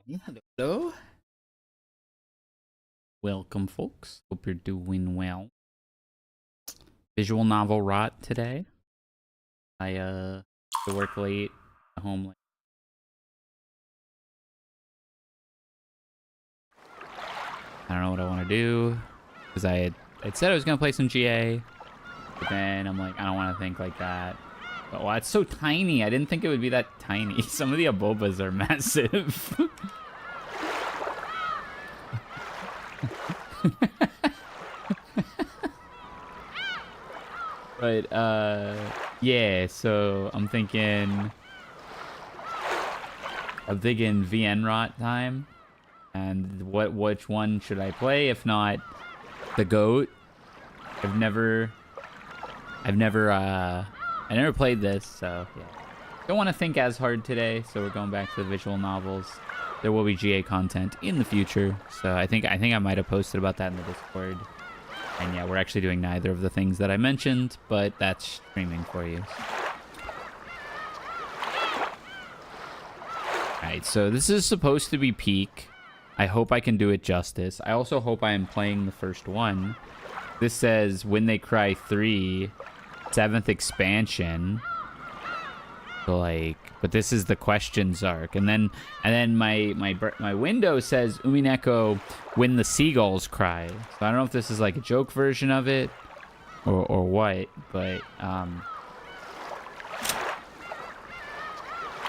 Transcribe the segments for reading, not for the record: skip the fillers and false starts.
Yeah, hello. Welcome, folks. Hope you're doing well. Visual novel rot today. I to work late, home late. I don't know what I want to do because I'd said I was gonna play some GA, but then I'm like, I don't want to think like that. But wow, it's so tiny. I didn't think it would be that tiny. Some of the abobas are massive. But yeah, so I'm thinking VN rot time. And which one should I play if not the GOAT? I never played this, so yeah. Don't want to think as hard today, so we're going back to the visual novels. There will be GA content in the future, so I think I might have posted about that in the Discord. And yeah, we're actually doing neither of the things that I mentioned, but that's streaming for you. Alright, so this is supposed to be peak. I hope I can do it justice. I also hope I am playing the first one. This says When They Cry 3, 7th expansion. So like, but this is the questions arc, and then my window says Umineko When the Seagulls Cry. So I don't know if this is like a joke version of it or what, but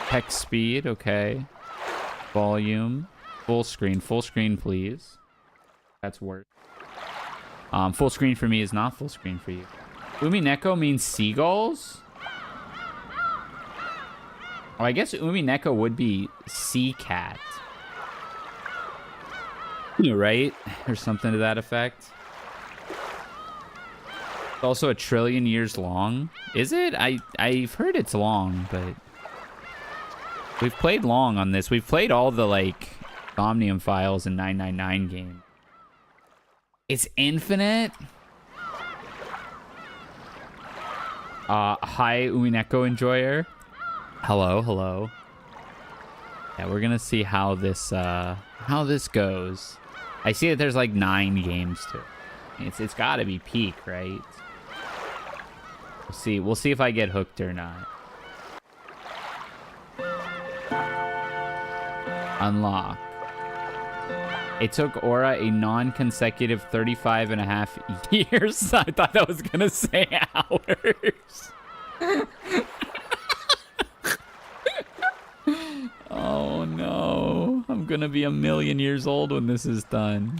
text speed, okay. Volume, full screen please. That's worse. Full screen for me is not full screen for you. Umineko means seagulls? Oh, I guess Umineko would be sea cat. Right? Or something to that effect. It's also 1 trillion years long. Is it? I've heard it's long, but we've played long on this. We've played all the like Omnium files in 999 game. It's infinite? Hi Umineko enjoyer. Hello. Yeah, we're gonna see how this goes. I see that there's like 9 games to it. It's gotta be peak, right? We'll see if I get hooked or not. Unlock. It took Aura a non-consecutive 35.5 years. I thought that was gonna say hours. Oh no, I'm gonna be 1,000,000 years old when this is done.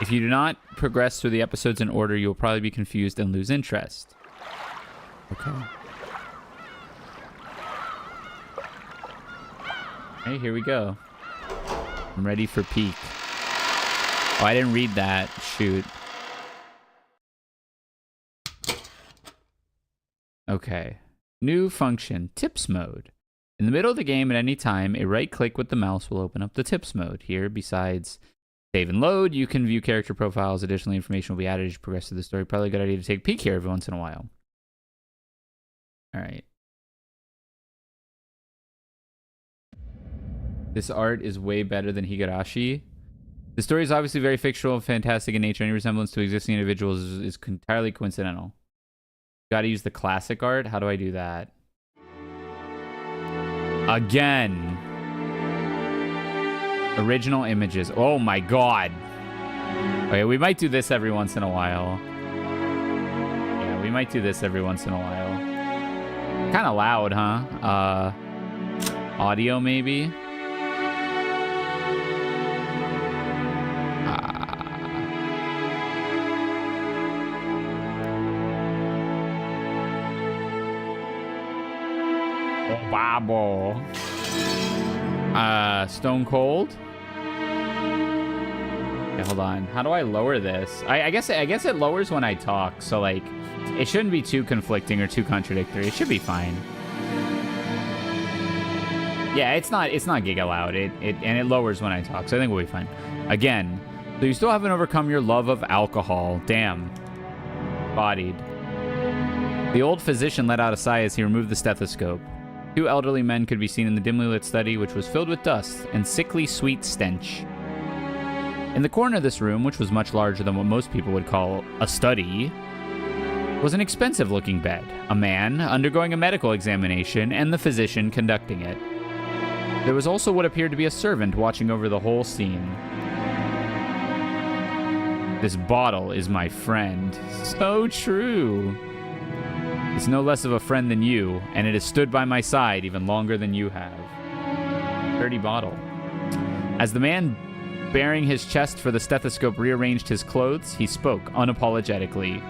If you do not progress through the episodes in order, you will probably be confused and lose interest. Okay. Hey, here we go. I'm ready for peak. Oh, I didn't read that. Shoot. Okay. New function, tips mode. In the middle of the game at any time, a right click with the mouse will open up the tips mode. Here, besides save and load, you can view character profiles. Additional information will be added as you progress through the story. Probably a good idea to take a peek here every once in a while. All right. This art is way better than Higurashi. The story is obviously very fictional and fantastic in nature. Any resemblance to existing individuals is entirely coincidental. Gotta use the classic art. How do I do that? Again. Original images. Oh my god. Okay, we might do this every once in a while. Yeah, we might do this every once in a while. Kind of loud, huh? Audio maybe? Babo. Stone Cold. Okay, hold on. How do I lower this? I guess it lowers when I talk, so like it shouldn't be too conflicting or too contradictory. It should be fine. Yeah, it's not giga loud. And it lowers when I talk, so I think we'll be fine. Again, so you still haven't overcome your love of alcohol. Damn. Bodied. The old physician let out a sigh as he removed the stethoscope. Two elderly men could be seen in the dimly lit study, which was filled with dust and sickly sweet stench. In the corner of this room, which was much larger than what most people would call a study, was an expensive-looking bed, a man undergoing a medical examination, and the physician conducting it. There was also what appeared to be a servant watching over the whole scene. This bottle is my friend. So true. It's no less of a friend than you, and it has stood by my side even longer than you have. Dirty bottle. As the man bearing his chest for the stethoscope rearranged his clothes, he spoke unapologetically.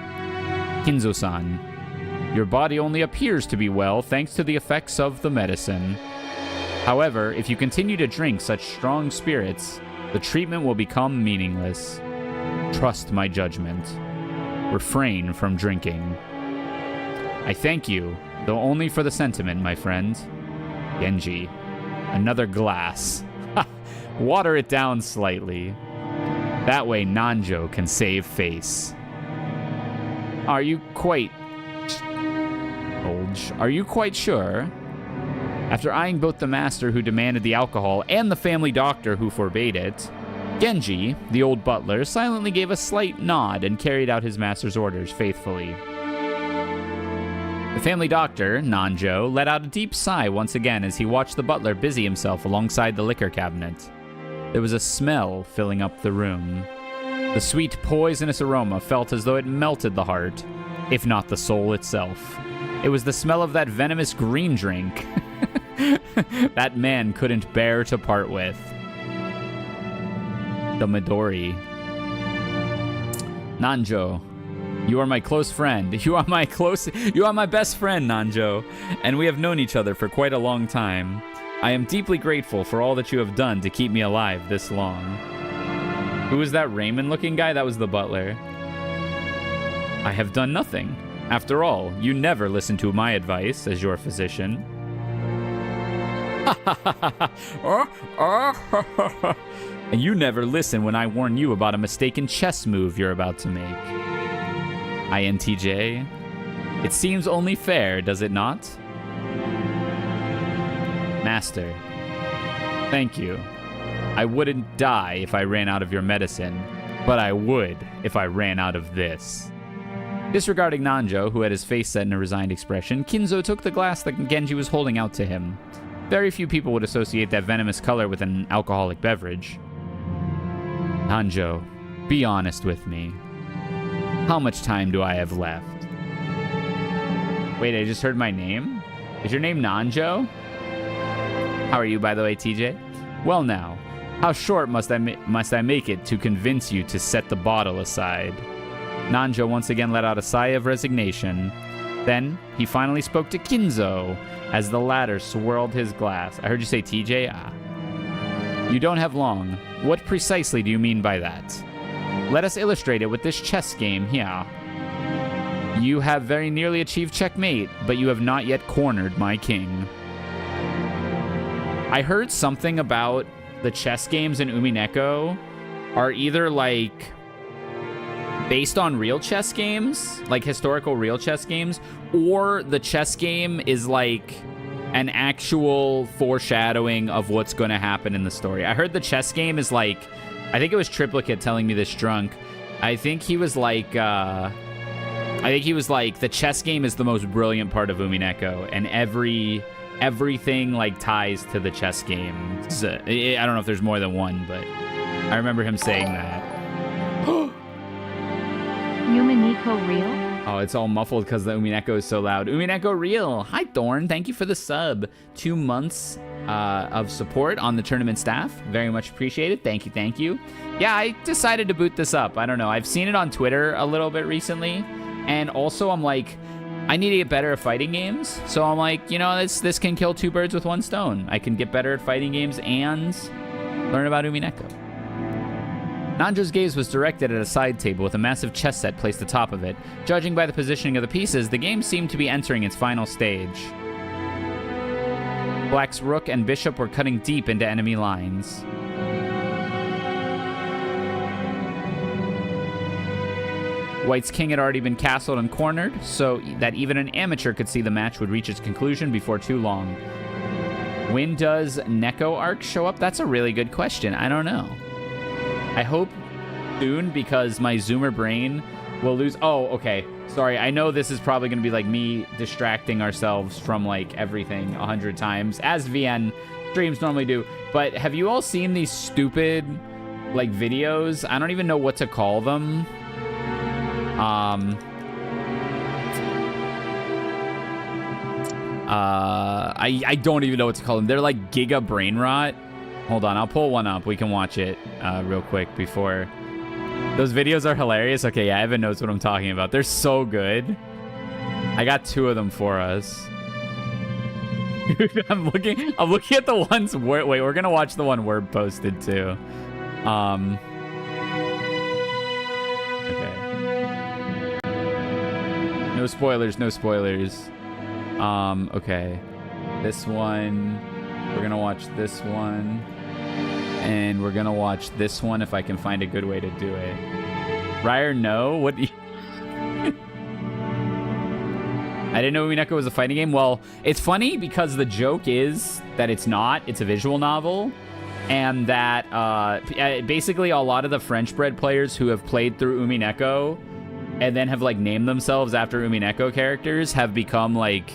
Kinzo-san, your body only appears to be well thanks to the effects of the medicine. However, if you continue to drink such strong spirits, the treatment will become meaningless. Trust my judgment. Refrain from drinking. I thank you, though only for the sentiment, my friend. Genji. Another glass. Water it down slightly. That way Nanjo can save face. Are you quite sure? After eyeing both the master who demanded the alcohol and the family doctor who forbade it, Genji, the old butler, silently gave a slight nod and carried out his master's orders faithfully. The family doctor, Nanjo, let out a deep sigh once again as he watched the butler busy himself alongside the liquor cabinet. There was a smell filling up the room. The sweet, poisonous aroma felt as though it melted the heart, if not the soul itself. It was the smell of that venomous green drink that man couldn't bear to part with. The Midori. Nanjo, you are my close friend. You are my best friend, Nanjo, and we have known each other for quite a long time. I am deeply grateful for all that you have done to keep me alive this long. Who was that Raymond-looking guy? That was the butler. I have done nothing. After all, you never listen to my advice as your physician. And you never listen when I warn you about a mistaken chess move you're about to make. INTJ. It seems only fair, does it not? Master. Thank you. I wouldn't die if I ran out of your medicine, but I would if I ran out of this. Disregarding Nanjo, who had his face set in a resigned expression, Kinzo took the glass that Genji was holding out to him. Very few people would associate that venomous color with an alcoholic beverage. Nanjo, be honest with me. How much time do I have left? Wait, I just heard my name? Is your name Nanjo? How are you, by the way, TJ? Well now, how short must I make it to convince you to set the bottle aside? Nanjo once again let out a sigh of resignation. Then, he finally spoke to Kinzo as the latter swirled his glass. I heard you say TJ? Ah. You don't have long. What precisely do you mean by that? Let us illustrate it with this chess game here. You have very nearly achieved checkmate, but you have not yet cornered my king. I heard something about the chess games in Umineko are either like based on real chess games, like historical real chess games, or the chess game is like an actual foreshadowing of what's going to happen in the story. I heard the chess game is like, I think it was Triplicate telling me this drunk. I think he was like, the chess game is the most brilliant part of Umineko, and everything like ties to the chess game. So, I don't know if there's more than one, but I remember him saying that. Umineko real? Oh, it's all muffled because the Umineko is so loud. Umineko real. Hi, Thorn. Thank you for the sub. 2 months of support on the tournament staff. Very much appreciated. Thank you, thank you. Yeah, I decided to boot this up. I don't know. I've seen it on Twitter a little bit recently. And also, I'm like, I need to get better at fighting games. So I'm like, you know, this can kill 2 birds with 1 stone. I can get better at fighting games and learn about Umineko. Nanjo's gaze was directed at a side table with a massive chess set placed atop of it. Judging by the positioning of the pieces, the game seemed to be entering its final stage. Black's rook and bishop were cutting deep into enemy lines. White's king had already been castled and cornered, so that even an amateur could see the match would reach its conclusion before too long. When does Neko arc show up? That's a really good question. I don't know. I hope soon, because my Zoomer brain will lose. Oh, okay. Sorry. I know this is probably going to be like me distracting ourselves from like everything 100 times, as VN streams normally do. But have you all seen these stupid like videos? I don't even know what to call them. I don't even know what to call them. They're like Giga Brain Rot. Hold on, I'll pull one up. We can watch it real quick before. Those videos are hilarious. Okay, yeah, Evan knows what I'm talking about. They're so good. I got 2 of them for us. I'm looking at the ones wait, we're gonna watch the one Word posted too. Okay. No spoilers, no spoilers. Okay. This one. We're gonna watch this one. And we're gonna watch this one if I can find a good way to do it. Rysair, no? What? I didn't know Umineko was a fighting game. Well, it's funny because the joke is that it's not. It's a visual novel. And that basically a lot of the French-bred players who have played through Umineko and then have like named themselves after Umineko characters have become like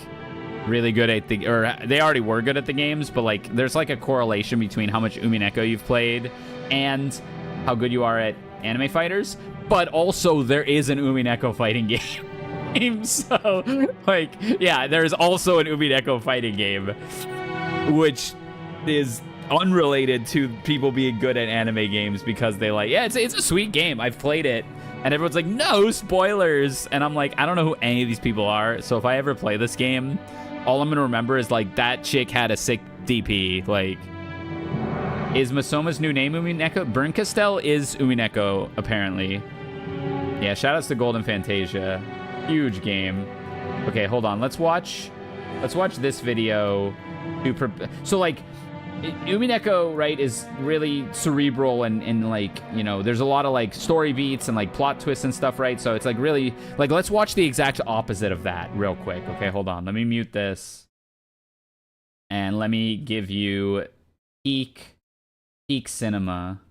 really good at the, or they already were good at the games, but like there's like a correlation between how much Umineko you've played and how good you are at anime fighters. But also there is an Umineko fighting game. So like, yeah, there's also an Umineko fighting game, which is unrelated to people being good at anime games, because they like, yeah, it's a sweet game. I've played it. And everyone's like, no spoilers. And I'm like, I don't know who any of these people are. So if I ever play this game, all I'm going to remember is like that chick had a sick DP. Like, is Masoma's new name Umineko? Burncastel is Umineko, apparently. Yeah, shoutouts to Golden Fantasia. Huge game. Okay, hold on. Let's watch this video. So like, Umineko, right, is really cerebral and like, you know, there's a lot of like story beats and like plot twists and stuff, right? So it's like really like, let's watch the exact opposite of that real quick. Okay, hold on. Let me mute this. And let me give you peak cinema.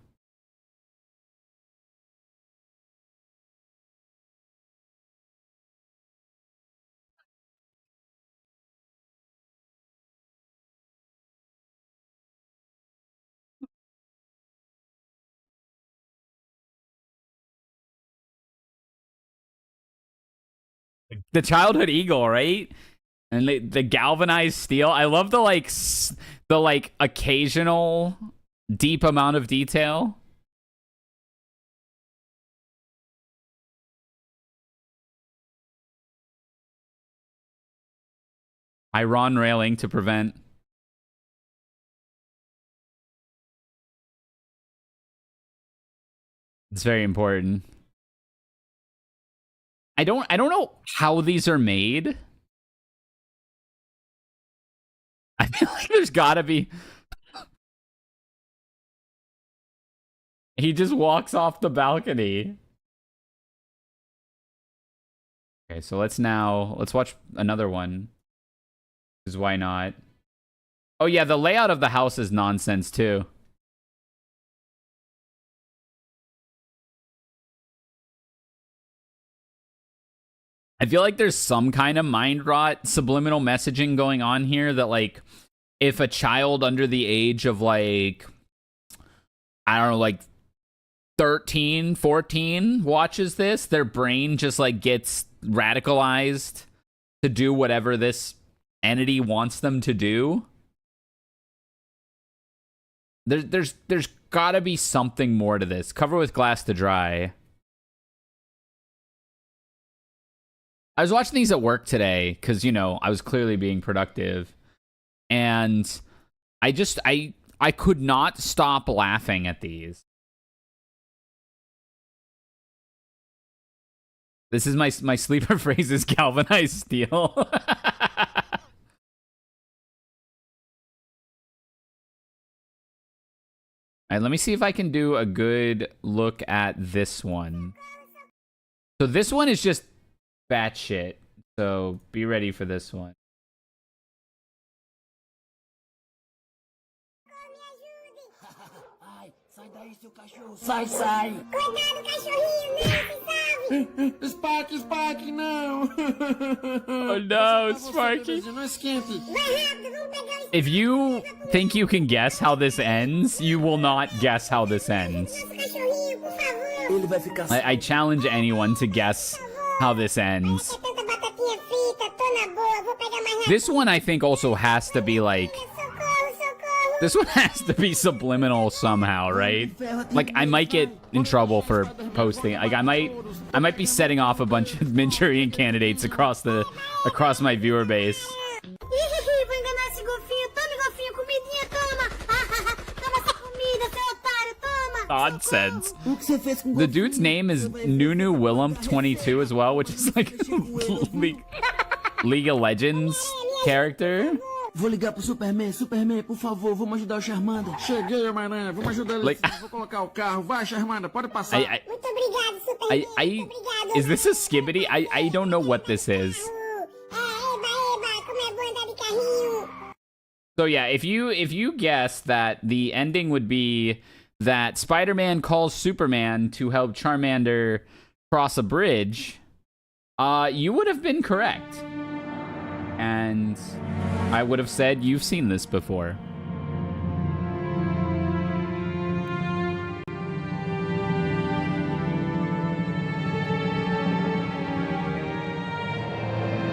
The childhood eagle, right? And the galvanized steel. I love the like occasional deep amount of detail. Iron railing to prevent. It's very important. I don't know how these are made. I feel like there's gotta be. He just walks off the balcony. Okay, so let's watch another one. Because why not? Oh yeah, the layout of the house is nonsense too. I feel like there's some kind of mind rot subliminal messaging going on here that like if a child under the age of like, I don't know, like 13, 14 watches this, their brain just like gets radicalized to do whatever this entity wants them to do. There's gotta be something more to this. Cover with glass to dry. I was watching these at work today because, you know, I was clearly being productive. And I could not stop laughing at these. This is my sleeper phrase is galvanized steel. All right, let me see if I can do a good look at this one. So this one is just batshit. So be ready for this one. Sai, sai! Cuidado, cachorrinho, não, se salve! Sparky, não! Oh no, Sparky. Não esquente. Vai rápido, vamos pegar o If you think you can guess how this ends, you will not guess how this ends. cachorrinho, por favor. Ele vai ficar... I challenge anyone to guess how this ends. Tanta batatinha frita, tô na boa, vou pegar mais rápido. This one I think also has to be like... Socorro, socorro. This one has to be subliminal somehow, right? Like, I might get in trouble for posting. Like, I might be setting off a bunch of Manchurian candidates across my viewer base. Vou enganar esse golfinho. Tome, golfinho, comidinha, toma. Toma essa comida, seu otário, toma. Nonsense. O que você fez com The dude's name is Nunu Willump22 as well, which is like League of Legends character. Vou ligar pro Superman. Superman, por favor, vamos ajudar o Charmander. Cheguei, Homem-Aranha. Vamos ajudar ele. Like- Vou colocar o carro. Vai, Charmander, pode passar. Muito obrigado, Superman. Muito obrigado. Is this a skibbity? I don't know what this is. Eba, como é bom andar de carrinho. So yeah, if you guess that the ending would be that Spider-Man calls Superman to help Charmander cross a bridge, you would have been correct. And I would have said you've seen this before.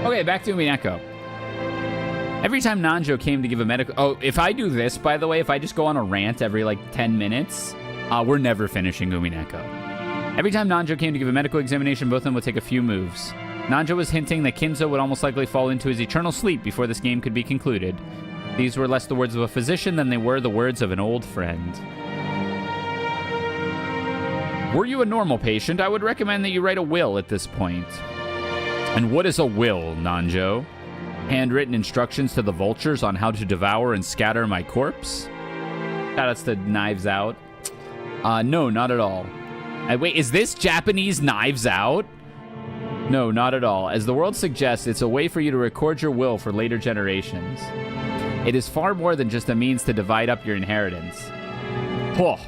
Okay, back to Umineko. Every time Nanjo came to give a medical... Oh, if I do this, by the way, if I just go on a rant every, like, 10 minutes, we're never finishing Umineko. Every time Nanjo came to give a medical examination, both of them would take a few moves. Nanjo was hinting that Kinzo would almost likely fall into his eternal sleep before this game could be concluded. These were less the words of a physician than they were the words of an old friend. Were you a normal patient, I would recommend that you write a will at this point. And what is a will, Nanjo? Handwritten instructions to the vultures on how to devour and scatter my corpse? Shoutouts to Knives Out. No, not at all. Wait, is this Japanese Knives Out? No, not at all. As the world suggests, it's a way for you to record your will for later generations. It is far more than just a means to divide up your inheritance. Oh.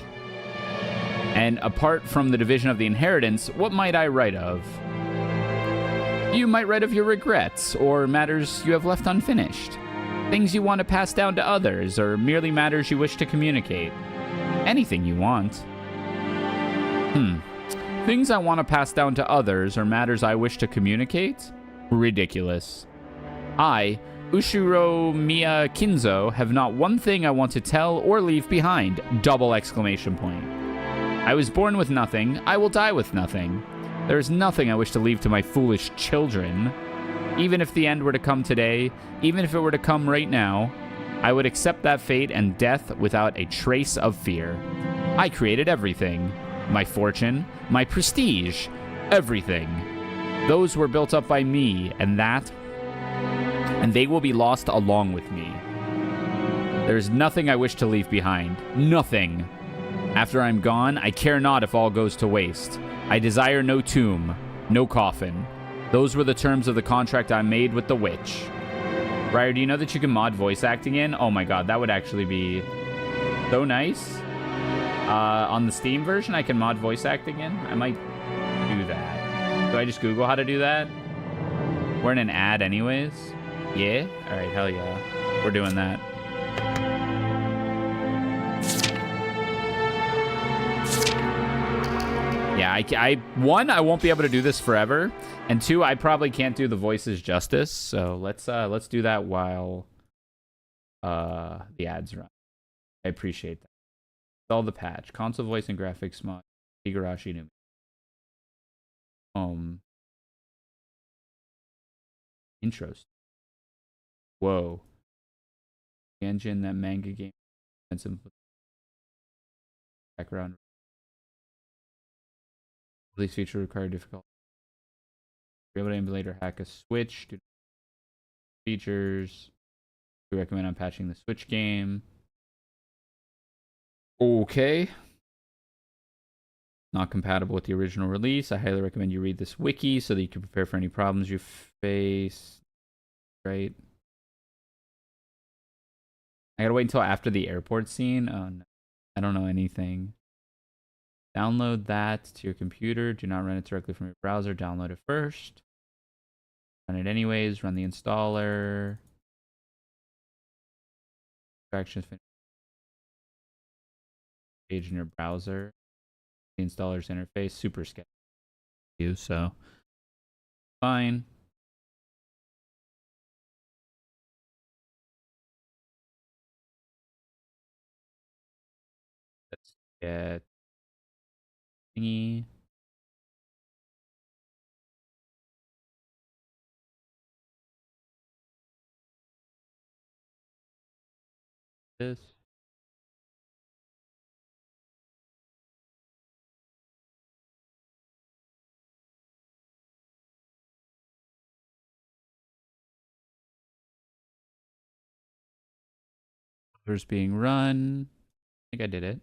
And apart from the division of the inheritance, what might I write of? You might write of your regrets, or matters you have left unfinished. Things you want to pass down to others, or merely matters you wish to communicate. Anything you want. Things I want to pass down to others, or matters I wish to communicate? Ridiculous. I, Ushiro Miya Kinzo, have not one thing I want to tell or leave behind! Double exclamation point. I was born with nothing, I will die with nothing. There is nothing I wish to leave to my foolish children. Even if the end were to come today, even if it were to come right now, I would accept that fate and death without a trace of fear. I created everything. My fortune, my prestige, everything. Those were built up by me, and they will be lost along with me. There is nothing I wish to leave behind. Nothing. After I'm gone, I care not if all goes to waste. I desire no tomb, no coffin. Those were the terms of the contract I made with the witch. Ryder, do you know that you can mod voice acting in? Oh my god, that would actually be so nice. On the Steam version, I can mod voice acting in. I might do that. Do I just Google how to do that? We're in an ad anyways. Yeah? Alright, hell yeah. We're doing that. Yeah, one, I won't be able to do this forever. And two, I probably can't do the voices justice. So let's do that while the ads run. I appreciate that. Install the patch. Console voice and graphics mod. Igarashi Numi. Intros. Whoa. The engine, that manga game. Background. Release feature required difficult. Be able to emulate or hack a Switch. Do features. We recommend unpatching the Switch game. Okay. Not compatible with the original release. I highly recommend you read this wiki so that you can prepare for any problems you face. Right. I gotta wait until after the airport scene. Oh no. I don't know anything. Download that to your computer. Do not run it directly from your browser. Download it first. Run it anyways. Run the installer. Extraction page in your browser. The installer's interface. Super sketchy. So fine. Let's get thingy. This. Server's being run. I think I did it.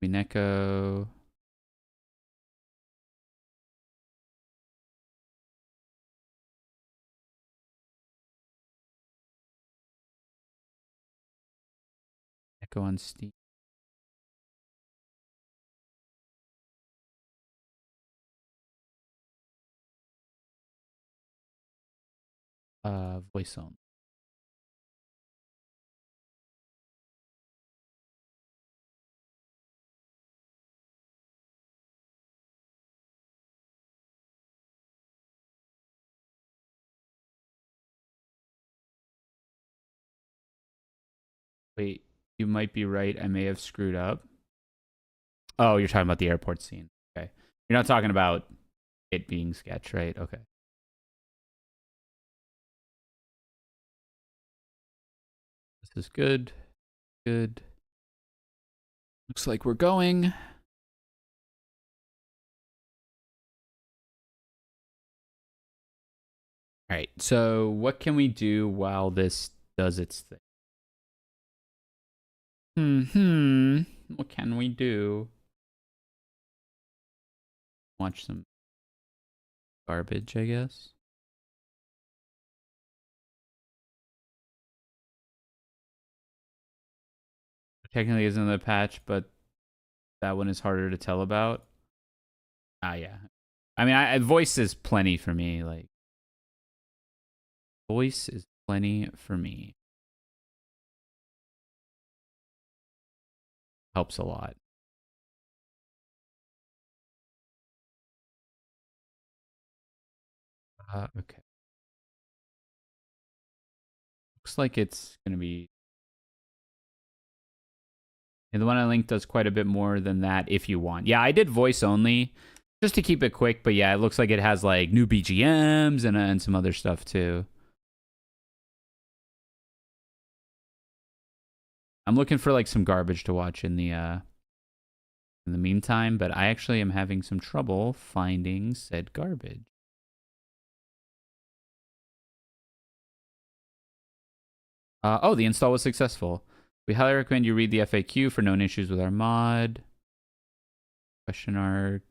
Umineko. Echo on Steam. Voice on. Wait, you might be right. I may have screwed up. Oh, you're talking about the airport scene. Okay. You're not talking about it being sketch, right? Okay. This is good. Good. Looks like we're going. All right. So what can we do while this does its thing? What can we do? Watch some garbage, I guess. Technically isn't the patch, but that one is harder to tell about. Yeah. I mean, voice is plenty for me. Like, voice is plenty for me. Helps a lot. Okay. Looks like it's gonna be. And the one I linked does quite a bit more than that if you want. Yeah, I did voice only just to keep it quick, but yeah, it looks like it has like new BGMs and some other stuff too. I'm looking for like some garbage to watch in the meantime, but I actually am having some trouble finding said garbage. Oh, the install was successful. We highly recommend you read the FAQ for known issues with our mod. Question mark.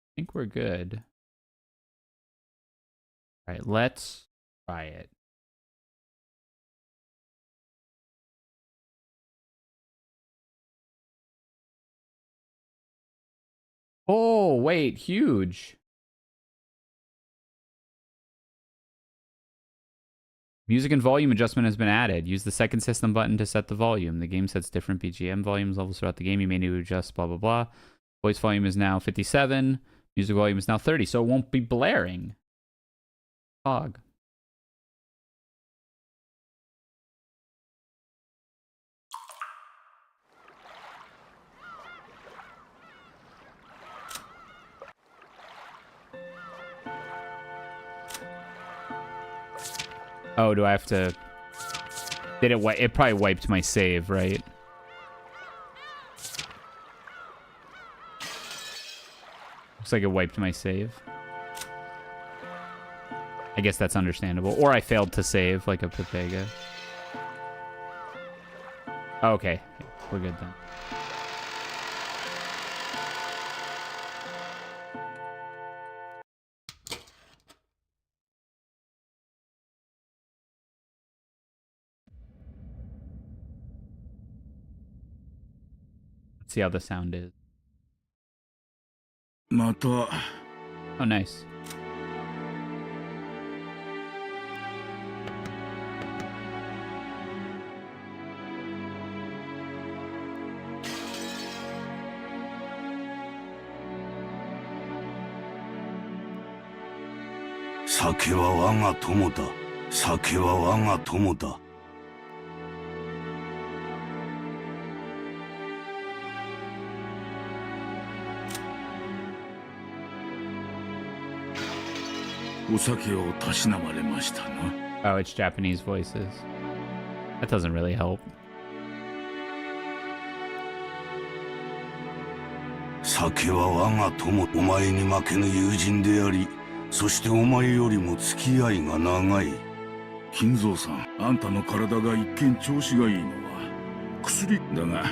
I think we're good. All right, let's try it. Oh, wait, huge. Music and volume adjustment has been added. Use the second system button to set the volume. The game sets different BGM volumes levels throughout the game. You may need to adjust blah, blah, blah. Voice volume is now 57. Music volume is now 30, so it won't be blaring. Fog. Oh, do I have to... Did it wipe? It probably wiped my save, right? Looks like it wiped my save. I guess that's understandable. Or I failed to save, like a Pepega. Okay. We're good then. Let's see how the sound is. また Oh, nice. 酒は我が友だ。酒は我が友だ。お酒をたしなまれましたな。 Oh, it's Japanese voices. That doesn't really help. 酒は我が友。お前に負けぬ友人であり、そしてお前よりも付き合いが長い。金蔵さん、あんたの体が一見調子がいいのは薬だが、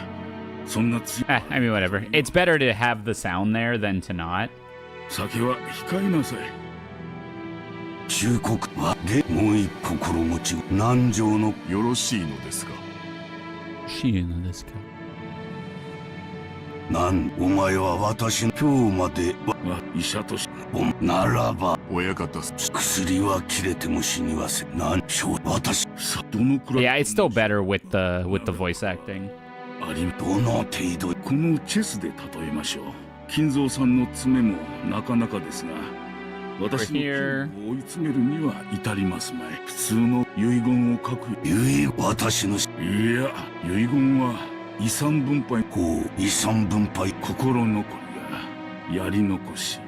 そんな強い。 I mean, whatever. It's better to have the sound there than to not. 酒は控えなさい。忠告はでもう一心持ち南条のよろしいのですか。なんお前は私の今日までは医者としてならば親方薬は切れても死にはせなん私さどのくらい Yeah, it's still better with the voice acting. ありどの程度このチェスで例えましょう。金蔵さんの爪もなかなかですが私の剣を追い詰めるには至りますまい。普通の遺言を書く私のいや遺言は遺産分配こう遺産分配心残りややり残し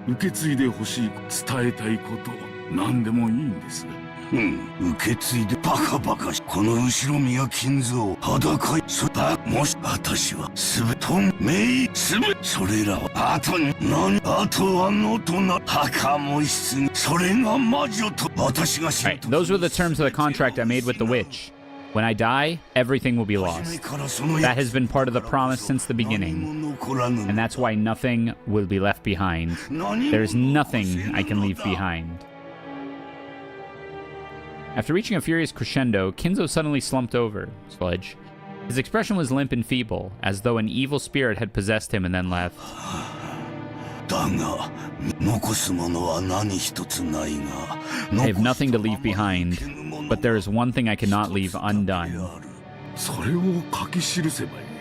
受け継いでほしい伝えたいこと何でもいいんです。受け継いでバカバカしこの後ろ宮金蔵裸いそだもし私はすべとんめいすべそれらは後に何あとはのとな墓も室にそれが魔女と私が知る Alright, those were the terms of the contract I made with the witch. When I die, everything will be lost. That has been part of the promise since the beginning. And that's why nothing will be left behind. There's nothing I can leave behind. After reaching a furious crescendo, Kinzo suddenly slumped over. Sludge. His expression was limp and feeble, as though an evil spirit had possessed him and then left. I have nothing to leave behind, but there is one thing I cannot leave undone.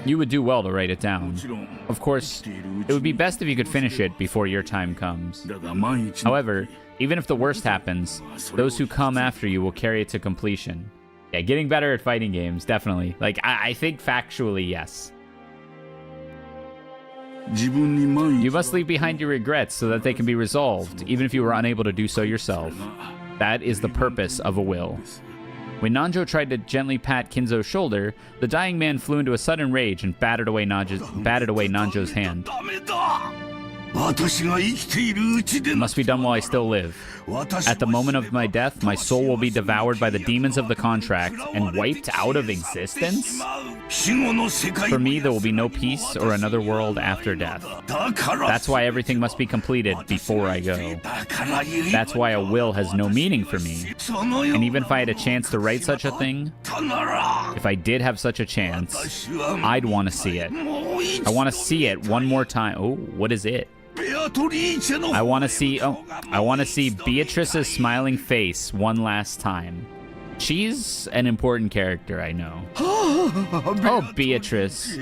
You would do well to write it down. Of course, it would be best if you could finish it before your time comes. However, even if the worst happens, those who come after you will carry it to completion. Yeah, getting better at fighting games, definitely. Like, I think factually, yes. You must leave behind your regrets so that they can be resolved, even if you were unable to do so yourself. That is the purpose of a will. When Nanjo tried to gently pat Kinzo's shoulder, the dying man flew into a sudden rage and batted away Nanjo's hand. It must be done while I still live. At the moment of my death, my soul will be devoured by the demons of the contract and wiped out of existence? For me, there will be no peace or another world after death. That's why everything must be completed before I go. That's why a will has no meaning for me. And even if I had a chance to write such a thing, if I did have such a chance, I'd want to see it. I want to see it one more time. Oh, what is it? I want to see Beatrice's smiling face one last time. She's an important character, I know. Oh, Beatrice,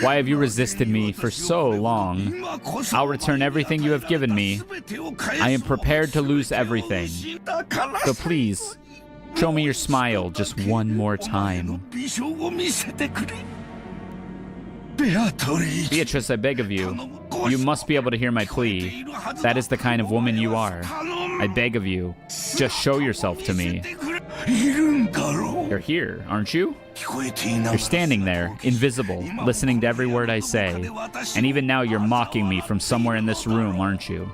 why have you resisted me for so long? I'll return everything you have given me. I am prepared to lose everything. So please, show me your smile just one more time. Beatrice, I beg of you. You must be able to hear my plea. That is the kind of woman you are. I beg of you, just show yourself to me. You're here, aren't you? You're standing there, invisible, listening to every word I say. And even now you're mocking me from somewhere in this room, aren't you?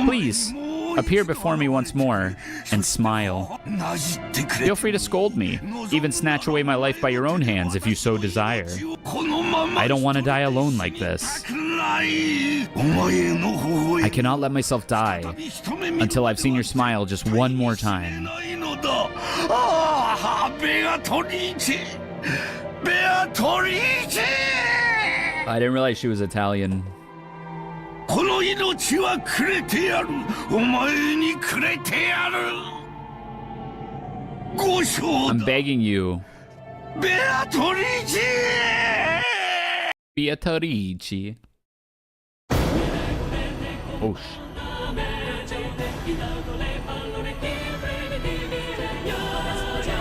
Please, appear before me once more and smile. Feel free to scold me, even snatch away my life by your own hands if you so desire. I don't want to die alone like this. I cannot let myself die until I've seen your smile just one more time. I didn't realize she was Italian. I'm begging you. Beatrice. Oh,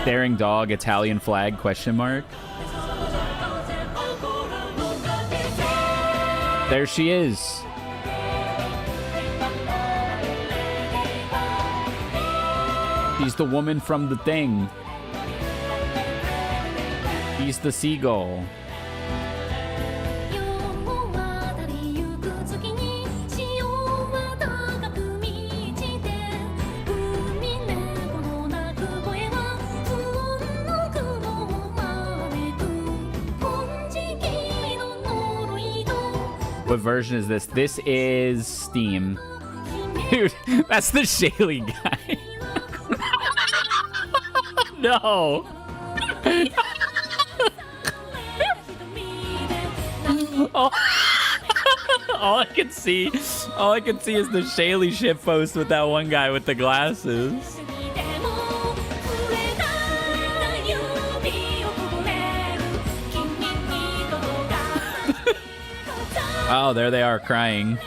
Staring dog, Italian flag, question mark. There she is. She's the woman from the thing. He's the seagull. What version is this? This is Steam. Dude, that's the Shaylee guy. No. All I can see is the Shaylee ship post with that one guy with the glasses. Oh, there they are crying.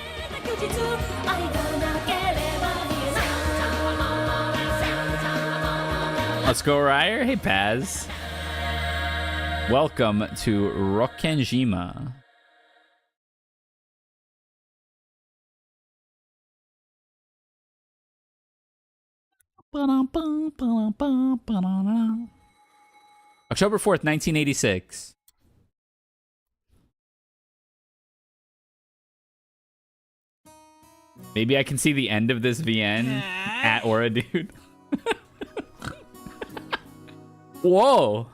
Let's go, Rysair. Hey, Paz. Welcome to Rokkenjima. October 4th, 1986. Maybe I can see the end of this VN at Aura, dude. Whoa.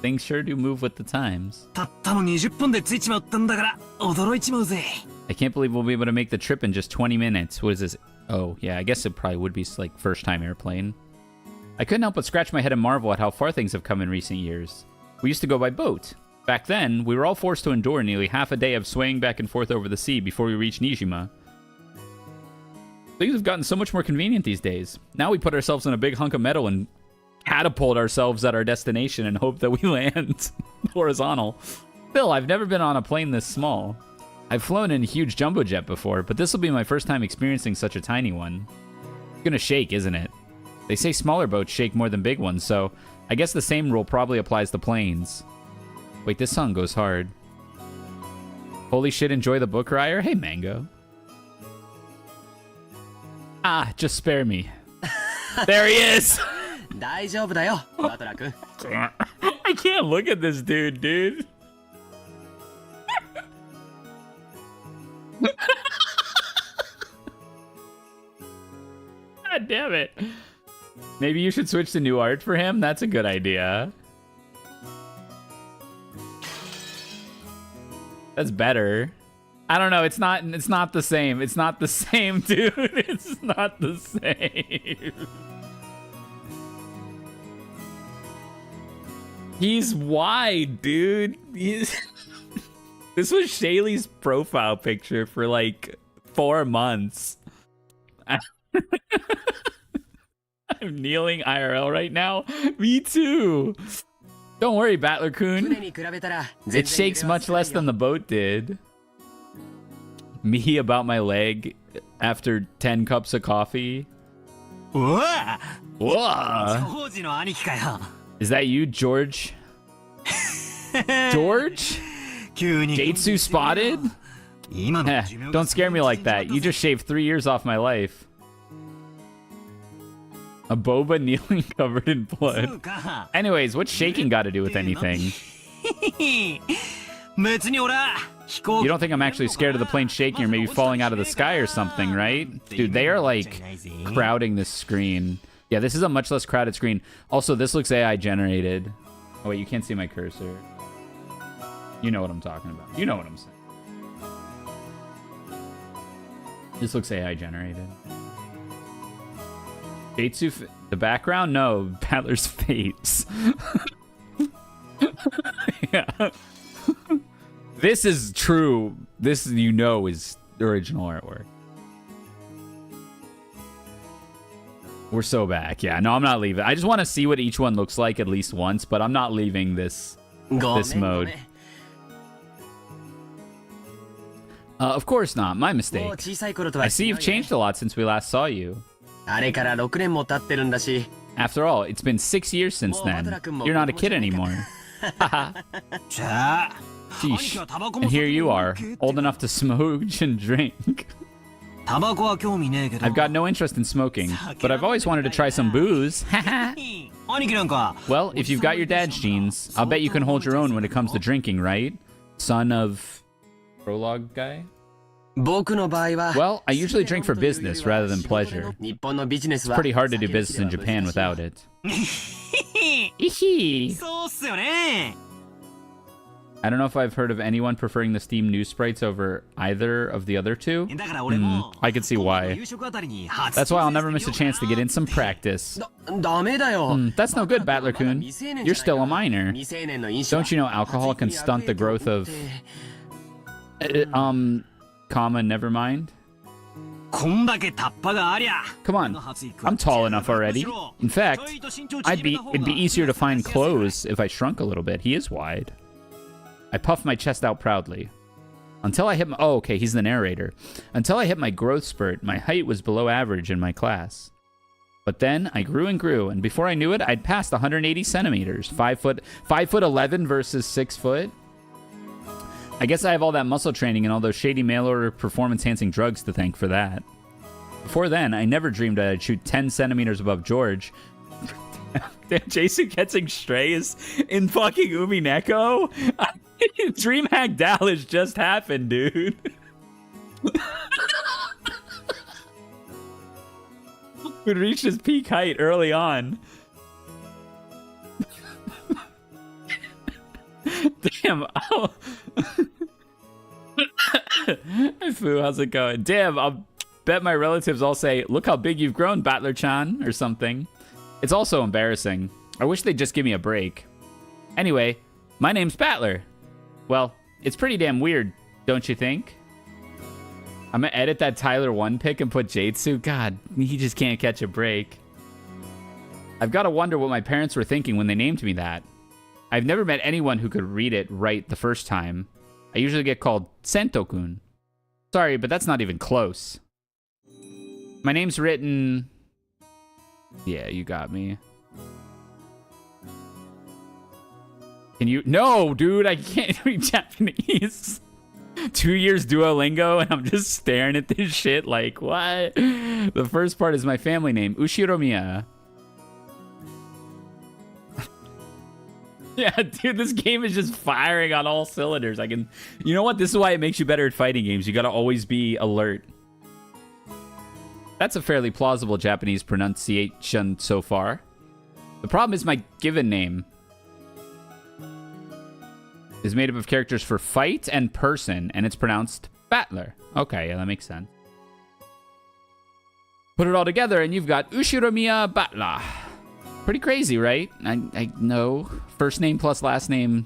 Things sure do move with the times. I can't believe we'll be able to make the trip in just 20 minutes. What is this? Oh, yeah, I guess it probably would be like first time airplane. I couldn't help but scratch my head and marvel at how far things have come in recent years. We used to go by boat. Back then, we were all forced to endure nearly half a day of swaying back and forth over the sea before we reached Nijima. Things have gotten so much more convenient these days. Now we put ourselves in a big hunk of metal and catapult ourselves at our destination and hope that we land horizontal. Still, I've never been on a plane this small. I've flown in a huge jumbo jet before, but this will be my first time experiencing such a tiny one. It's gonna shake, isn't it? They say smaller boats shake more than big ones, so I guess the same rule probably applies to planes. Wait, this song goes hard. Holy shit, enjoy the book, Rysair? Hey, Mango. Ah, just spare me. There he is! I can't look at this dude. God damn it. Maybe you should switch to new art for him? That's a good idea. That's better. I don't know, it's not the same. It's not the same, dude. It's not the same. He's wide, dude. This was Shaylee's profile picture for like 4 months. I'm kneeling IRL right now. Me too. Don't worry, Battler-kun. It shakes much less than the boat did. Me about my leg after 10 cups of coffee. Whoa. Is that you, George? George? Jatsu spotted? Don't scare me like that. You just shaved 3 years off my life. A boba kneeling covered in blood. Anyways, what's shaking got to do with anything? You don't think I'm actually scared of the plane shaking or maybe falling out of the sky or something, right? Dude, they are like crowding this screen. Yeah, this is a much less crowded screen. Also, this looks AI generated. Oh, wait, you can't see my cursor. You know what I'm talking about. You know what I'm saying. This looks AI generated. Jaitsu, the background? No, Battler's face. Yeah. This is true. This, you know, is the original artwork. We're so back. Yeah, no, I'm not leaving. I just want to see what each one looks like at least once, but I'm not leaving this mode. Of course not. My mistake. I see you've changed a lot since we last saw you. After all, it's been 6 years since then. You're not a kid anymore. Sheesh. And here you are, old enough to smooch and drink. I've got no interest in smoking, but I've always wanted to try some booze. Well, if you've got your dad's genes, I'll bet you can hold your own when it comes to drinking, right? Son of... Prologue guy? Well, I usually drink for business rather than pleasure. It's pretty hard to do business in Japan without it. I don't know if I've heard of anyone preferring the Steam news sprites over either of the other two. I can see why. That's why I'll never miss a chance to get in some practice. That's no good, Battler-kun. You're still a minor. Don't you know alcohol can stunt the growth of... comma, never mind. Come on, I'm tall enough already. In fact, it'd be easier to find clothes if I shrunk a little bit. He is wide. I puffed my chest out proudly. Until I hit my... Oh, okay, he's the narrator. Until I hit my growth spurt, my height was below average in my class. But then I grew and grew, and before I knew it, I'd passed 180 centimeters. 5'11" versus 6 foot. I guess I have all that muscle training and all those shady mail-order performance-enhancing drugs to thank for that. Before then, I never dreamed I'd shoot 10 centimeters above George. Jason catching strays in fucking Umineko? DreamHack Dallas just happened, dude. Would reach his peak height early on. Damn. Oh. Hey, Fu, how's it going? Damn, I'll bet my relatives all say, look how big you've grown, Battler-chan, or something. It's also embarrassing. I wish they'd just give me a break. Anyway, my name's Battler. Well, it's pretty damn weird, don't you think? I'm gonna edit that Tyler 1 pick and put Jaitsu. God, he just can't catch a break. I've got to wonder what my parents were thinking when they named me that. I've never met anyone who could read it right the first time. I usually get called Sento-kun. Sorry, but that's not even close. My name's written... Yeah, you got me. Can you... No, dude, I can't read Japanese. 2 years Duolingo, and I'm just staring at this shit like, what? The first part is my family name, Ushiromiya. Yeah, dude, this game is just firing on all cylinders. You know what? This is why it makes you better at fighting games. You gotta always be alert. That's a fairly plausible Japanese pronunciation so far. The problem is my given name is made up of characters for fight and person, and it's pronounced Battler. Okay, yeah, that makes sense. Put it all together, and you've got Ushiromiya Battler. Pretty crazy, right? I know. First name plus last name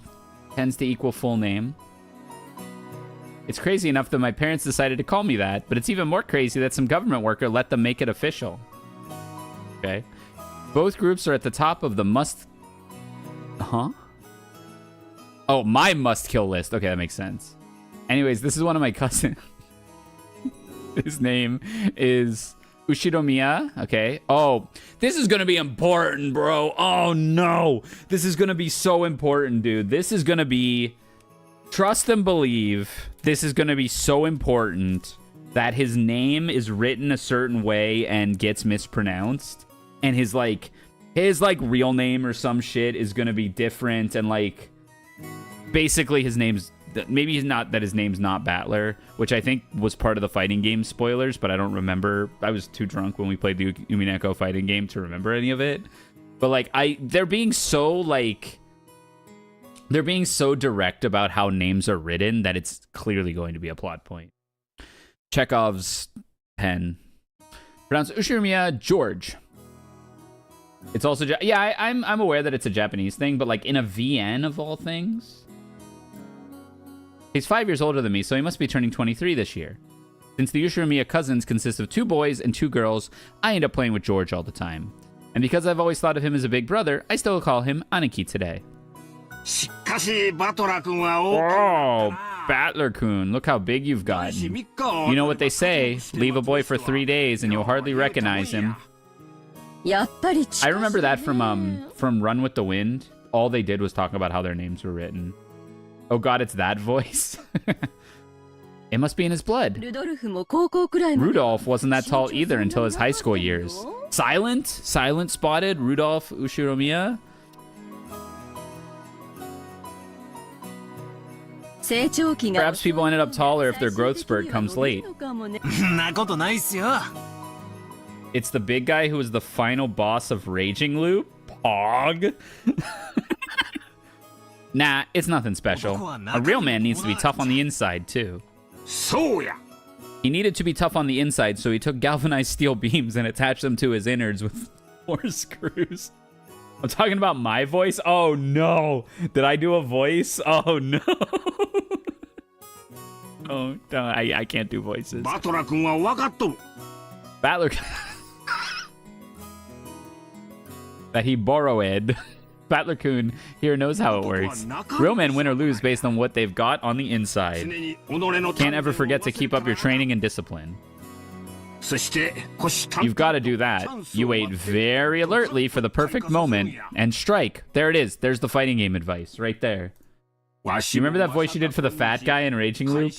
tends to equal full name. It's crazy enough that my parents decided to call me that, but it's even more crazy that some government worker let them make it official. Okay. Both groups are at the top of the must... Huh? Oh, my must-kill list. Okay, that makes sense. Anyways, this is one of my cousins. His name is... Ushiromiya, okay. Oh, this is gonna be important, bro. Oh, no. This is gonna be so important, dude. This is gonna be... Trust and believe. This is gonna be so important that his name is written a certain way and gets mispronounced. And his real name or some shit is gonna be different. And, like, basically his name's maybe he's not, that his name's not Battler, which I think was part of the fighting game spoilers, but I don't remember. I was too drunk when we played the Umineko fighting game to remember any of it. But like they're being so direct about how names are written that it's clearly going to be a plot point. Chekhov's pen. Pronounced Ushiromiya George. It's also, yeah, I'm aware that it's a Japanese thing, but like in a VN of all things. He's 5 years older than me, so he must be turning 23 this year. Since the Ushiromiya cousins consist of 2 boys and 2 girls, I end up playing with George all the time. And because I've always thought of him as a big brother, I still call him Aniki today. Oh, Battler-kun, look how big you've gotten. You know what they say, leave a boy for 3 days and you'll hardly recognize him. I remember that from Run with the Wind. All they did was talk about how their names were written. Oh god, it's that voice. It must be in his blood. Rudolph wasn't that tall either until his high school years. Silent spotted Rudolph Ushiromiya. Perhaps people ended up taller if their growth spurt comes late. It's the big guy who was the final boss of Raging Loop? Pog? Nah, it's nothing special. A real man needs to be tough on the inside, too. He needed to be tough on the inside, so he took galvanized steel beams and attached them to his innards with 4 screws. I'm talking about my voice? Oh, no. Did I do a voice? Oh, no. Oh, no, I can't do voices. Battler. That he borrowed. Battler-kun here knows how it works. Real men win or lose based on what they've got on the inside. Can't ever forget to keep up your training and discipline. You've got to do that. You wait very alertly for the perfect moment and strike. There it is. There's the fighting game advice right there. You remember that voice you did for the fat guy in Raging Loop?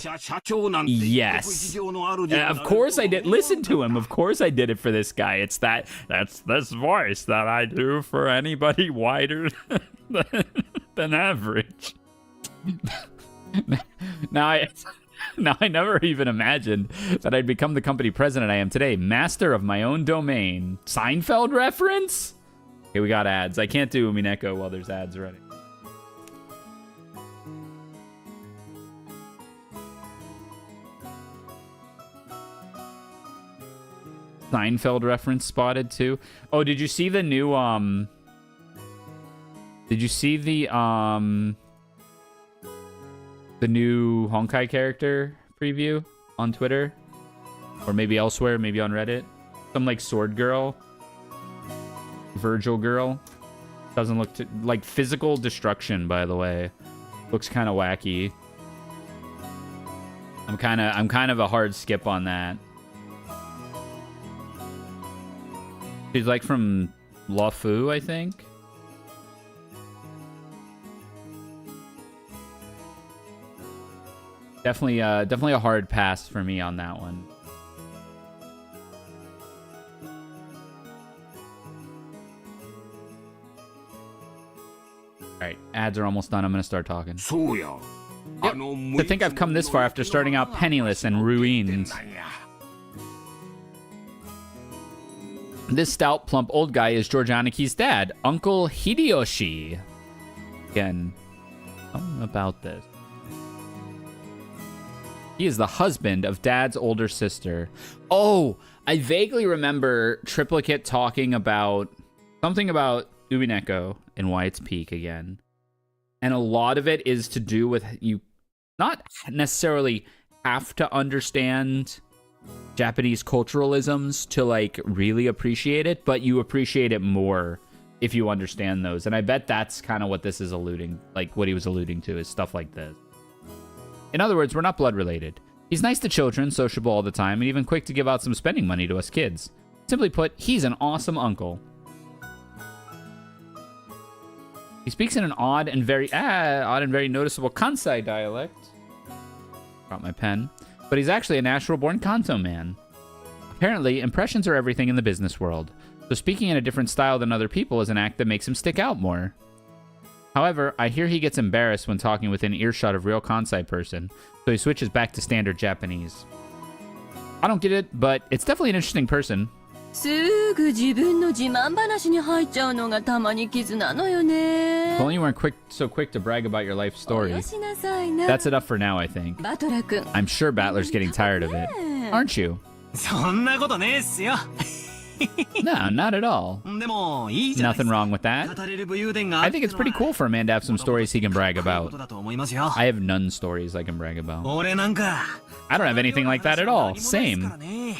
Yes. Of course I did. Listen to him. Of course I did it for this guy. That's this voice that I do for anybody wider than average. Now I never even imagined that I'd become the company president I am today. Master of my own domain. Seinfeld reference? Okay, we got ads. I can't do Umineko while there's ads running. Seinfeld reference spotted too. Oh, did you see the new did you see the new Honkai character preview on Twitter? Or maybe elsewhere, maybe on Reddit? Some like sword girl. Virgil girl. Doesn't look like physical destruction, by the way. Looks kind of wacky. I'm kind of a hard skip on that. She's like from LaFu, I think. Definitely a hard pass for me on that one. All right, ads are almost done. I'm gonna start talking. Yep. To think I've come this far after starting out penniless and ruined. This stout, plump old guy is George Aniki's dad, Uncle Hideyoshi. Again, something about this. He is the husband of Dad's older sister. Oh, I vaguely remember Triplicate talking about something about Umineko and why it's peak again. And a lot of it is to do with you not necessarily have to understand Japanese culturalisms to like really appreciate it, but you appreciate it more if you understand those. And I bet that's kind of what this is alluding, like what he was alluding to is stuff like this. In other words, we're not blood related. He's nice to children, sociable all the time, and even quick to give out some spending money to us kids. Simply put, he's an awesome uncle. He speaks in an odd and very noticeable Kansai dialect. Got my pen. But he's actually a natural-born Kanto man. Apparently, impressions are everything in the business world, so speaking in a different style than other people is an act that makes him stick out more. However, I hear he gets embarrassed when talking within earshot of real Kansai person, so he switches back to standard Japanese. I don't get it, but it's definitely an interesting person. すぐ自分の自慢話に入っちゃうのがたまに傷なのよね。 If only you weren't so quick to brag about your life お story. よしなさいな。 That's enough for now, I think. バトラ君。 I'm sure Battler's getting tired of it. Aren't you? そんなことねえっすよ。 No, not at all. でもいいじゃないです Nothing か。 wrong with that. 語れる武勇伝があ I る think it's pretty cool for a man to have some stories he can brag こ about. とだと思いますよ。 I have none stories I can brag about. 俺なんか I don't have anything like that at all. 何もないですか Same. らね。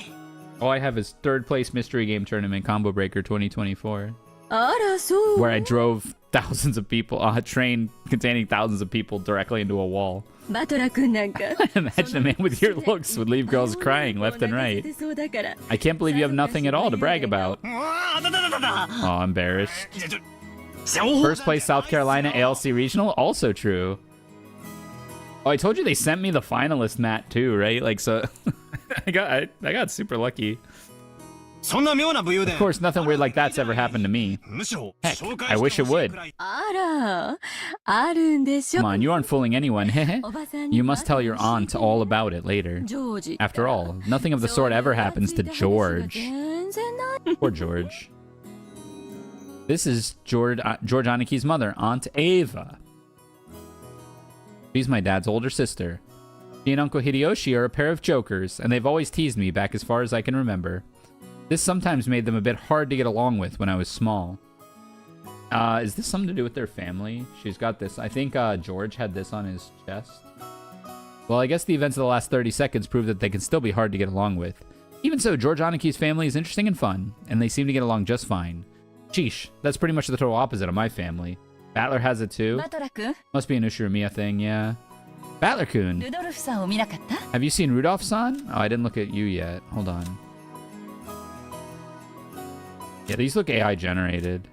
All I have is third place mystery game tournament Combo Breaker 2024, あら、そう。 where I drove thousands of people on a train containing thousands of people directly into a wall. バトラ君なんか。 Imagine a man with your looks would leave girls crying left and right. I can't believe you have nothing at all to brag about. うわあだだだだだ。 Oh, embarrassed. 情報 First place South Carolina ALC Regional, also true. Oh, I told you they sent me the finalist mat too, right? Like, so I got super lucky. そんな妙な武勇伝 Of course, nothing weird like that's ever happened to me. むしろ Heck, 紹介 I して wish it ほしい would. くらいあら、あるんでしょ。 Come on, you aren't fooling anyone. おばさんに You must tell your aunt all about it later. ジョージ。 After all, nothing of the sort ever happens to George. 全然ない。 Poor George. This is George Aniki's mother, Aunt Ava. She's my dad's older sister. She and Uncle Hideyoshi are a pair of jokers, and they've always teased me back as far as I can remember. This sometimes made them a bit hard to get along with when I was small. Is this something to do with their family? She's got this. I think George had this on his chest. Well, I guess the events of the last 30 seconds prove that they can still be hard to get along with. Even so, George Aniki's family is interesting and fun, and they seem to get along just fine. Sheesh, that's pretty much the total opposite of my family. Battler has it too. バトラ君、 Must be an Ushiromiya thing, yeah. Battler-kun, ルドルフさんを見なかった？ have you seen Rudolph-san? Oh, I didn't look at you yet. Hold on. Yeah, these look AI generated.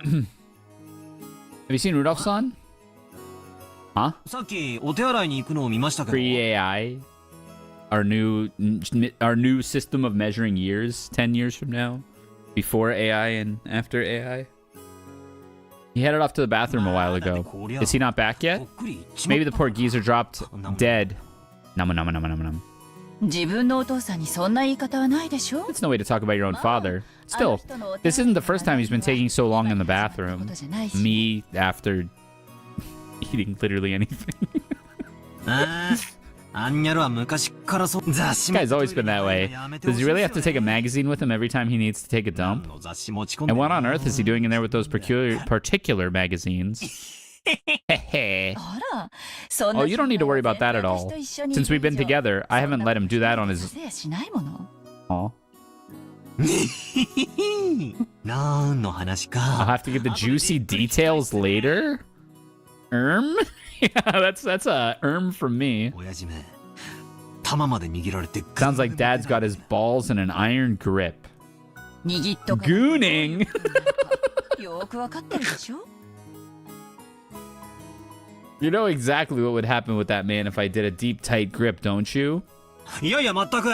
Have you seen Rudolph-san? Huh? さっきお手洗いに行くのを見ましたけど Pre-AI? Our new system of measuring years 10 years from now? Before AI and after AI? He headed off to the bathroom a while ago. Is he not back yet? こっくり一 Maybe the poor geezer dropped dead. Nom nom nom nom nom. 自分のお父さんにそんな言い方はないでしょ。 That's no way to talk about your own father. Still, this isn't the first time he's been taking so long in the bathroom. Me after eating literally anything. ああんにゃろは昔からそう雑誌 This guy's always been that way. Does he really have to take a magazine with him every time he needs to take a dump? の雑誌持ち込んで And what on earth is he doing in there with those particular magazines? Hehe. あら、そんな Oh, you don't need to worry about that at all. Since we've been together, I haven't let him do that on his... せやしないもの。 Aw. なんの話 I'll か have to get the juicy details later? Yeah, that's a from me. 親父め玉まで握られて Sounds like dad's got his balls in an iron grip. 握っとか。 Gooning! よーくわかってるでしょ。 You know exactly what would happen with that man if I did a deep, tight grip, don't you? いやいや全く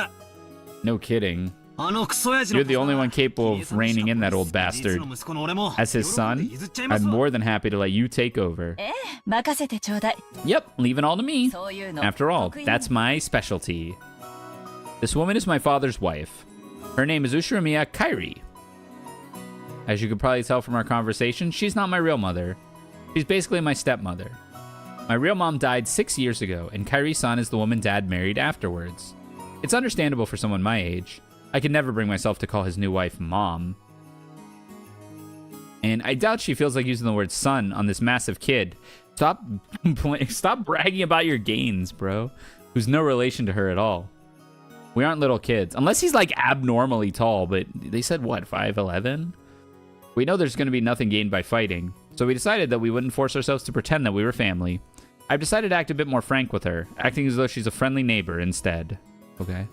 No kidding. あのクソ親父の You're the only one capable of reining in that old bastard. As his son, I'm more than happy to let you take over. 任せてちょうだい。 Yep, leave it all to me. そういうの。 After all, 得意なの that's my specialty. This woman is my father's wife. Her name is Ushiromiya Kairi. As you could probably tell from our conversation, she's not my real mother. She's basically my stepmother. My real mom died 6 years ago, and Kairi-san is the woman dad married afterwards. It's understandable for someone my age. I could never bring myself to call his new wife mom. And I doubt she feels like using the word son on this massive kid. Stop bragging about your gains, bro. Who's no relation to her at all. We aren't little kids. Unless he's like abnormally tall, but they said what, 5'11"? We know there's going to be nothing gained by fighting, so we decided that we wouldn't force ourselves to pretend that we were family. I've decided to act a bit more frank with her, acting as though she's a friendly neighbor instead. Okay.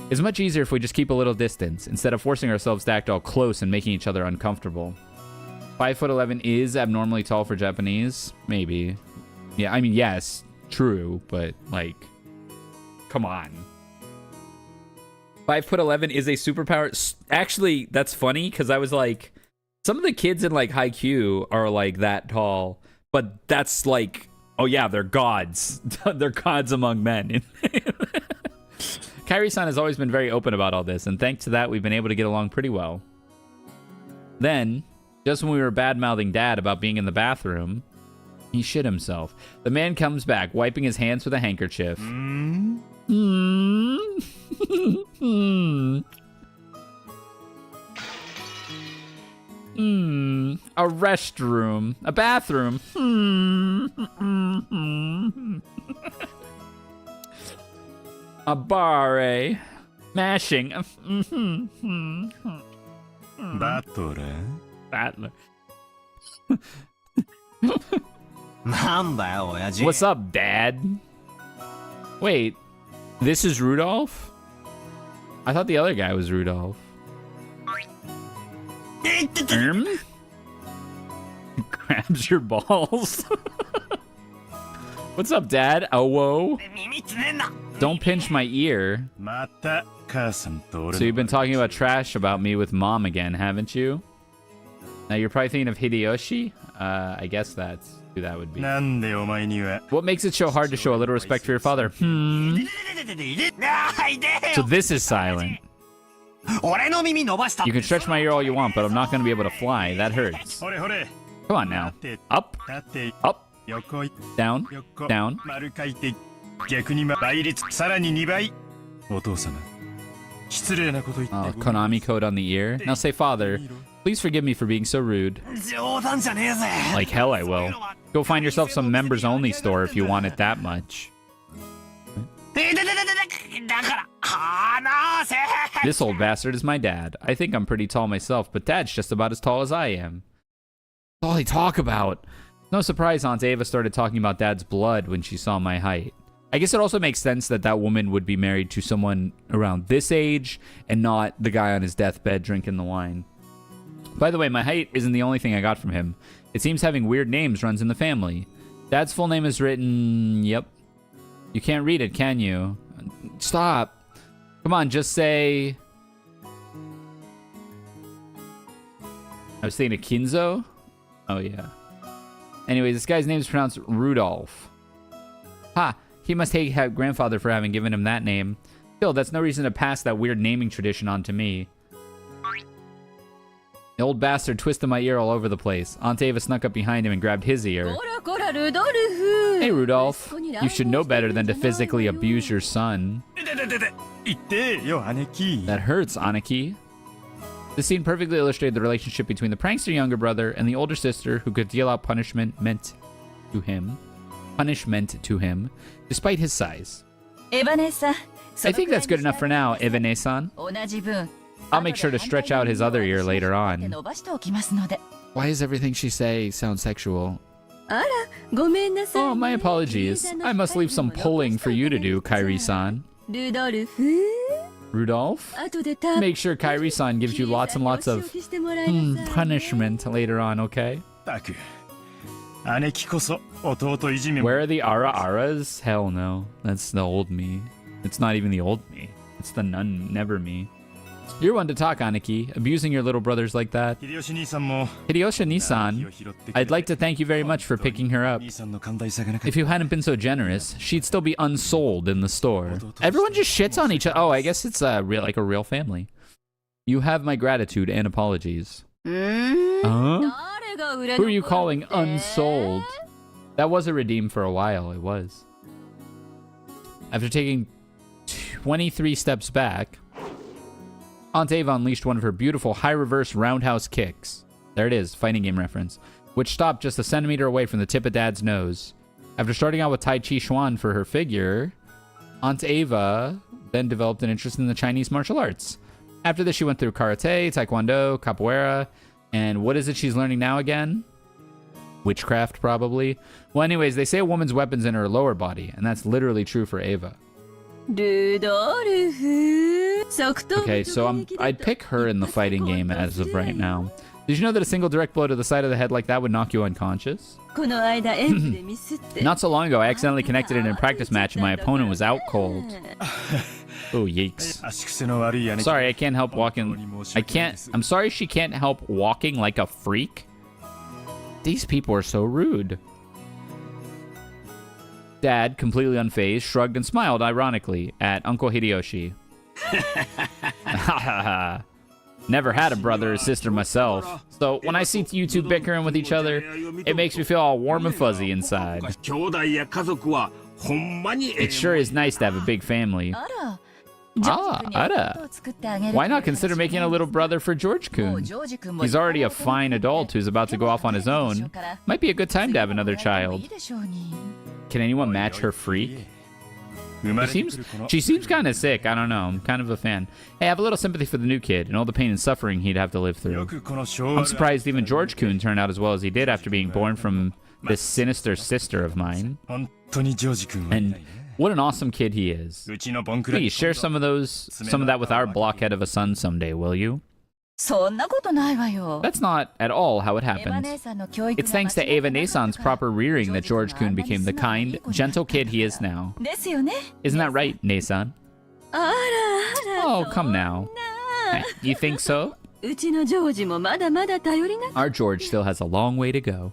It's much easier if we just keep a little distance, instead of forcing ourselves to act all close and making each other uncomfortable. 5'11" is abnormally tall for Japanese? Maybe. Yeah, I mean, yes, true, but like, come on. 5'11" is a superpower. Actually, that's funny because I was like, some of the kids in like Haikyuu are like that tall, but that's like, oh yeah, they're gods. They're gods among men. Kairi-san has always been very open about all this, and thanks to that, we've been able to get along pretty well. Then, just when we were bad-mouthing Dad about being in the bathroom, he shit himself. The man comes back, wiping his hands with a handkerchief. A restroom. A bathroom. A bar. Mashing. Battler. Battler. なんだよ、親父。 What's up, Dad? Wait, this is Rudolph? I thought the other guy was Rudolph. Grabs your balls. What's up, Dad? Oh, whoa. Don't pinch my ear. So you've been talking about trash about me with Mom again, haven't you? Now you're probably thinking of Hideyoshi? I guess that's who that would be. What makes it so hard to show a little respect for your father? So this is silent. You can stretch my ear all you want, but I'm not going to be able to fly. That hurts. Come on now. Up. Up. Down. Down. Konami code on the ear. Now say, Father, please forgive me for being so rude. Like hell I will. Go find yourself some members-only store if you want it that much. This old bastard is my dad. I think I'm pretty tall myself, but Dad's just about as tall as I am. That's all they talk about. No surprise Aunt Ava started talking about Dad's blood when she saw my height. I guess it also makes sense that that woman would be married to someone around this age and not the guy on his deathbed drinking the wine. By the way, my height isn't the only thing I got from him. It seems having weird names runs in the family. Dad's full name is written... Yep. You can't read it, can you? Stop. Come on, just say... I was thinking of Kinzo? Oh, yeah. Anyway, this guy's name is pronounced Rudolph. Ha! He must hate his grandfather for having given him that name. Still, that's no reason to pass that weird naming tradition on to me. The old bastard twisted my ear all over the place. Aunt Ava snuck up behind him and grabbed his ear. Hey, Rudolph. You should know better than to physically abuse your son. That hurts, Aniki. This scene perfectly illustrated the relationship between the prankster younger brother and the older sister who could deal out punishment to him, despite his size. I think that's good enough for now, Eva-ne-san. I'll make sure to stretch out his other ear later on. Why does everything she say sound sexual? Oh, my apologies. I must leave some pulling for you to do, Kairi-san. Rudolph? Make sure Kairi-san gives you lots and lots of punishment later on, okay? Where are the Ara-Aras? Hell no. That's the old me. It's not even the old me. It's the never me. You're one to talk, Aniki, abusing your little brothers like that. Hideyoshi-Nisan, I'd like to thank you very much for picking her up. If you hadn't been so generous, she'd still be unsold in the store. Everyone just shits on each other. Oh, I guess it's like a real family. You have my gratitude and apologies. Huh? Who are you calling unsold? That was a redeem for a while, it was. After taking 23 steps back, Aunt Ava unleashed one of her beautiful high reverse roundhouse kicks. There it is, fighting game reference. Which stopped just a centimeter away from the tip of Dad's nose. After starting out with Tai Chi Chuan for her figure, Aunt Ava then developed an interest in the Chinese martial arts. After this, she went through karate, taekwondo, capoeira, and what is it she's learning now again? Witchcraft, probably. Well, anyways, they say a woman's weapon's in her lower body, and that's literally true for Ava. Okay, so I'd pick her in the fighting game as of right now. Did you know that a single direct blow to the side of the head like that would knock you unconscious? この間演技でミスって Not so long ago, I accidentally connected it in a practice match and my opponent was out cold. Oh, yikes. Sorry, I can't help walking. I'm sorry she can't help walking like a freak. These people are so rude. Dad, completely unfazed, shrugged and smiled ironically at Uncle Hideyoshi. Never had a brother or sister myself, so when I see you two bickering with each other, it makes me feel all warm and fuzzy inside. It sure is nice to have a big family. Why not consider making a little brother for George-kun? He's already a fine adult who's about to go off on his own. Might be a good time to have another child. Can anyone match her freak? She seems kind of sick. I don't know. I'm kind of a fan. Hey, I have a little sympathy for the new kid and all the pain and suffering he'd have to live through. I'm surprised even George-kun turned out as well as he did after being born from this sinister sister of mine. And what an awesome kid he is. Please share some of that with our blockhead of a son someday, will you? That's not at all how it happened. It's thanks to Eva Nesan's proper rearing that George-kun became the kind, gentle kid he is now. Isn't that right, Nesan? Oh, come now. You think so? Our George still has a long way to go.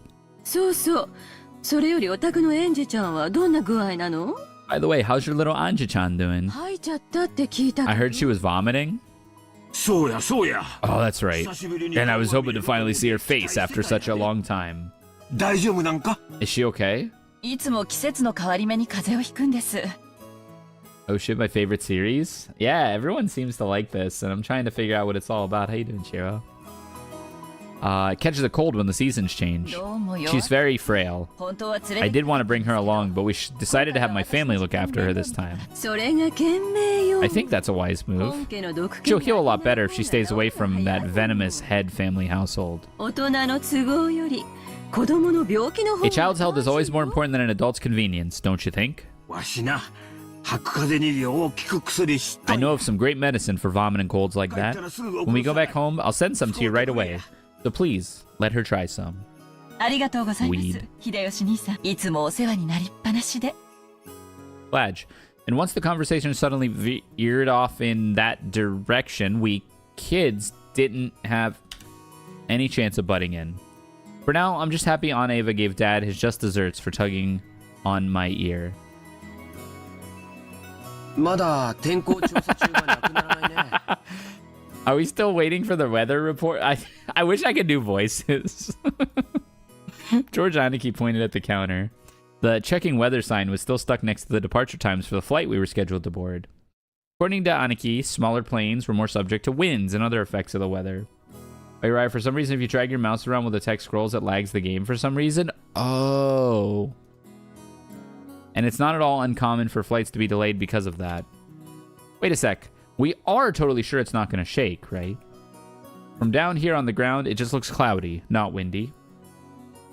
By the way, how's your little Anja-chan doing? I heard she was vomiting. Oh, that's right. And I was hoping to finally see her face after such a long time. Is she okay? Oh shit, my favorite series? Yeah, everyone seems to like this, and I'm trying to figure out what it's all about. How you doing, Shiro? Catches a cold when the seasons change. She's very frail. I did want to bring her along, but we decided to have my family look after her this time. I think that's a wise move. She'll heal a lot better if she stays away from that venomous head family household. A child's health is always more important than an adult's convenience, don't you think? I know of some great medicine for vomit and colds like that. When we go back home, I'll send some to you right away. So please, let her try some. Weed. Fladge. And once the conversation suddenly veered off in that direction, we kids didn't have any chance of butting in. For now, I'm just happy Aunt Eva gave Dad his just desserts for tugging on my ear. Are we still waiting for the weather report? I wish I could do voices. George Aniki pointed at the counter. The checking weather sign was still stuck next to the departure times for the flight we were scheduled to board. According to Aniki, smaller planes were more subject to winds and other effects of the weather. Wait, right, for some reason, if you drag your mouse around with the text scrolls, it lags the game for some reason. Oh. And it's not at all uncommon for flights to be delayed because of that. Wait a sec. We are totally sure it's not going to shake, right? From down here on the ground, it just looks cloudy, not windy.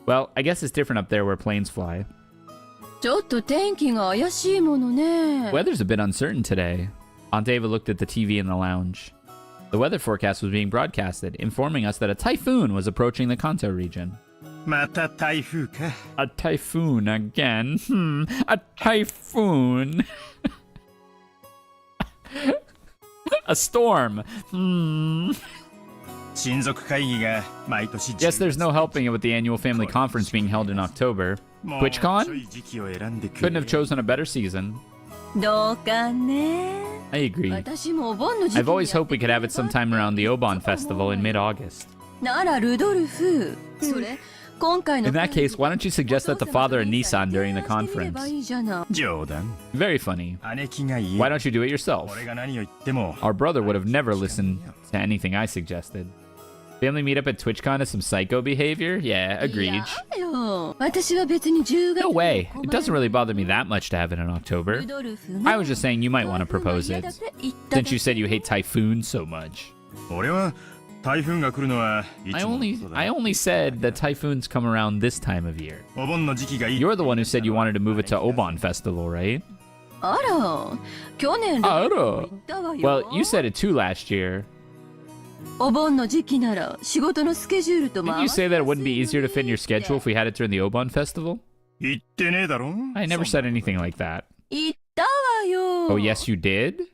Well, I guess it's different up there where planes fly. Weather's a bit uncertain today. Aunt Eva looked at the TV in the lounge. The weather forecast was being broadcasted, informing us that a typhoon was approaching the Kanto region. A typhoon again. A typhoon. A storm. Guess there's no helping it with the annual family conference being held in October. TwitchCon? Couldn't have chosen a better season. I agree. I've always hoped we could have it sometime around the Obon Festival in mid-August. In that case, why don't you suggest that to Father and Nissan during the conference? Very funny. Why don't you do it yourself? Our brother would have never listened to anything I suggested. Family meetup at TwitchCon is some psycho behavior? Yeah, agreed. No way. It doesn't really bother me that much to have it in October. I was just saying you might want to propose it, since you said you hate typhoons so much. I only said that typhoons come around this time of year. You're the one who said you wanted to move it to Obon Festival, right? Well, you said it too last year. お盆の時期なら仕事のスケジュールと Didn't you say that it wouldn't be easier to fit in your schedule if we had it during the Obon festival? 言ってねえだろ I never said anything like that. 言ったわよ。 Oh, yes, you did?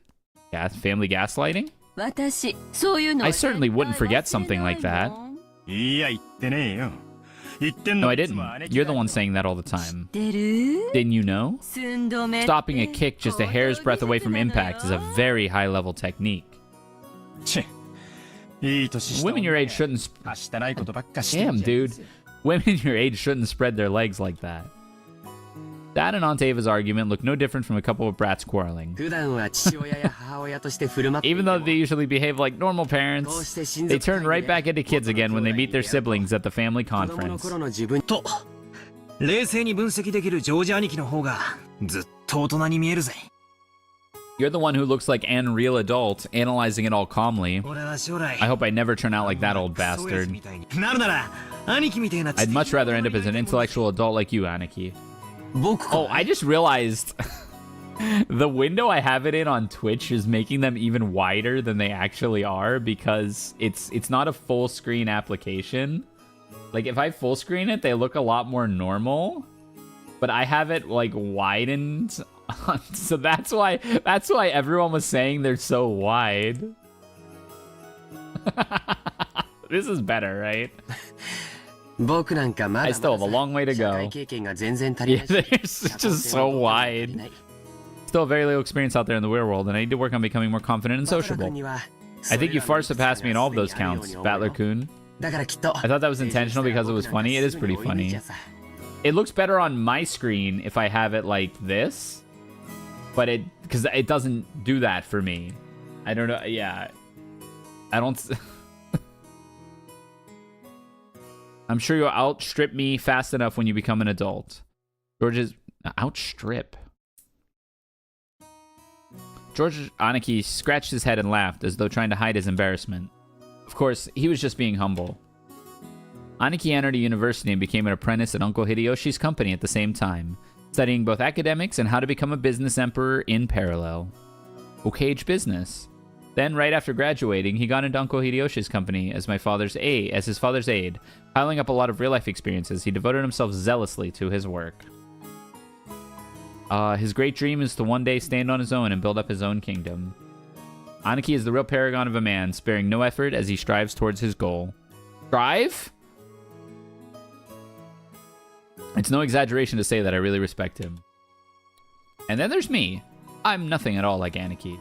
Yeah, family gaslighting? 私、そういうの I certainly wouldn't forget something like that. いや言ってねえよ言ってん No, の I didn't. You're the one saying that all the time. 知ってる Didn't you know? 寸止め Stopping a kick just a hair's breadth away from impact is a very high-level technique. チェいい年した Women your age shouldn't... はしたないことばっかしてん Damn, じゃん dude. Women your age shouldn't spread their legs like that. Dad and Aunt Ava's argument looked no different from a couple of brats quarreling. 普段は父親や母親として振る舞っていて Even も though they usually behave like normal こう parents, して親 they 族 turn 会 right で back into kids again when they meet their siblings at the family 子供の conference. 頃の自分と冷静に分析できるジョージ兄貴の方がずっと大人に見えるぜ。 You're the one who looks like an real adult, analyzing it all calmly. 俺は将来 I hope I never turn out like that old クソ親父 bastard. みたいになるなら兄貴みたいな I'd much rather end up as an intellectual adult like you, Aniki. 僕か Oh, I just realized the window I have it in on Twitch is making them even wider than they actually are because it's not a full screen application. Like if I full screen it, they look a lot more normal, but I have it like widened. So that's why everyone was saying they're so wide. This is better, right? 僕なんかまだ I ま still have a だ long way to 社会 go. 経験が全然足り Yeah, ない they're し just so wide. Still very little experience out there in the real world, and I need to work on becoming more confident and sociable. I think you far surpassed me in all of those counts, Battler-kun. だからきっと I thought that was intentional because it was funny. It is pretty funny. It looks better on my screen if I have it like this, but because it doesn't do that for me. I don't know. Yeah, I don't. I'm sure you'll outstrip me fast enough when you become an adult. George's outstrip. George Aniki scratched his head and laughed as though trying to hide his embarrassment. Of course, he was just being humble. Aniki entered a university and became an apprentice at Uncle Hideyoshi's company at the same time, studying both academics and how to become a business emperor in parallel. Okage business. Then, right after graduating, he got into Uncle Hideyoshi's company as his father's aide. Piling up a lot of real-life experiences, he devoted himself zealously to his work. His great dream is to one day stand on his own and build up his own kingdom. Aniki is the real paragon of a man, sparing no effort as he strives towards his goal. Strive? It's no exaggeration to say that I really respect him. And then there's me. I'm nothing at all like Aniki.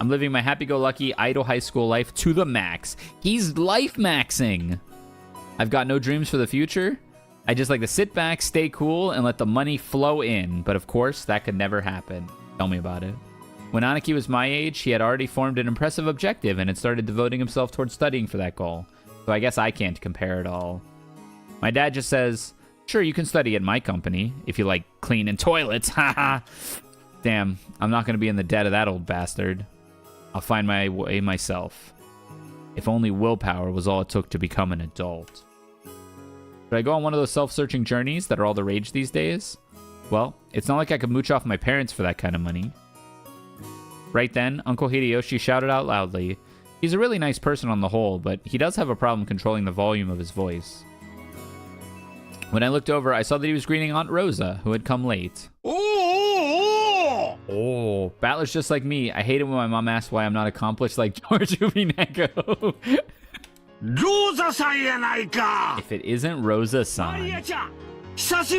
I'm living my happy-go-lucky idle high school life to the max. He's life-maxing. I've got no dreams for the future. I just like to sit back, stay cool, and let the money flow in. But of course, that could never happen. Tell me about it. When Aniki was my age, he had already formed an impressive objective and had started devoting himself towards studying for that goal. So I guess I can't compare at all. My dad just says, sure, you can study at my company if you like cleaning toilets. Haha. Damn, I'm not going to be in the debt of that old bastard. I'll find my way myself. If only willpower was all it took to become an adult. Should I go on one of those self-searching journeys that are all the rage these days? Well, it's not like I could mooch off my parents for that kind of money. Right then, Uncle Hideyoshi shouted out loudly. He's a really nice person on the whole, but he does have a problem controlling the volume of his voice. When I looked over, I saw that he was greeting Aunt Rosa, who had come late. Oh, Battler's just like me. I hate it when my mom asks why I'm not accomplished like George Umineko. If it isn't Rosa-san.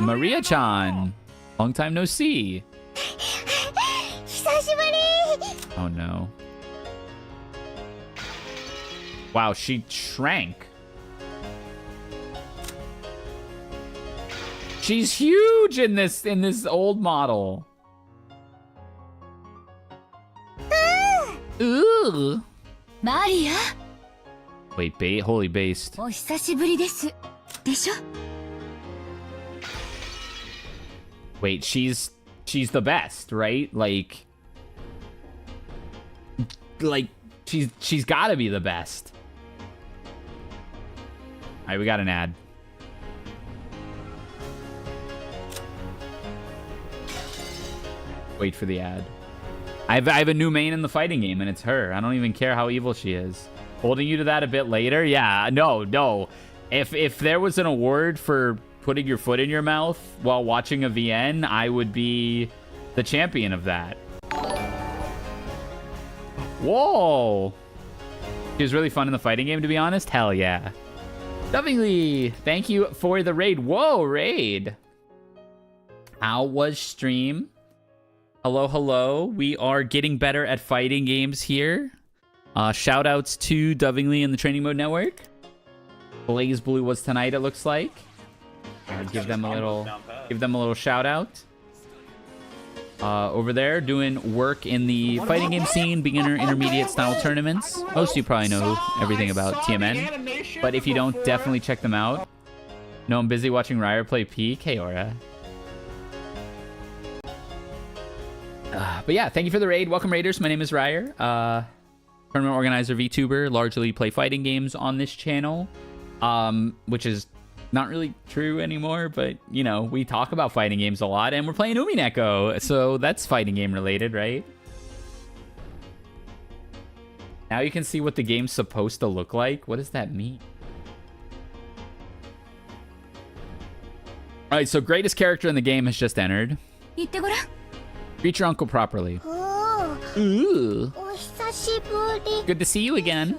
Maria-chan. Long time no see. 久しぶり Oh no. Wow, she shrank. She's huge in this old model. Ooh. マリア Wait, holy based. お久しぶりですでしょ Wait, she's the best, right? Like she's gotta be the best. Alright, we got an ad. Wait for the ad. I have a new main in the fighting game, and it's her. I don't even care how evil she is. Holding you to that a bit later? Yeah, no. If there was an award for putting your foot in your mouth while watching a VN, I would be the champion of that. Whoa. She was really fun in the fighting game, to be honest. Hell yeah. Lovingly, thank you for the raid. Whoa, raid. How was stream? Hello. We are getting better at fighting games here. Shout outs to Dovingly and the Training Mode Network. Blaze Blue was tonight, it looks like. Give them a little shout out. Over there, doing work in the fighting game scene, beginner, intermediate style tournaments. Most of you probably know everything about TMN, but if you don't, definitely check them out. No, I'm busy watching Rysair play Peak. Hey, Aura. But yeah, thank you for the raid. Welcome, Raiders. My name is Rysair. Tournament organizer, VTuber. Largely play fighting games on this channel, which is not really true anymore, but you know, we talk about fighting games a lot, and we're playing Umineko, so that's fighting game related, right? Now you can see what the game's supposed to look like. What does that mean? All right, so greatest character in the game has just entered. Greet your uncle properly. Ooh. Good to see you again.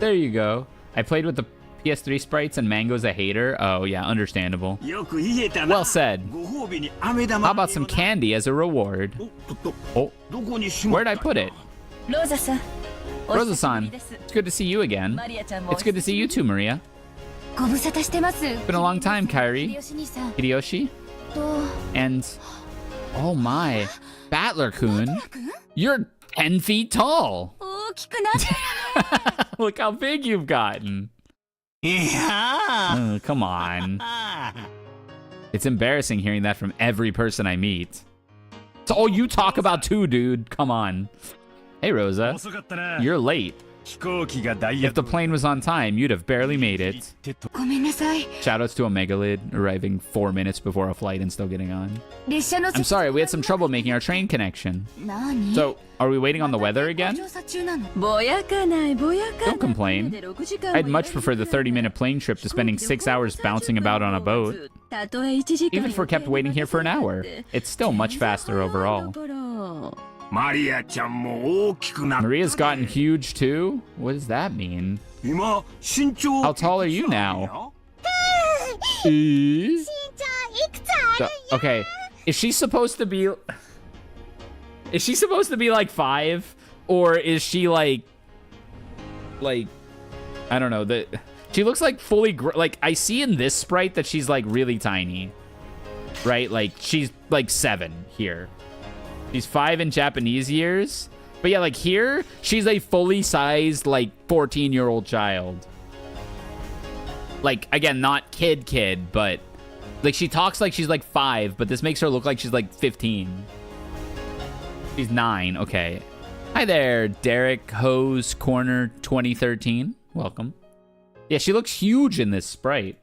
There you go. I played with the PS3 sprites and Mango's a hater. Oh yeah, understandable. Well said. How about some candy as a reward? Oh, where'd I put it? Rosa-san, it's good to see you again. It's good to see you too, Maria. It's been a long time, Kairi. Hideyoshi? And... oh my, Battler-kun, you're 10 feet tall. Look how big you've gotten. Oh, come on. It's embarrassing hearing that from every person I meet. It's all you talk about too, dude. Come on. Hey, Rosa. You're late. If the plane was on time, you'd have barely made it. Shoutouts to Omegalid, arriving 4 minutes before a flight and still getting on. I'm sorry, we had some trouble making our train connection. So, are we waiting on the weather again? Don't complain. I'd much prefer the 30-minute plane trip to spending 6 hours bouncing about on a boat. Even if we're kept waiting here for an hour, it's still much faster overall. Maria's gotten huge too? What does that mean? How tall are you now? Okay, is she supposed to be... is she supposed to be like 5? Or is she like... I don't know. She looks like fully... like, I see in this sprite that she's like really tiny. Right? Like, she's like 7 here. She's 5 in Japanese years. But yeah, like here, she's a fully sized, like, 14-year-old child. Like, again, not kid, but... like, she talks like she's, like, 5, but this makes her look like she's, like, 15. She's 9, okay. Hi there, Derek Hose Corner 2013. Welcome. Yeah, she looks huge in this sprite.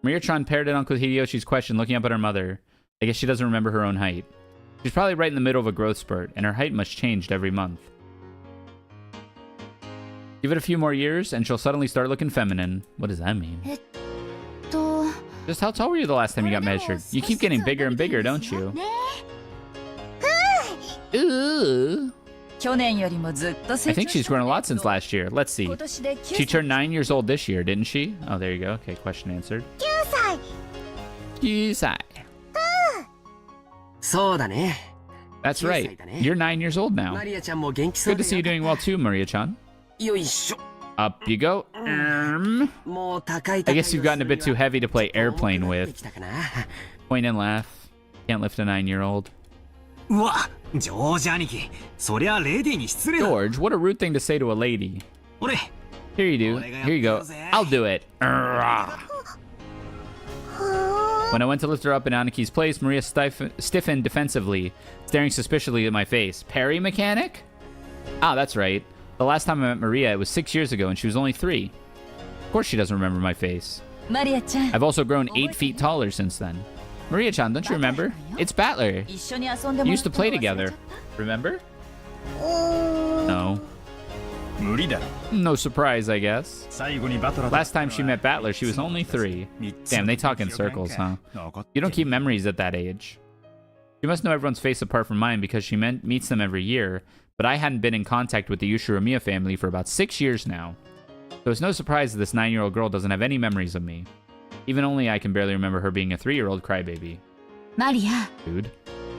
Maria-chan parroted Uncle Hideyoshi's question, looking up at her mother. I guess she doesn't remember her own height. She's probably right in the middle of a growth spurt, and her height must change every month. Give it a few more years, and she'll suddenly start looking feminine. What does that mean? Just how tall were you the last time you got measured? You keep getting bigger and bigger, don't you? Ooh. I think she's grown a lot since last year. Let's see. She turned 9 years old this year, didn't she? Oh, there you go. Okay, question answered. 9歳. That's right. You're 9 years old now. Good to see you doing well too, Maria-chan. Up you go. I guess you've gotten a bit too heavy to play airplane with. Point and laugh. Can't lift a 9-year-old. George, what a rude thing to say to a lady. Here you do. Here you go. I'll do it. When I went to lift her up in Aniki's place, Maria stiffened defensively, staring suspiciously at my face. Parry mechanic? Ah, that's right. The last time I met Maria, it was 6 years ago, and she was only 3. Of course she doesn't remember my face. I've also grown 8 feet taller since then. Maria-chan, don't you remember? It's Battler. 一緒に遊んで You もら used っ to たの play 忘れちゃっ together. た Remember? うーん No. 無理だろ No surprise, I guess. 最後にバトラーと Last time she met Battler, she was only 3. Damn, they talk in circles, huh? You don't keep memories at that age. You must know everyone's face apart from mine because she meets them every year, but I hadn't been in contact with the Yushiramiya family for about 6 years now. So it's no surprise that this 9-year-old girl doesn't have any memories of me. Even only I can barely remember her being a 3-year-old crybaby. マリア Dude.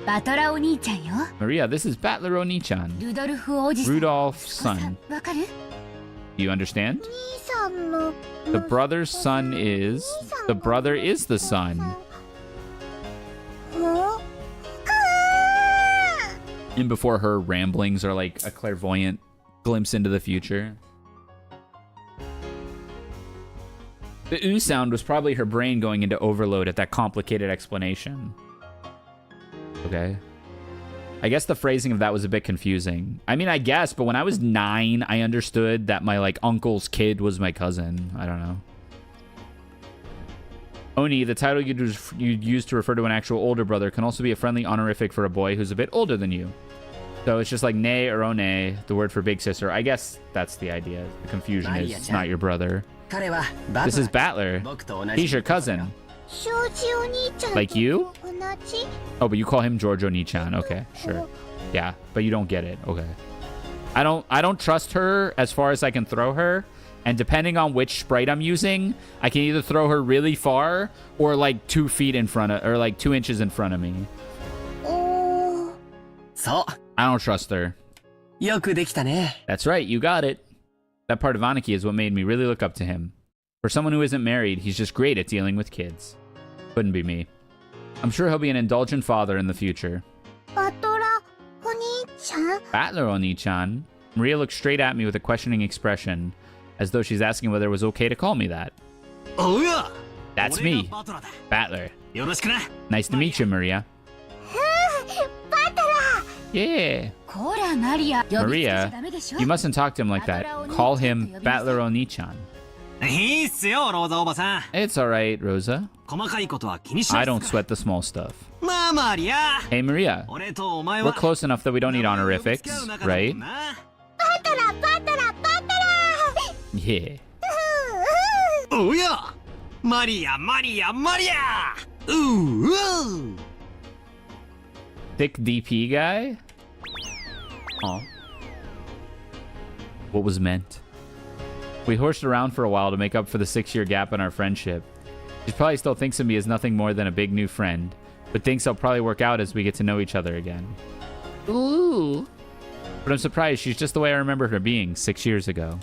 バトラーお兄ちゃんよ Maria, this is Battler Oni-chan. ルドルフ王子さん Rudolph's son. わかる You understand? 兄さんの The brother's son is... The brother is the son. あ And before her ramblings are like a clairvoyant glimpse into the future. The ooh sound was probably her brain going into overload at that complicated explanation. Okay. I guess the phrasing of that was a bit confusing. I mean, I guess, but when I was 9, I understood that my, like, uncle's kid was my cousin. I don't know. Oni, the title you'd use to refer to an actual older brother, can also be a friendly honorific for a boy who's a bit older than you. So it's just like ne or one, the word for big sister. I guess that's the idea. The confusion is it's not your brother. 彼は This is Battler. 僕と同じ He's your cousin. 庄司お兄ちゃんと Like you? 同じ Oh, but you call him Giorgio Nichan. Okay, sure. Yeah, but you don't get it. Okay. I don't trust her as far as I can throw her. And depending on which sprite I'm using, I can either throw her really far or like 2 feet in front of, or like 2 inches in front of me. おー そう I don't trust her. よくできたね That's right, you got it. That part of Aniki is what made me really look up to him. For someone who isn't married, he's just great at dealing with kids. Couldn't be me. I'm sure he'll be an indulgent father in the future. バトラーお兄ちゃん Battler Oni-chan. Maria looked straight at me with a questioning expression, as though she's asking whether it was okay to call me that. おうや That's 俺が me, バトラーだ Battler. よろしくな Nice to meet you, Maria. バトラ Yeah. こらマリア呼びつけちゃ Maria, ダメでしょ you mustn't talk to him like that. Call him Battler Oni-chan. いいっすよローザおばさん It's alright, Rosa. 細かいことは気にしな I いっ don't すから sweat the small stuff. まあマリア Hey, Maria. 俺とお前 We're は close enough that we don't need honorifics, right? バトラーバトラーバトラ Yeah. おうやマリアマリアマリアうう Thick DP guy? Aw. What was meant? We horsed around for a while to make up for the 6-year gap in our friendship. She probably still thinks of me as nothing more than a big new friend, but thinks I'll probably work out as we get to know each other again. Ooh. But I'm surprised she's just the way I remember her being 6 years ago.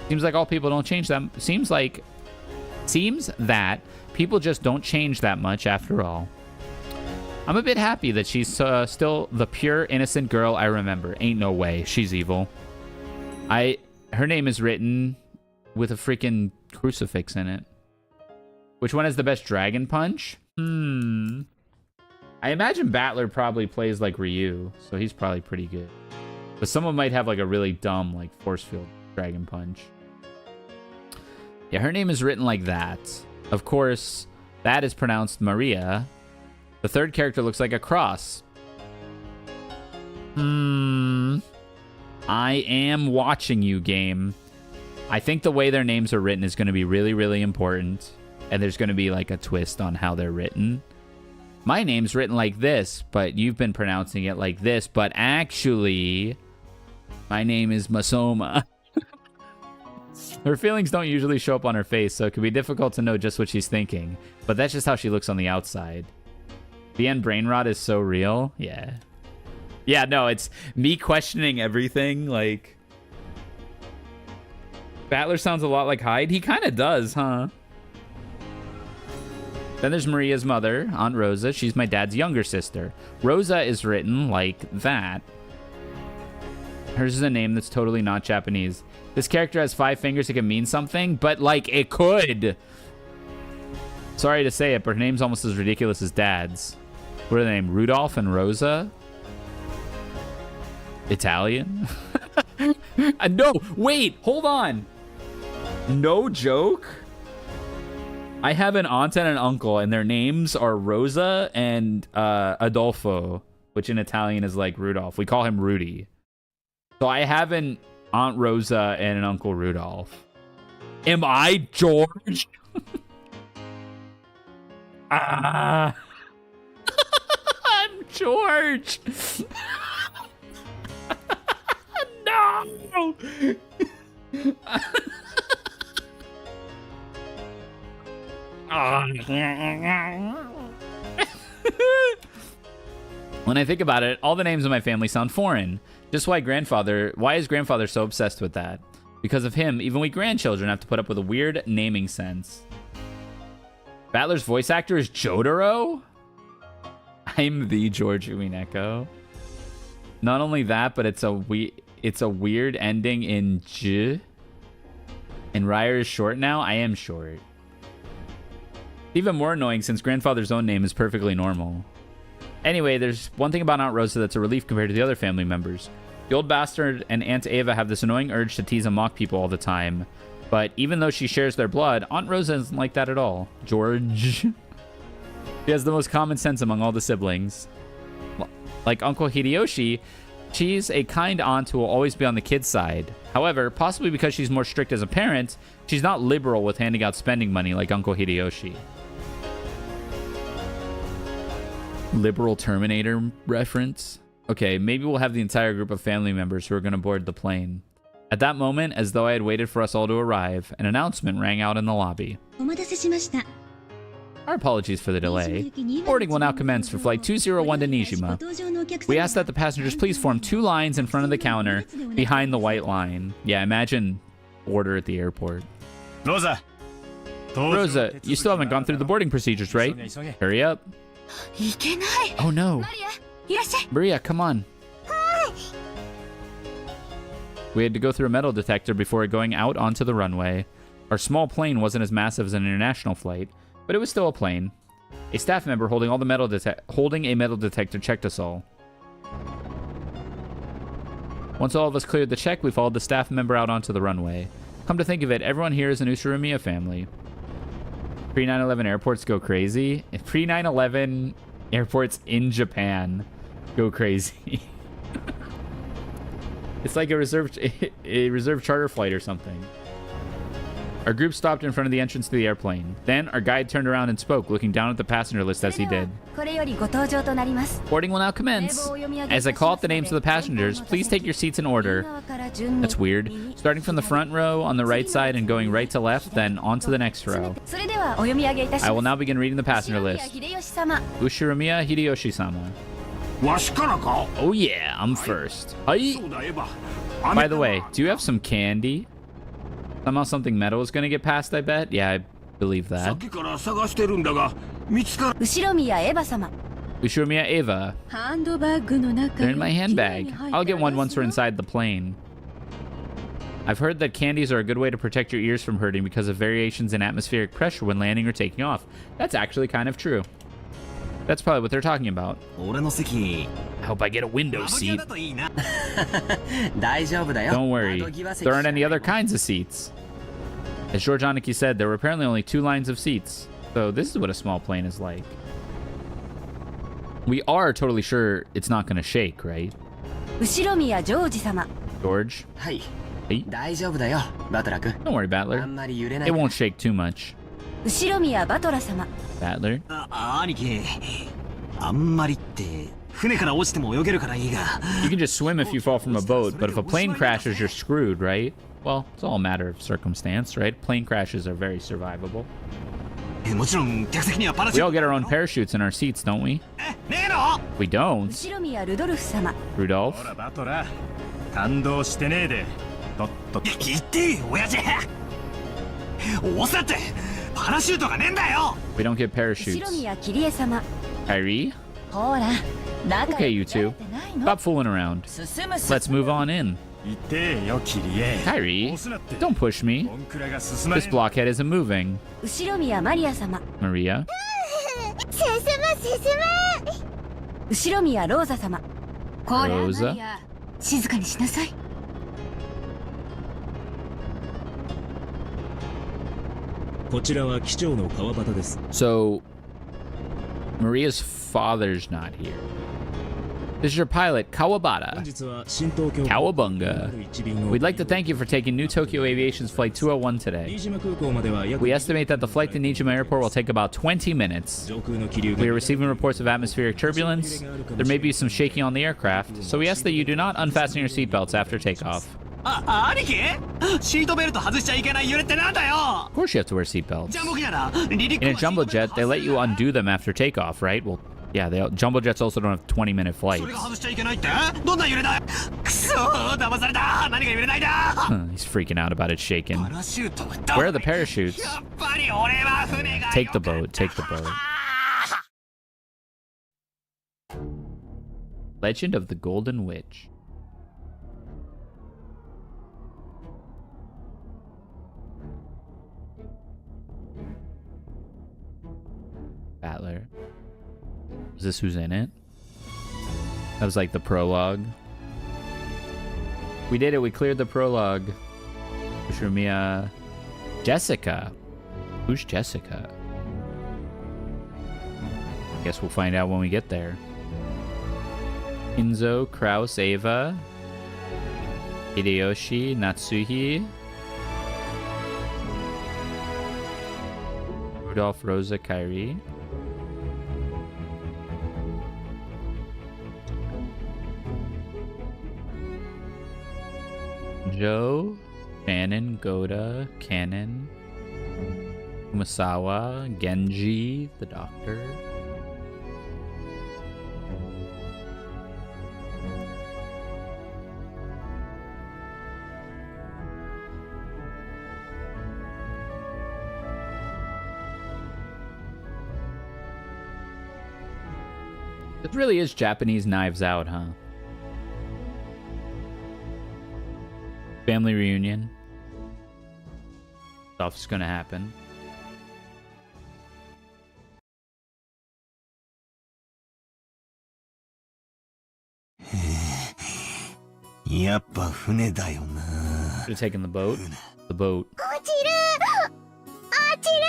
Seems like all people don't change that. Seems that people just don't change that much after all. I'm a bit happy that she's still the pure, innocent girl I remember. Ain't no way. She's evil. Her name is written with a freaking crucifix in it. Which one has the best dragon punch? I imagine Battler probably plays like Ryu, so he's probably pretty good. But someone might have like a really dumb like force field dragon punch. Yeah, her name is written like that. Of course, that is pronounced Maria. The third character looks like a cross. I am watching you, game. I think the way their names are written is going to be really, really important. And there's going to be like a twist on how they're written. My name's written like this, but you've been pronouncing it like this. But actually, my name is Masoma. Her feelings don't usually show up on her face, so it can be difficult to know just what she's thinking. But that's just how she looks on the outside. The end brain rot is so real. Yeah. Yeah, no, it's me questioning everything. Like, Battler sounds a lot like Hyde. He kind of does, huh? Then there's Maria's mother, Aunt Rosa. She's my dad's younger sister. Rosa is written like that. Hers is a name that's totally not Japanese. This character has 5 fingers. It can mean something, but like it could. Sorry to say it, but her name's almost as ridiculous as dad's. What are they named? Rudolph and Rosa? Italian? No, wait, hold on. No joke? I have an aunt and an uncle, and their names are Rosa and Adolfo, which in Italian is like Rudolph. We call him Rudy. So I have an Aunt Rosa and an Uncle Rudolph. Am I George? I'm George. No. When I think about it, all the names of my family sound foreign. Just why is grandfather so obsessed with that? Because of him, even we grandchildren have to put up with a weird naming sense. Battler's voice actor is Jotaro? I'm the George Umineko. Not only that, but it's a weird ending in J. And Rysair is short now? I am short. Even more annoying since grandfather's own name is perfectly normal. Anyway, there's one thing about Aunt Rosa that's a relief compared to the other family members. The old bastard and Aunt Ava have this annoying urge to tease and mock people all the time. But even though she shares their blood, Aunt Rosa isn't like that at all. George. She has the most common sense among all the siblings. Like Uncle Hideyoshi, she's a kind aunt who will always be on the kid's side. However, possibly because she's more strict as a parent, she's not liberal with handing out spending money like Uncle Hideyoshi. Liberal Terminator reference? Okay, maybe we'll have the entire group of family members who are going to board the plane. At that moment, as though I had waited for us all to arrive, an announcement rang out in the lobby. Our apologies for the delay. Boarding will now commence for Flight 201 to Nijima. We ask that the passengers please form 2 lines in front of the counter, behind the white line. Yeah, imagine order at the airport. Rosa, you still haven't gone through the boarding procedures, right? Hurry up. Oh no. Maria, come on. We had to go through a metal detector before going out onto the runway. Our small plane wasn't as massive as an international flight, but it was still a plane. A staff member holding a metal detector checked us all. Once all of us cleared the check, we followed the staff member out onto the runway. Come to think of it, everyone here is an Ushiromiya family. Pre-9/11 airports go crazy. Pre-9/11 airports in Japan go crazy. It's like a reserved charter flight or something. Our group stopped in front of the entrance to the airplane. Then our guide turned around and spoke, looking down at the passenger list as he did. Boarding will now commence. As I call out the names of the passengers, please take your seats in order. That's weird. Starting from the front row on the right side and going right to left, then on to the next row. I will now begin reading the passenger list. Ushiromiya Hideyoshi-sama. Oh yeah, I'm first. By the way, do you have some candy? Somehow something metal is going to get past, I bet? Yeah, I believe that. Ushiromiya Eva. They're in my handbag. I'll get one once we're inside the plane. I've heard that candies are a good way to protect your ears from hurting because of variations in atmospheric pressure when landing or taking off. That's actually kind of true. That's probably what they're talking about. I hope I get a window seat. Don't worry, there aren't any other kinds of seats. As George Aniki said, there were apparently only 2 lines of seats. So this is what a small plane is like. We are totally sure it's not going to shake, right? George? Hey. Don't worry, Battler. It won't shake too much. Battler? You can just swim if you fall from a boat, but if a plane crashes, you're screwed, right? Well, it's all a matter of circumstance, right? Plane crashes are very survivable. We all get our own parachutes in our seats, don't we? We don't. Rudolph? We don't get parachutes. Kyrie? Okay, you two. Stop fooling around. Let's move on in. Kyrie, don't push me. This blockhead isn't moving. Maria? Rosa? こちらは機長の川端です。 So, Maria's father's not here. This is your pilot, Kawabata. 本日は新東京 Cowabunga. We'd like to thank you for taking New Tokyo Aviation's Flight 201 today. 飯島空港までは約 We estimate that the flight to Nijima Airport will take about 20 minutes. 上空の気流が We are receiving reports of atmospheric turbulence. There may be some shaking on the aircraft, so we ask that you do not unfasten your seatbelts after takeoff. 兄貴シートベルト外しちゃいけない揺れってなんだよ Of course you have to wear seatbelts. ジャンボ機なら離陸 In a jumbo jet, they let you undo them after takeoff, right? Well, yeah, jumbo jets also don't have 20-minute そ flights. れが外しちゃいけないってどんな揺れだくそー騙された何が揺れないだ He's freaking out about it shaking. パラシュート Where are the parachutes? やっぱり俺は船が Take the boat, take the boat. Legend of the Golden Witch. Battler. Is this who's in it? That was like the prologue. We did it. We cleared the prologue. Shumia. Jessica. Who's Jessica? Guess we'll find out when we get there. Inzo, Kraus, Ava. Hideyoshi, Natsuhi. Rudolph, Rosa, Kyrie. Joe, Shannon, Goda, Cannon, Umasawa, Genji, the doctor. It really is Japanese Knives Out, huh? Family reunion. Stuff's gonna happen. やっぱ船だよな Should have taken the boat. The boat. 落ちる落ちる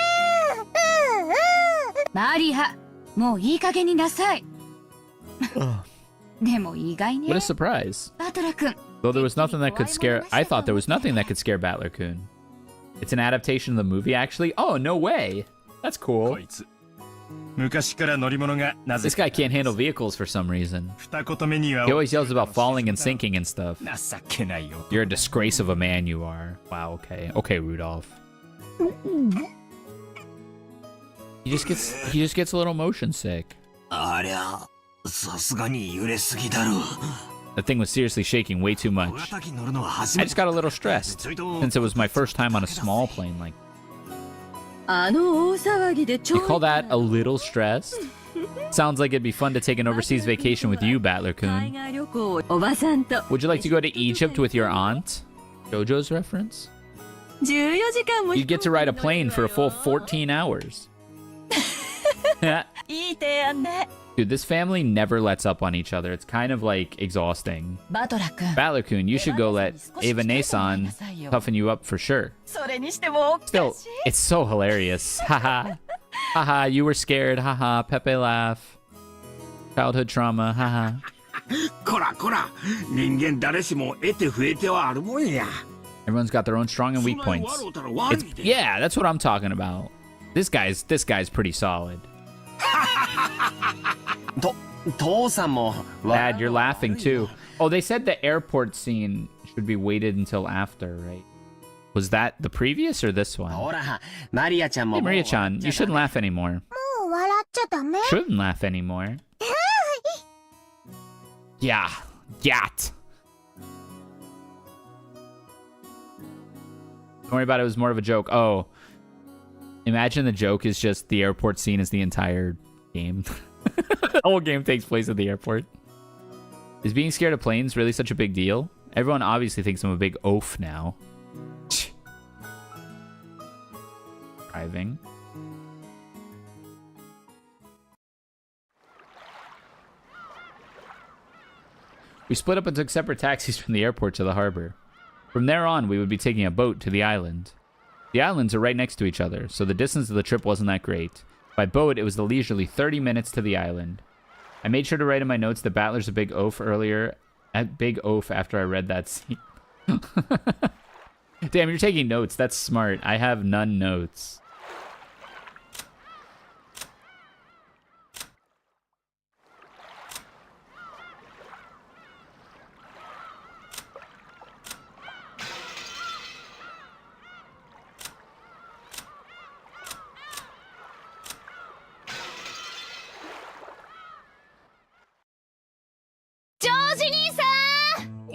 マリア、もういい加減になさい。でも意外ね。 What a surprise. バトラ君。 Though there was nothing that could scare... I thought there was nothing that could scare Battler-kun. It's an adaptation of the movie, actually? Oh, no way. That's こ cool. いつ昔から乗り物がなぜ This guy can't handle vehicles for some reason. 二言目には He always yells about falling and sinking and stuff. 情けないよ You're a disgrace of a man, you are. Wow, okay. Okay, Rudolph. He just gets a little motion sick. ありゃさすがに揺れすぎだろ The thing was seriously shaking way too 小 much. 型機乗るのは初 I め just て got a little stressed ちょいと since it was my first time on a small plane. Like, あの大騒ぎでちょ you call that a little stressed? Sounds like it'd be fun to take an overseas vacation with you, 海 Battler-kun. 外旅行をおばさんと Would you like to go to Egypt with your aunt? JoJo's reference? 14時間も You'd get to ride a plane for a full 14 hours. いい提案ね。 Dude, this family never lets up on each other. It's kind of like exhausting. バトラ君。 Battler-kun, you should go let Ava Ne-san toughen you up for sure. それにしてもおかしい。 Still, it's so hilarious. Haha. Haha, you were scared. Haha, Pepe laugh. Childhood trauma. Haha. こらこら人間誰しも得て増えてはあるもんや Everyone's got their own strong and weak points. It's, yeah, that's what I'm talking about. This guy's pretty solid. 父さんも Dad, you're laughing too. Oh, they said the airport scene should be waited until after, right? Was that the previous or this one? ほらマリアちゃんも Hey, Maria-chan, you shouldn't laugh anymore. もう笑っちゃダメ Shouldn't laugh anymore. Yeah. Yat. Don't worry about it. It was more of a joke. Oh. Imagine the joke is just the airport scene is the entire game. The whole game takes place at the airport. Is being scared of planes really such a big deal? Everyone obviously thinks I'm a big oaf now. Driving. We split up and took separate taxis from the airport to the harbor. From there on, we would be taking a boat to the island. The islands are right next to each other, so the distance of the trip wasn't that great. By boat, it was the leisurely 30 minutes to the island. I made sure to write in my notes that Battler's a big oaf earlier. A big oaf after I read that scene. Damn, you're taking notes. That's smart. I have none notes.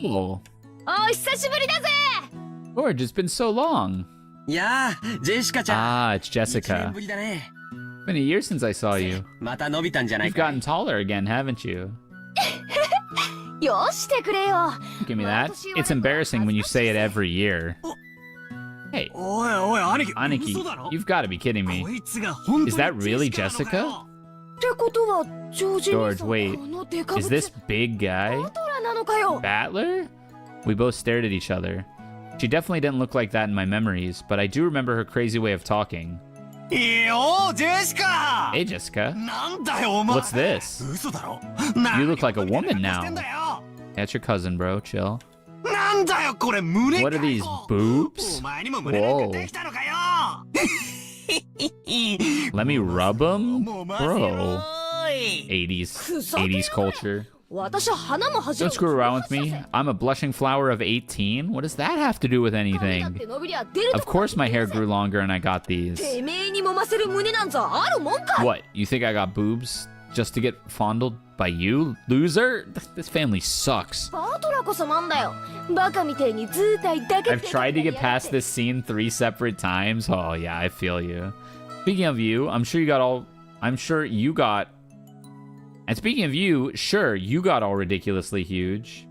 Oh. George, it's been so long. やあ、ジェシカちゃん。 Ah, it's 1 Jessica. 年ぶりだね。 Been a year since I saw you. また伸びたんじゃない You've か。 gotten taller again, haven't you? よしてくれよ。 Give me that. It's embarrassing when you say it every year. Hey, おいおい、兄貴。 Aniki, 嘘だろ you've got to be kidding me. こいつが本当に Is that really ジェシカなのかよ Jessica? ってことは、ジョージ兄さん George, wait. このデカブ Is ツ this big guy? バトラーなのかよ。 Battler? We both stared at each other. She definitely didn't look like that in my memories, but I do remember her crazy way of talking. いいよ、ジェシカ Hey, Jessica. なんだよ、お前 What's this? 嘘だろ You look like a woman now. してんだよ That's your cousin, bro. Chill. なんだよ、これ胸かよ What are these boobs? お前にも胸なんかできたのかよ Let me rub them? もう待てよ Bro. おい 80s culture. 私は花も初め Don't screw around with me. I'm a blushing flower of 18. What does that have to do with 髪だっ anything? て伸びりゃ出ると Of course my hair grew longer and I got these. てめえに揉ませる胸なんざあるもんか。 What? You think I got boobs just to get fondled by you, loser? This family sucks. バトラーこそなんだよ。バカみてえに図体だけ I've tried to get past this scene 3 separate times. Oh yeah, I feel you. Speaking of you, I'm sure you got And speaking of you, sure, you got all ridiculously huge.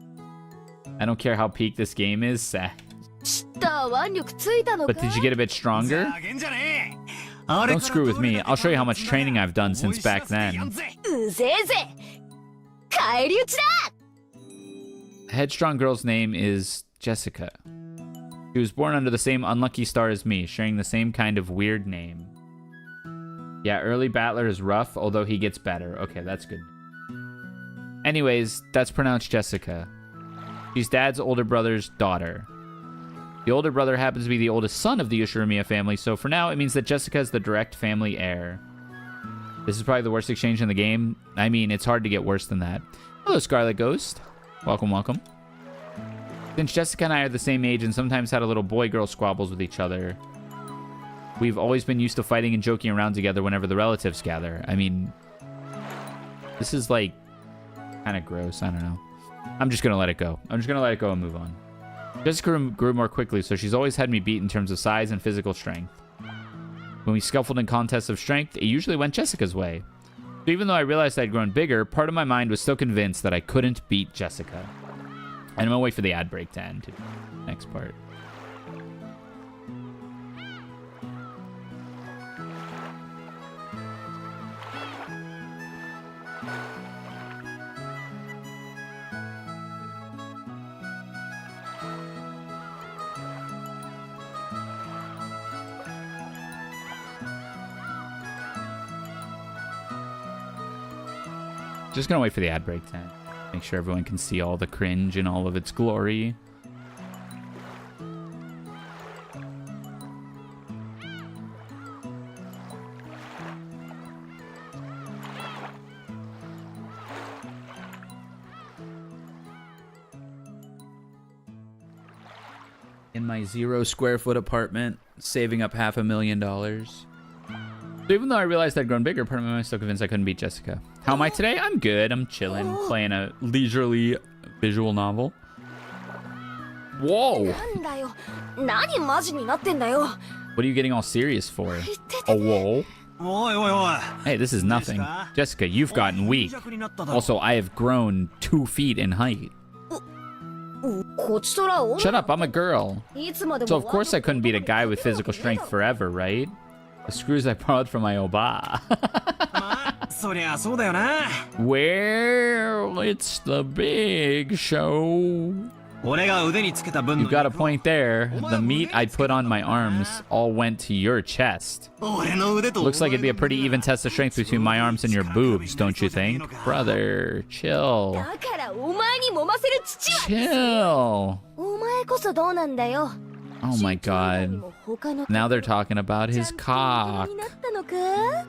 I don't care how peak this game is, sad. 知った腕力ついたのか。 But did you get a bit stronger? ざけんじゃねえあれ Don't から screw with me. I'll show you how much どれだ training I've done since back 思い知らせてや then. んぜうぜえぜ。返り討ちだ。 The headstrong girl's name is Jessica. She was born under the same unlucky star as me, sharing the same kind of weird name. Yeah, early Battler is rough, although he gets better. Okay, that's good. Anyways, that's pronounced Jessica. She's Dad's older brother's daughter. The older brother happens to be the oldest son of the Yoshirumiya family, so for now, it means that Jessica is the direct family heir. This is probably the worst exchange in the game. I mean, it's hard to get worse than that. Hello, Scarlet Ghost. Welcome, welcome. Since Jessica and I are the same age and sometimes had a little boy-girl squabbles with each other, we've always been used to fighting and joking around together whenever the relatives gather. I mean, this is like kind of gross. I don't know. I'm just gonna let it go. I'm just gonna let it go and move on. Jessica grew more quickly, so she's always had me beat in terms of size and physical strength. When we scuffled in contests of strength, it usually went Jessica's way. So even though I realized I'd grown bigger, part of my mind was still convinced that I couldn't beat Jessica. And I'm gonna wait for the ad break to end. Next part. Just gonna wait for the ad break to end. Make sure everyone can see all the cringe in all of its glory. In my 0 square foot apartment, saving up $500,000. So even though I realized I'd grown bigger, part of me was still convinced I couldn't beat Jessica. How am I today? I'm good. I'm chilling, playing a leisurely visual novel. Whoa! なんだよ。何マジになってんだよ。 What are you getting all serious for? A wall? おいおいおい Hey, this is nothing. Jessica, you've gotten weak. 弱になっただろ Also, I have grown 2 feet in height. こちとら女 Shut up, I'm a girl. いつまでも So of course I couldn't beat a guy with physical strength forever, right? The screws I borrowed from my oba. まあそりゃそうだよな Well, it's the big show. 俺が腕につけた分 You の got a point there. The meat I put on my arms all went to your chest. 俺の腕と Looks like it'd be a pretty even test of strength between my arms and your boobs, don't you think? Brother, chill. だからお前に揉ませる父は Chill. お前こそどうなんだよ Oh my god. Now they're talking about his cock. になったのか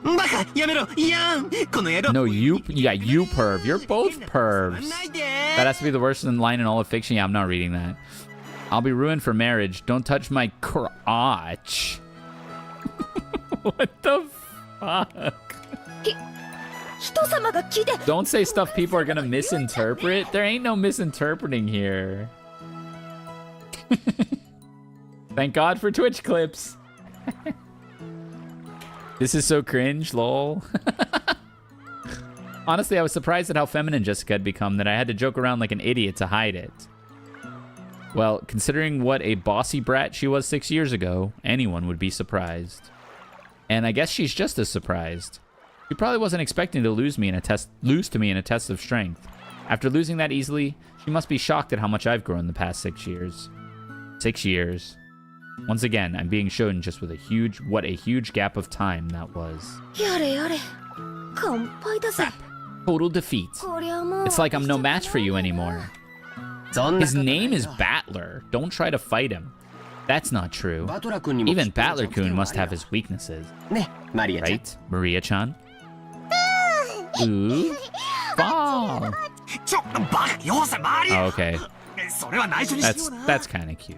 バカやめろいやんこの野郎 No, you perv. You're both pervs. ないで That has to be the worst line in all of fiction. Yeah, I'm not reading that. I'll be ruined for marriage. Don't touch my crotch. What the fuck? 人様が聞いて Don't say stuff people are gonna misinterpret. There ain't no misinterpreting here. Thank God for Twitch clips. This is so cringe, lol. Honestly, I was surprised at how feminine Jessica had become that I had to joke around like an idiot to hide it. Well, considering what a bossy brat she was 6 years ago, anyone would be surprised. And I guess she's just as surprised. She probably wasn't expecting to lose to me in a test of strength. After losing that easily, she must be shocked at how much I've grown the past 6 years. 6 years. Once again, I'm being shown just with what a huge gap of time that was. やれやれ乾杯だぜ Total defeat. こりゃもう It's like I'm no match for you anymore. そんな His name is Battler. Don't try to fight him. That's not true. バトラ君にも Even Battler-kun must have his weaknesses. ねマリアちゃん Right? Maria-chan? Ooh. Ball. ちょバカよせマリア Oh, okay. それは内緒にしような That's kind of cute.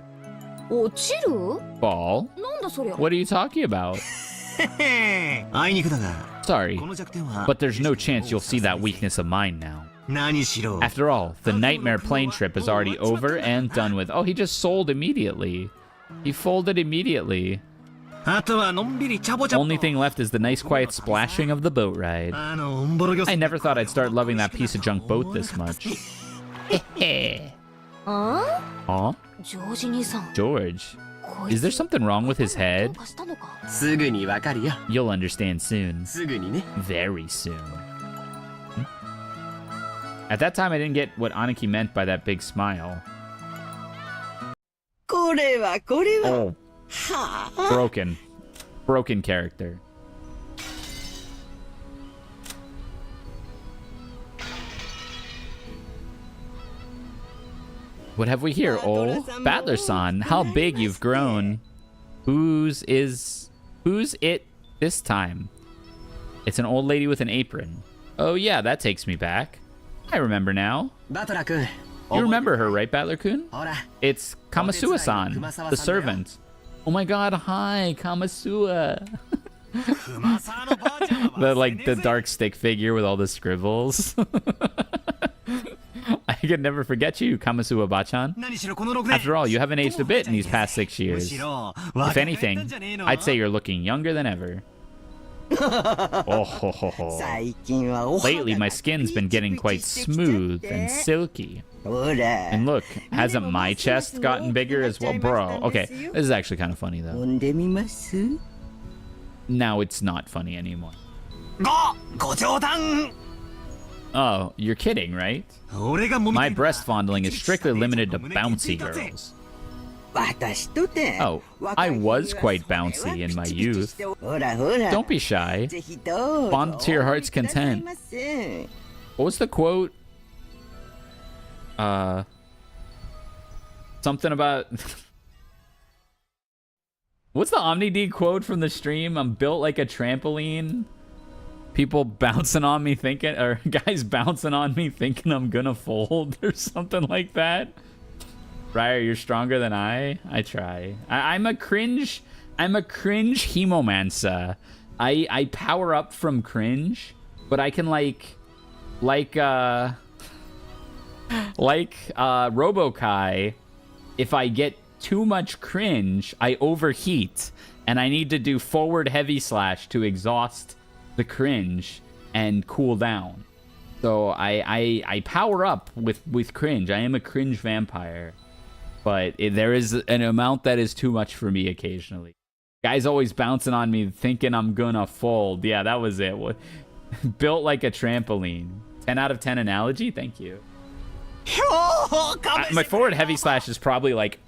落ちる Ball? なんだそりゃ What are you talking about? あいにくだが Sorry, この弱点は but there's no chance you'll see that weakness of mine now. 何しろ After all, the nightmare plane trip is already over and done with. Oh, he just sold immediately. He folded immediately. あとはのんびりチャボチャボ Only thing left is the nice quiet splashing of the boat ride. あのオンボロ漁 I never thought I'd start loving that piece of junk boat this much. あ Aw, ジョージ兄さん George. こ Is there something wrong with his head? どうかしたのかすぐにわかるよ You'll understand soon. すぐにね Very soon. At that time, I didn't get what Aniki meant by that big smile. これは Oh. Broken. Broken character. What have we here? Oh, Battler-san, how big you've grown. Who's it this time? It's an old lady with an apron. Oh yeah, that takes me back. I remember now. バトラ君 You remember her, right, Battler-kun? ほら It's Kamasua-san, the servant. Oh my god, hi, Kamasua. the dark stick figure with all the scribbles. I could never forget you, Kamasua Bachan. 何しろこの6年 After all, you haven't aged a bit in these past 6 years. むしろ If anything, I'd say you're looking younger than ever. Oh, ho, ho, ho. 最近はお肌 Lately, my skin's been getting quite smooth and silky. ほら And look, hasn't my chest gotten bigger as well? Bro, okay, this is actually kind of funny, though. 飲んでみます Now it's not funny anymore. ご冗談 Oh, you're kidding, right? 俺がもみ My breast fondling is strictly limited to bouncy girls. 私とて Oh, I was quite bouncy in my youth. ほらほら Don't be shy. ぜひどうぞ Fond to your heart's content. くださいませ What was the quote? Something about... What's the OmniD quote from the stream? I'm built like a trampoline. People bouncing on me thinking... Or guys bouncing on me thinking I'm gonna fold or something like that. Rysair, you're stronger than I try. I'm a cringe hemomancer. I power up from cringe, but I can like Robokai, if I get too much cringe, I overheat and I need to do forward heavy slash to exhaust the cringe and cool down. So I power up with cringe. I am a cringe vampire. But there is an amount that is too much for me occasionally. Guys always bouncing on me thinking I'm gonna fold. Yeah, that was it. Built like a trampoline. 10 out of 10 analogy? Thank you. My forward heavy slash is probably like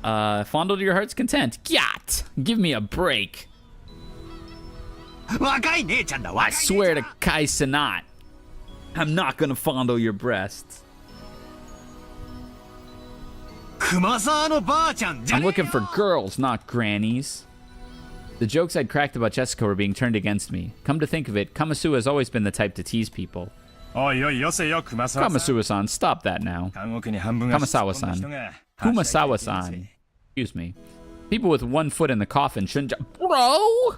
fondle to your heart's content. Gyat! Give me a break. I swear to Kai Sanat, I'm not gonna fondle your breasts. I'm looking for girls, not grannies. The jokes I'd cracked about Jessica were being turned against me. Come to think of it, Kamasuo has always been the type to tease people. Kamasuo-san, stop that now. Kamasawa-san. Kumasawa-san. Excuse me. People with one foot in the coffin shouldn't Bro!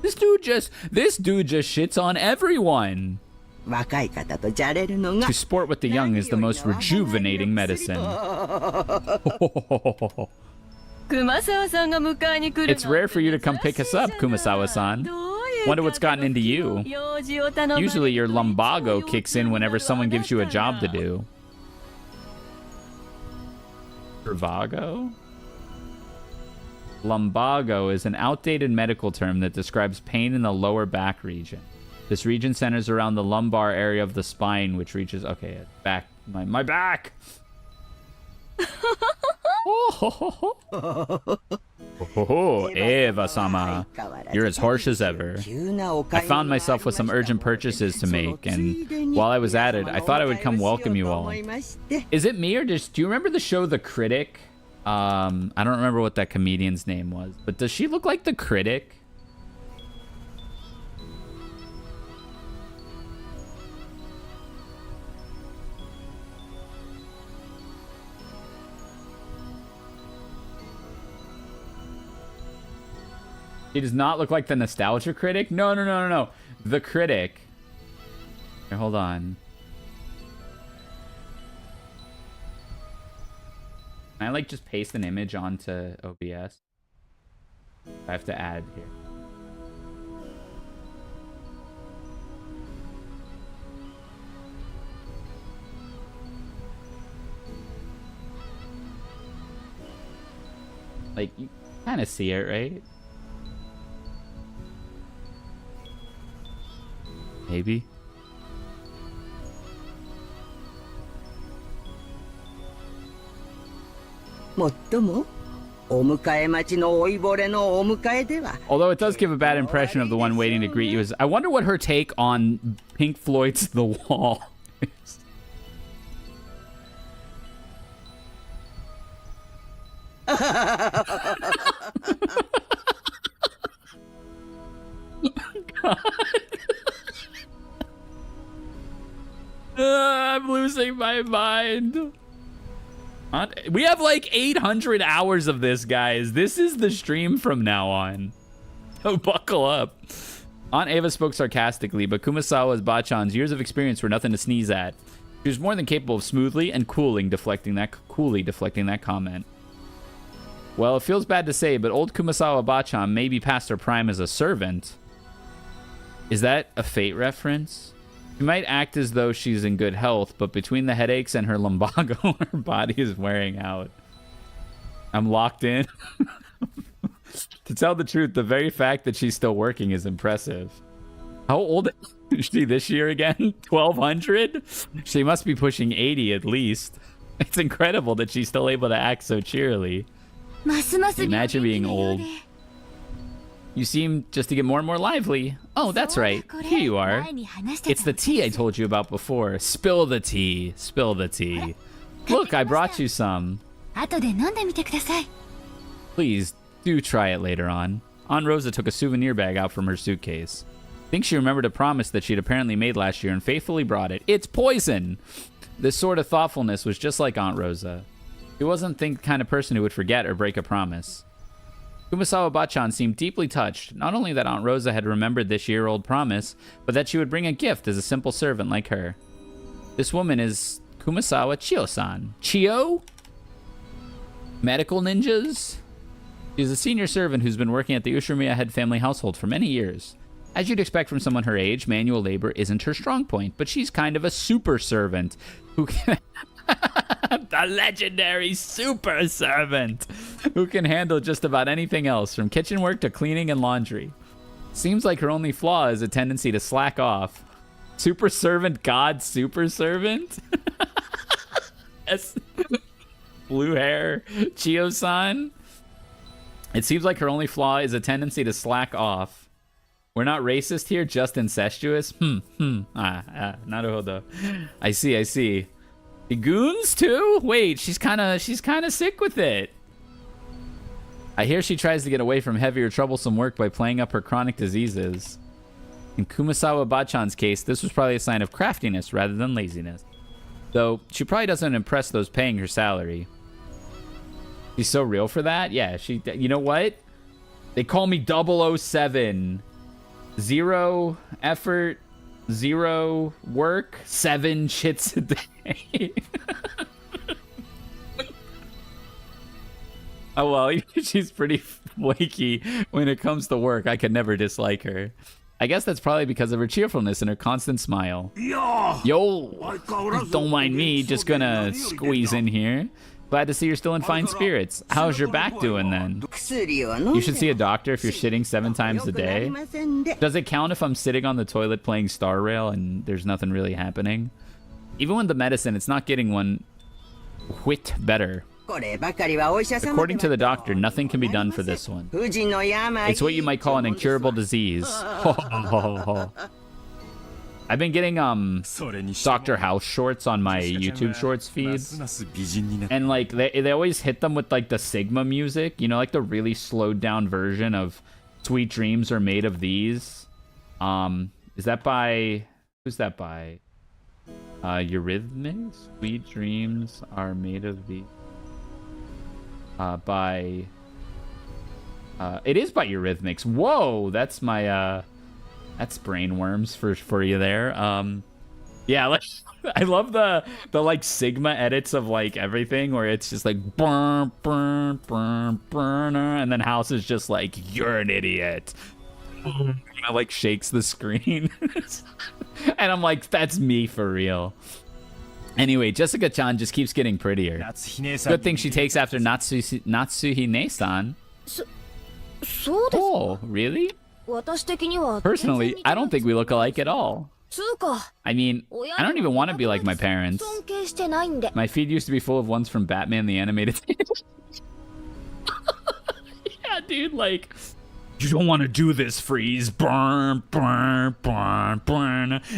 This dude just shits on everyone. To sport with the young is the most rejuvenating medicine. It's rare for you to come pick us up, Kumasawa-san. Wonder what's gotten into you. Usually your lumbago kicks in whenever someone gives you a job to do. Lumbago? Lumbago is an outdated medical term that describes pain in the lower back region. This region centers around the lumbar area of the spine, which reaches... Okay, back. My back! Eva-sama, you're as harsh as ever. I found myself with some urgent purchases to make, and while I was at it, I thought I would come welcome you all. Is it me, or do you remember the show The Critic? I don't remember what that comedian's name was, but does she look like The Critic? He does not look like the Nostalgia Critic? No. The Critic. Here, hold on. Can I, like, just paste an image onto OBS? I have to add here. Like, you kind of see it, right? Maybe. Although it does give a bad impression of the one waiting to greet you. I wonder what her take on Pink Floyd's The Wall is. God. I'm losing my mind. We have like 800 hours of this, guys. This is the stream from now on. So buckle up. Aunt Ava spoke sarcastically, but Kumasawa's Bachan's years of experience were nothing to sneeze at. She was more than capable of smoothly and coolly deflecting that comment. Well, it feels bad to say, but old Kumasawa Bachan may be past her prime as a servant. Is that a Fate reference? She might act as though she's in good health, but between the headaches and her lumbago, her body is wearing out. I'm locked in. To tell the truth, the very fact that she's still working is impressive. How old is she this year again? 1,200? She must be pushing 80 at least. It's incredible that she's still able to act so cheerily. Imagine being old. You seem just to get more and more lively. Oh, that's right. Here you are. It's the tea I told you about before. Spill the tea. Spill the tea. Look, I brought you some. Please, do try it later on. Aunt Rosa took a souvenir bag out from her suitcase. I think she remembered a promise that she'd apparently made last year and faithfully brought it. It's poison! This sort of thoughtfulness was just like Aunt Rosa. She wasn't the kind of person who would forget or break a promise. Kumasawa Bachan seemed deeply touched, not only that Aunt Rosa had remembered this year-old promise, but that she would bring a gift as a simple servant like her. This woman is Kumasawa Chiyo-san. Chiyo? Medical ninjas? She's a senior servant who's been working at the Ushimiya head family household for many years. As you'd expect from someone her age, manual labor isn't her strong point, but she's kind of a super servant who can... The legendary super servant who can handle just about anything else, from kitchen work to cleaning and laundry. Seems like her only flaw is a tendency to slack off. Super servant, God, super servant. Yes. Blue hair, Chio-san. It seems like her only flaw is a tendency to slack off. We're not racist here, just incestuous. Naruhodo. I see. The goons too? Wait, she's kind of sick with it. I hear she tries to get away from heavier, troublesome work by playing up her chronic diseases. In Kumasawa Bachan's case, this was probably a sign of craftiness rather than laziness. Though, she probably doesn't impress those paying her salary. She's so real for that? Yeah, you know what? They call me 007. 0 effort, 0 work, 7 shits a day. Oh, well, she's pretty flaky when it comes to work. I could never dislike her. I guess that's probably because of her cheerfulness and her constant smile. Yo, don't mind me, just gonna squeeze in here. Glad to see you're still in fine spirits. How's your back doing then? You should see a doctor if you're shitting 7 times a day. Does it count if I'm sitting on the toilet playing Star Rail and there's nothing really happening? Even with the medicine, it's not getting one whit better. According to the doctor, nothing can be done for this one. It's what you might call an incurable disease. I've been getting Dr. House shorts on my YouTube shorts feeds, and like they always hit them with like the Sigma music, you know, like the really slowed down version of Sweet Dreams Are Made of These. Is that by, who's that by? Eurythmics? Sweet Dreams Are Made of These. By it is by Eurythmics. Whoa, that's my that's brainworms for you there. Yeah, like I love the like Sigma edits of like everything where it's just like burn, and then House is just like, you're an idiot. And it like shakes the screen. And I'm like, that's me for real. Anyway, Jessica-chan just keeps getting prettier. Good thing she takes after Natsuhine-san. Oh, really? Personally, I don't think we look alike at all. I mean, I don't even want to be like my parents. My feed used to be full of ones from Batman the Animated Series. Yeah, dude, like, you don't want to do this, Freeze. Burn.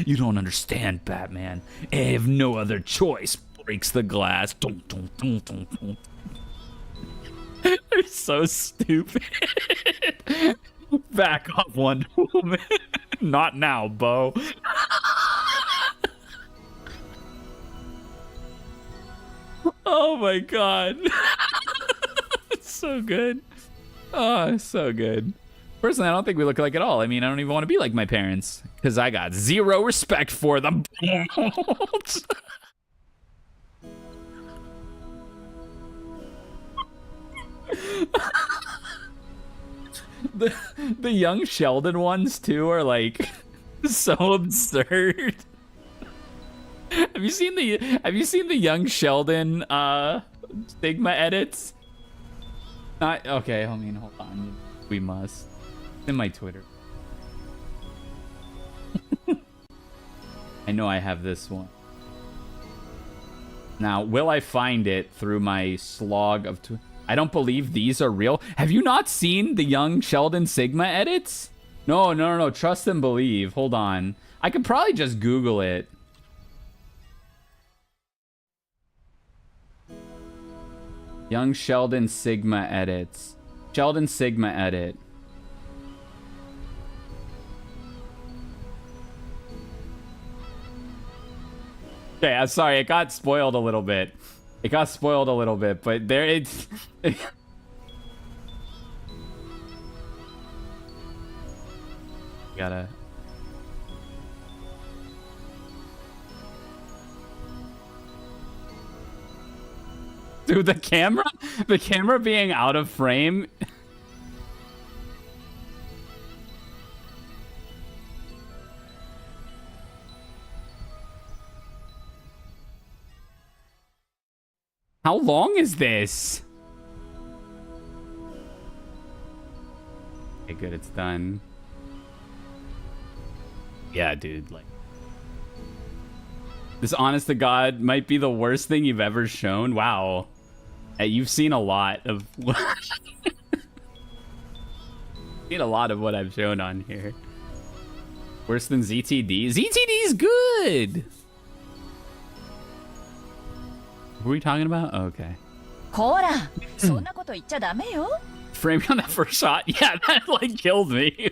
You don't understand, Batman. I have no other choice. Breaks the glass. They're so stupid. Back off, Wonder Woman. Not now, Bo. Oh my god. It's so good. Oh, so good. Personally, I don't think we look alike at all. I mean, I don't even want to be like my parents, because I got zero respect for them. The young Sheldon ones too are like so absurd. Have you seen the young Sheldon Stigma edits? Not okay. I mean, hold on. We must. It's in my Twitter. I know I have this one. Now, will I find it through my slog of I don't believe these are real. Have you not seen the young Sheldon Sigma edits? No. Trust and believe. Hold on. I could probably just Google it. Young Sheldon Sigma edits. Sheldon Sigma edit. Okay, I'm sorry. It got spoiled a little bit. But there it's... Gotta... Dude, the camera being out of frame... How long is this? Okay, good, it's done. Yeah, dude. Like, this, honest to God, might be the worst thing you've ever shown. Wow. You've seen a lot of... seen a lot of what I've shown on here. Worse than ZTD? ZTD is good! What were we talking about? Oh, okay. こら、そんなこと言っちゃダメよ。 Framing on that first shot? Yeah, that like killed me.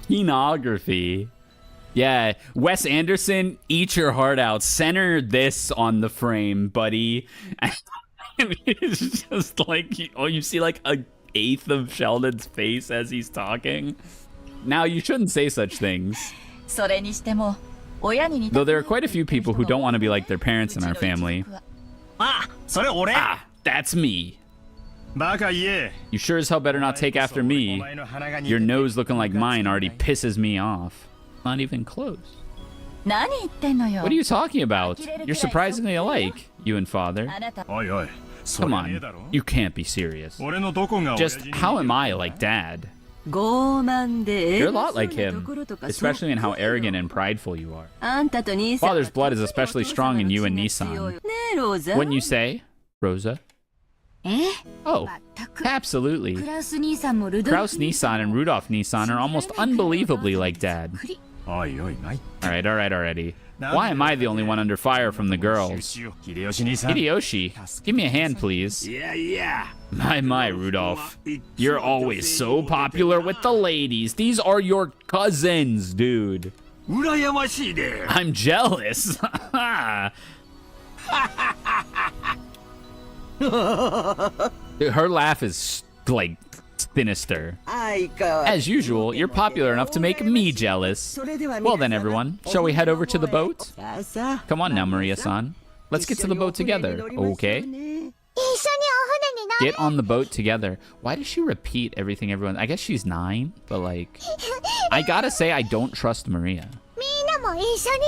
Kenography. Yeah, Wes Anderson, eat your heart out. Center this on the frame, buddy. It's just like, oh, you see like a eighth of Sheldon's face as he's talking. Now, you shouldn't say such things. それにしても、親に似た Though there are quite a few people who don't want to be like their parents in our family. あ、それ俺。 Ah, that's me. バカ言え。 You sure as hell better not take after me. Your nose looking like mine already pisses me off. Not even close. 何言ってんのよ。 What are you talking about? You're surprisingly alike, you and father. あなた、おいおい。 Come on, you can't be serious. 俺のどこが Just how am I like dad? 傲慢で You're a 偉 lot そう like なと him, ころとか especially in how そっくりよ arrogant and prideful you are. あんたと兄さん Father's blood is especially strong in you and ねえ、ローザ。 Wouldn't you say, Rosa? え Oh, 全く absolutely. クラウス兄さんもルドルフ Kraus Nissan and Rudolph Nissan are almost unbelievably like dad. おいおい、ない。 Alright, already. Why am I the only one under fire from the girls? 秀吉兄さん。 Hideyoshi, give me a hand, please. My, Rudolph. You're always so popular with the ladies. These are your cousins, dude. 羨ましいで。 I'm jealous. Dude, her laugh is, like, sinister. As usual, you're popular enough to make me jealous. Well then, everyone, shall we head over to the boat? Come on now, Maria-san. Let's get to the boat together, okay? 一緒にお船に乗る Get on the boat together. Why does she repeat everything everyone... I guess she's 9, but like... I gotta say, I don't trust Maria. みんなも一緒に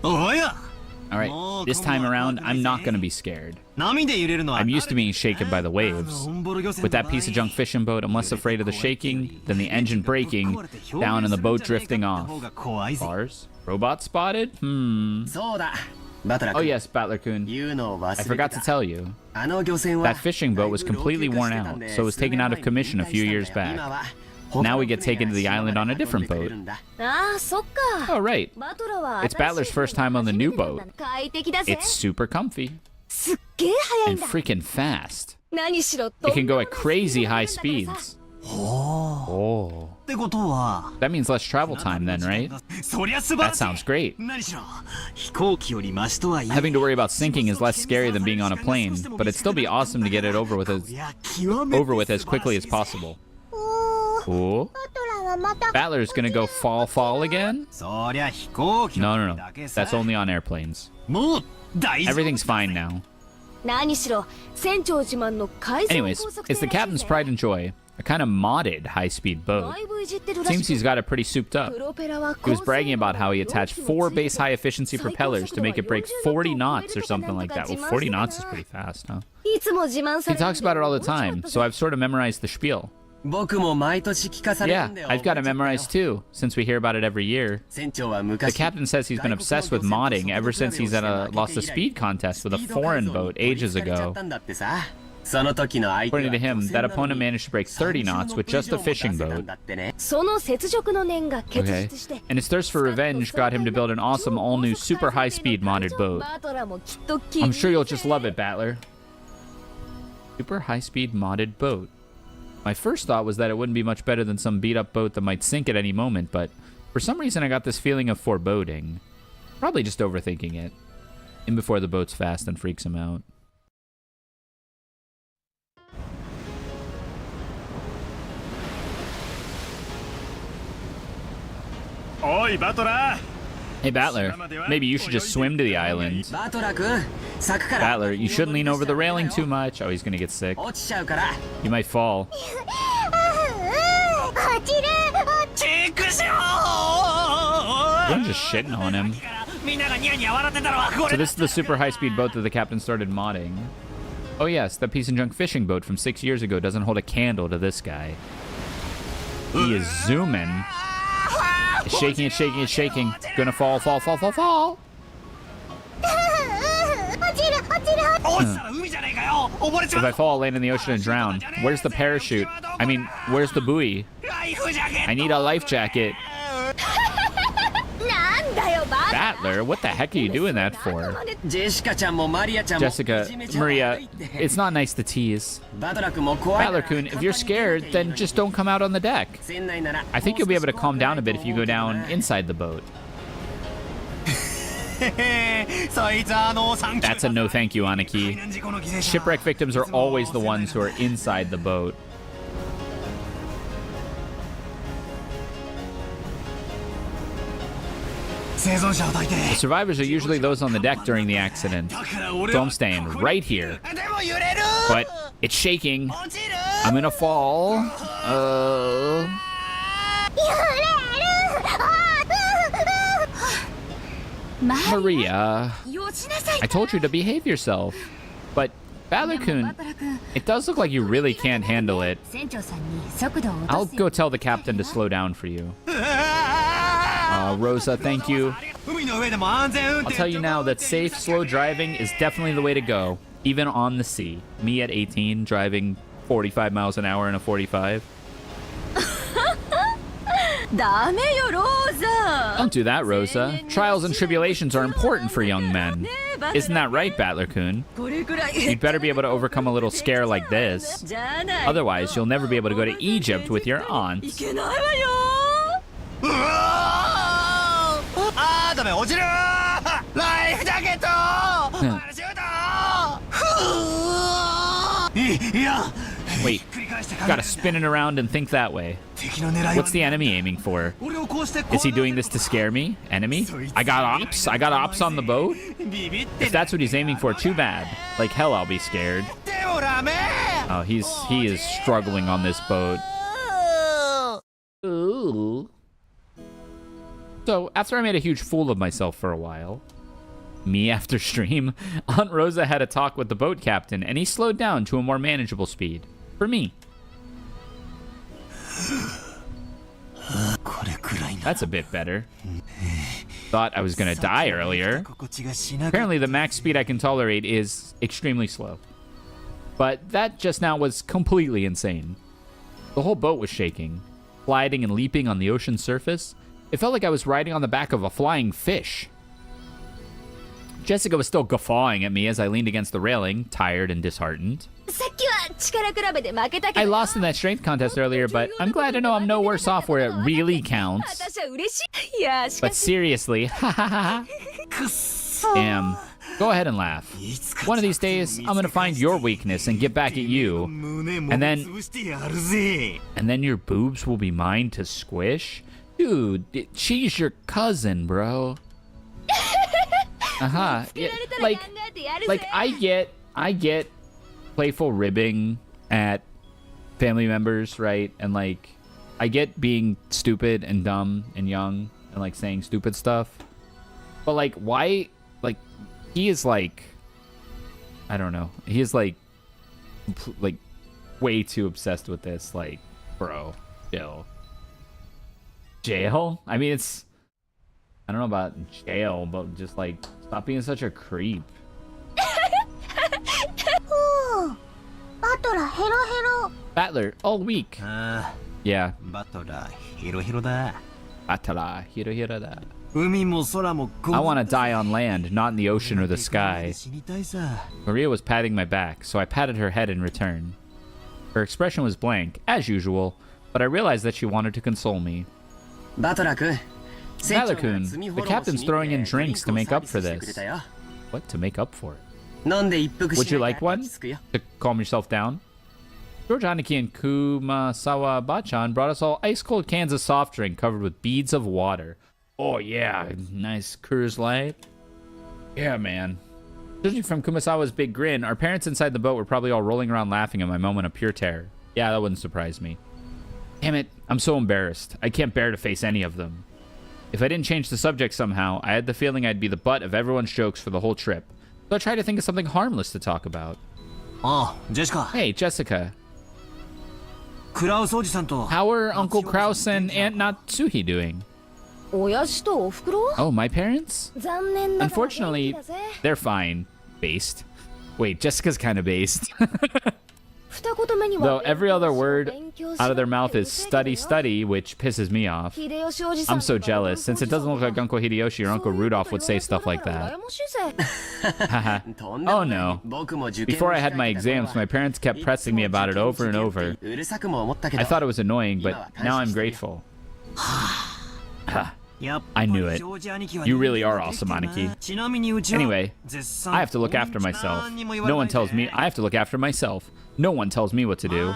乗るおや。 Alright, this time around, I'm not gonna be scared. 波で揺れるのは。 I'm used to being shaken by the waves. With that piece of junk fishing boat, I'm less afraid of the shaking than the engine breaking down and the boat drifting off. Bars? Robot spotted? Oh yes, Battler-kun. I forgot to tell you. That fishing boat was completely worn out, so it was taken out of commission a few years back. Now we get taken to the island on a different boat. ああ、そっか。 Oh right, バトラは it's Battler's first time on the new boat. 快適だぜ。 It's super comfy すっげえ速いん and だ。 freaking fast. 何しろ It can go at crazy high speeds. おー。 Oh, ってことは。 that means less travel time then, right? そりゃ素晴ら That しい。 sounds great. 何しろ飛行機よりマシとはいえ。 Having to worry about sinking is less scary than being on a plane, but it'd still be awesome to get it over with as quickly as possible. おー Ooh. バトラはまた Battler's gonna go fall again? そりゃ飛行機 No, no, no. だけさ。 That's only on airplanes. もう大丈夫。 Everything's fine now. 何しろ船長自慢の改善 Anyways, it's the captain's pride and joy. A kind of modded high-speed boat. だいぶいじってるらし Seems く he's got it pretty souped up. プロペラは He was bragging about how he attached 4 base high-efficiency propellers to make it break 40 knots or something like that. Well, 40 knots is pretty fast, huh? いつも自慢さ He れる talks about it all the time, so I've sort of memorized the spiel. 僕も毎年聞かされる Yeah, んだよ。 I've got it memorized too, since we hear about it every year. 船長は The 昔 captain says he's been obsessed with modding ever since he's lost a speed contest with a foreign boat ages ago. その時の相手は According to him, that opponent managed to break 30 knots with just a fishing boat. その雪辱の念が結 Okay. 実して And his thirst for revenge got him to build an awesome all-new super high-speed modded boat. バトラもきっと気に I'm sure you'll just love it, Battler. Super high-speed modded boat. My first thought was that it wouldn't be much better than some beat-up boat that might sink at any moment, but for some reason I got this feeling of foreboding. Probably just overthinking it. In before the boat's fast and freaks him out. Oi, Battler! Hey, Battler, maybe you should just swim to the island. バトラ君柵から Battler, you shouldn't lean over the railing too much. Oh, he's gonna get sick. 落ちちゃうから You might fall. 落ちるチクショ I'm just shitting on him. みんながニヤニヤ笑ってたのはこ So れ this is the super high-speed boat that the captain started modding. Oh yes, that piece of junk fishing boat from 6 years ago doesn't hold a candle to this guy. He is zooming. It's shaking, it's shaking, it's shaking. Gonna fall, fall, fall, fall, fall. 落ちる落ちる If I fall, I'll land in the ocean and drown. Where's the parachute? I mean, where's the buoy? I need a life jacket. なんだよバカ Battler, what the heck are you doing that for? ジェシカちゃんもマリアちゃんも Jessica, Maria, it's not nice to tease. バトラ君も怖いから Battler-kun, if you're scared, then just don't come out on the deck. 船内なら I think you'll be able to calm down a bit if you go down inside the boat. そいつはThat's a no thank you, Aniki. Shipwreck victims are always the ones who are inside the boat. The survivors are usually those on the deck during the accident. So I'm staying right here. But it's shaking. I'm gonna fall. Maria, I told you to behave yourself. But Battler-kun, it does look like you really can't handle it. I'll go tell the captain to slow down for you. Rosa, thank you. I'll tell you now that safe, slow driving is definitely the way to go, even on the sea. Me at 18, driving 45 miles an hour in a 45. ダメよローザ Don't do that, Rosa. Trials and tribulations are important for young men. Isn't that right, Battler-kun? これくらい You'd better be able to overcome a little scare like this. じゃない Otherwise, you'll never be able to go to Egypt with your い aunts. けないわよダメ落ちるライフジャケットパラシュートいや Wait, gotta spin it around and think that way. What's the enemy aiming for? Is he doing this to scare me? Enemy? I got ops? I got ops on the boat? If that's what he's aiming for, too bad. Like hell, I'll be scared. Oh, he is struggling on this boat. Ooh. So, after I made a huge fool of myself for a while, me after stream, Aunt Rosa had a talk with the boat captain, and he slowed down to a more manageable speed. For me. That's a bit better. Thought I was gonna die earlier. Apparently the max speed I can tolerate is extremely slow. But that just now was completely insane. The whole boat was shaking, sliding and leaping on the ocean surface. It felt like I was riding on the back of a flying fish. Jessica was still guffawing at me as I leaned against the railing, tired and disheartened. さっきは力比べで負けたけ I ど lost in that strength contest earlier, but I'm glad to know I'm no worse off where it really counts. 私は嬉しいいやしか But し seriously, ha ha ha. Damn. Go ahead and laugh. One of these days, I'm gonna find your weakness and get back at you. And then your boobs will be mine to squish? Dude, she's your cousin, bro. Uh-huh. Yeah, like I get playful ribbing at family members, right? And like I get being stupid and dumb and young and like saying stupid stuff. But like why he is like I don't know. He is like way too obsessed with this, like, bro, chill. Jail? I mean, it's I don't know about jail, but just like stop being such a creep. バトラヘロヘロ Battler, all week. あ Yeah. あバトラヒロヒロだ Battler, hiro hiro da. 海も空も I want to die on land, not in the ocean or the sky. 死にたいさ Maria was patting my back, so I patted her head in return. Her expression was blank, as usual, but I realized that she wanted to console me. バトラ君 Battler-kun, the captain's throwing in drinks to make up for this. What, to make up for it? 飲んで一服 Would し you ない like から one? 落ち着くよ To calm yourself down? George Aniki and Kumasawa Bachan brought us all ice-cold cans of soft drink covered with beads of water. Oh yeah, nice Coors Light. Yeah, man. Judging from Kumasawa's big grin, our parents inside the boat were probably all rolling around laughing at my moment of pure terror. Yeah, that wouldn't surprise me. Damn it, I'm so embarrassed. I can't bear to face any of them. If I didn't change the subject somehow, I had the feeling I'd be the butt of everyone's jokes for the whole trip. So I tried to think of something harmless to talk about. ああジェシカ Hey, Jessica. クラウスおじさんと How are Uncle Kraus and Aunt Natsuhi doing? 親父とおふくろ Oh, my parents? 残念ながら Unfortunately, 元気だぜ they're fine. Based. Wait, Jessica's kind of based. 二言目には Though every other word 勉強し out of their ろっ mouth て is 言ってる study, study, which pisses me off. 秀吉おじさん I'm so とか jealous. Since it doesn't look like Uncle Hideyoshi or Uncle Rudolph would say stuff like that. 羨ましいぜ Haha. Oh no. Before I had my exams, my parents kept pressing me about it over and over. I thought it was annoying, but now I'm grateful. I knew it. You really are awesome, Aniki. Anyway, I have to look after myself. No one tells me I have to look after myself. No one tells me what to do.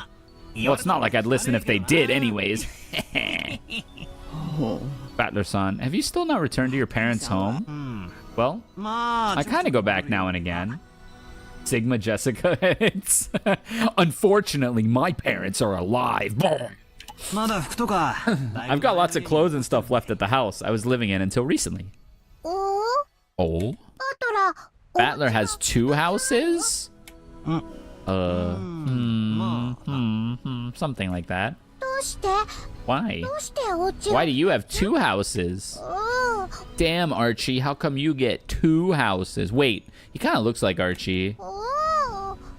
Well, it's not like I'd listen if they did anyways. Battler-san, have you still not returned to your parents' home? Well, I kind of go back now and again. Sigma Jessica. It's unfortunately, my parents are alive. I've got lots of clothes and stuff left at the house I was living in until recently. おお Oh? バトラ Battler has 2 houses? Something like that. どうして Why? どうしてお家 Why do you have 2 houses? お Damn, Archie, how come you get 2 houses? Wait, he kind of looks like Archie. お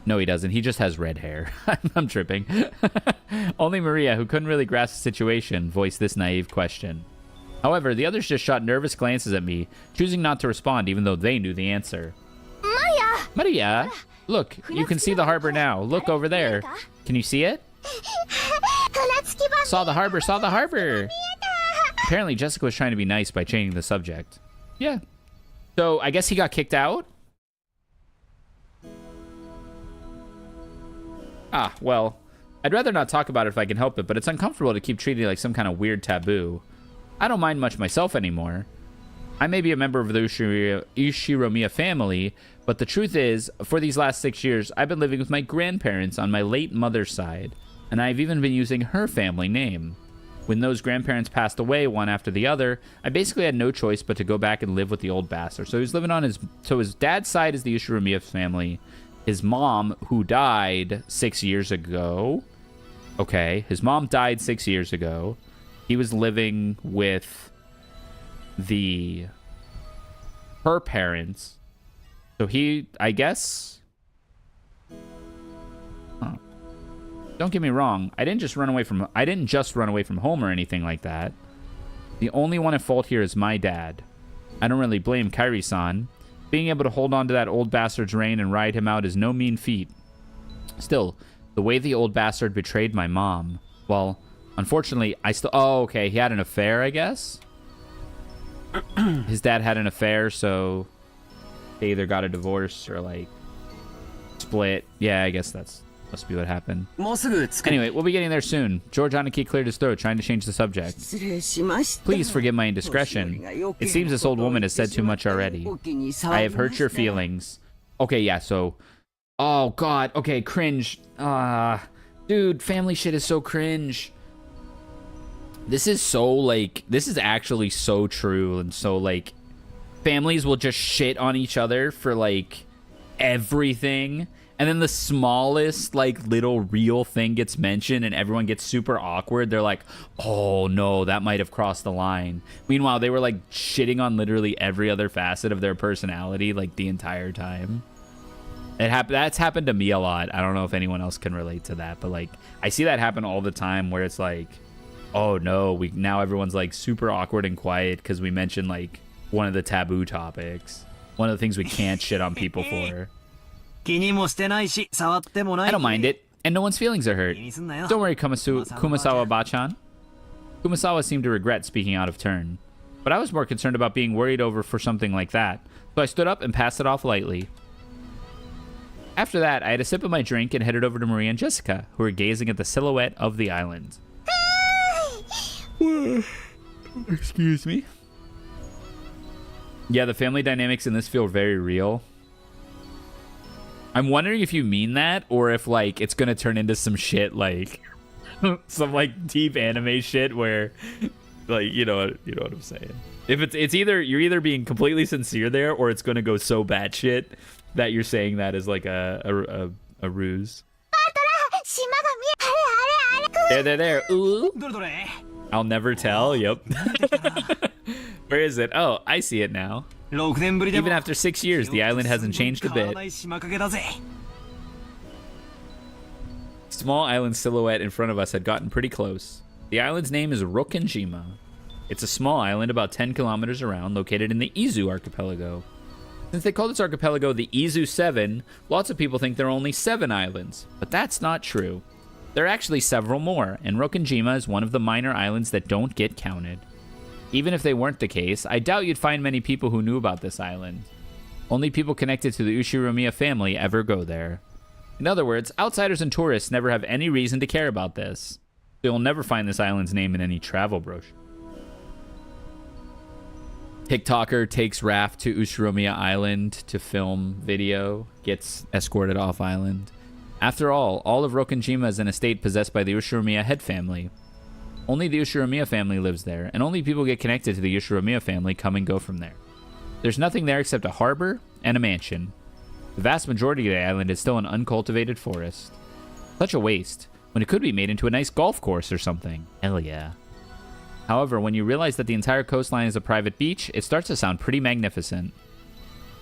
No, he doesn't. He just has red hair. I'm tripping. Only Maria, who couldn't really grasp the situation, voiced this naive question. However, the others just shot nervous glances at me, choosing not to respond even though they knew the answer. Maria! Look, you can see the harbor now. Look over there. Can you see it? 船着き場 Saw the harbor, saw the harbor! Apparently, Jessica was trying to be nice by changing the subject. Yeah. So, I guess he got kicked out? Ah, well, I'd rather not talk about it if I can help it, but it's uncomfortable to keep treating it like some kind of weird taboo. I don't mind much myself anymore. I may be a member of the Ishiromiya family, but the truth is, for these last 6 years, I've been living with my grandparents on my late mother's side, and I've even been using her family name. When those grandparents passed away one after the other, I basically had no choice but to go back and live with the old bastard. So he was living on his dad's side is the Ishiromiya family. His mom, who died 6 years ago. Okay, his mom died 6 years ago. He was living with her parents. So he, I guess. Huh. Don't get me wrong. I didn't just run away from home or anything like that. The only one at fault here is my dad. I don't really blame Kairi-san. Being able to hold on to that old bastard's reign and ride him out is no mean feat. Still, the way the old bastard betrayed my mom, well, unfortunately, oh, okay, he had an affair, I guess? His dad had an affair, so they either got a divorce or, like, split. Yeah, I guess that's must be what happened. Anyway, we'll be getting there soon. George Aniki cleared his throat, trying to change the subject. 失礼しました Please forgive my indiscretion. It seems this old woman has said too much already. I have hurt your feelings. Okay, yeah, so... Oh, God. Okay, cringe. Dude, family shit is so cringe. This is so, like... This is actually so true. And so, like... Families will just shit on each other for, like... Everything. And then the smallest, like, little real thing gets mentioned and everyone gets super awkward. They're like, oh, no, that might have crossed the line. Meanwhile, they were, like, shitting on literally every other facet of their personality, like, the entire time. That's happened to me a lot. I don't know if anyone else can relate to that. But, like, I see that happen all the time where it's like, oh, no, now everyone's, like, super awkward and quiet because we mentioned, like, one of the taboo topics. One of the things we can't shit on people for. I don't mind it, and no one's feelings are hurt. Don't worry, Kumasawa-bachan. Kumasawa seemed to regret speaking out of turn, but I was more concerned about being worried over for something like that, so I stood up and passed it off lightly. After that, I had a sip of my drink and headed over to Maria and Jessica, who were gazing at the silhouette of the island. Excuse me. Yeah, the family dynamics in this feel very real. I'm wondering if you mean that, or if, like, it's gonna turn into some shit, like, some, like, deep anime shit where, like, you know what I'm saying. If it's either, you're either being completely sincere there, or it's gonna go so batshit that you're saying that as, like, a ruse. 島が見えあれあれあれ There. Ooh. どれどれ I'll never tell. Yep. Where is it? Oh, I see it now. 6年ぶりでも Even after 6 years, the island hasn't changed a 変わら bit. ない島影だぜ Small island silhouette in front of us had gotten pretty close. The island's name is Rokkenjima. It's a small island about 10 kilometers around, located in the Izu archipelago. Since they call this archipelago the Izu 7, lots of people think there are only 7 islands. But that's not true. There are actually several more, and Rokkenjima is one of the minor islands that don't get counted. Even if they weren't the case, I doubt you'd find many people who knew about this island. Only people connected to the Ushiromiya family ever go there. In other words, outsiders and tourists never have any reason to care about this. So you'll never find this island's name in any travel brochure. TikToker takes raft to Ushiromiya Island to film video, gets escorted off island. After all of Rokkenjima is an estate possessed by the Ushiromiya head family. Only the Ushiromiya family lives there, and only people get connected to the Ushiromiya family come and go from there. There's nothing there except a harbor and a mansion. The vast majority of the island is still an uncultivated forest. Such a waste, when it could be made into a nice golf course or something. Hell yeah. However, when you realize that the entire coastline is a private beach, it starts to sound pretty magnificent.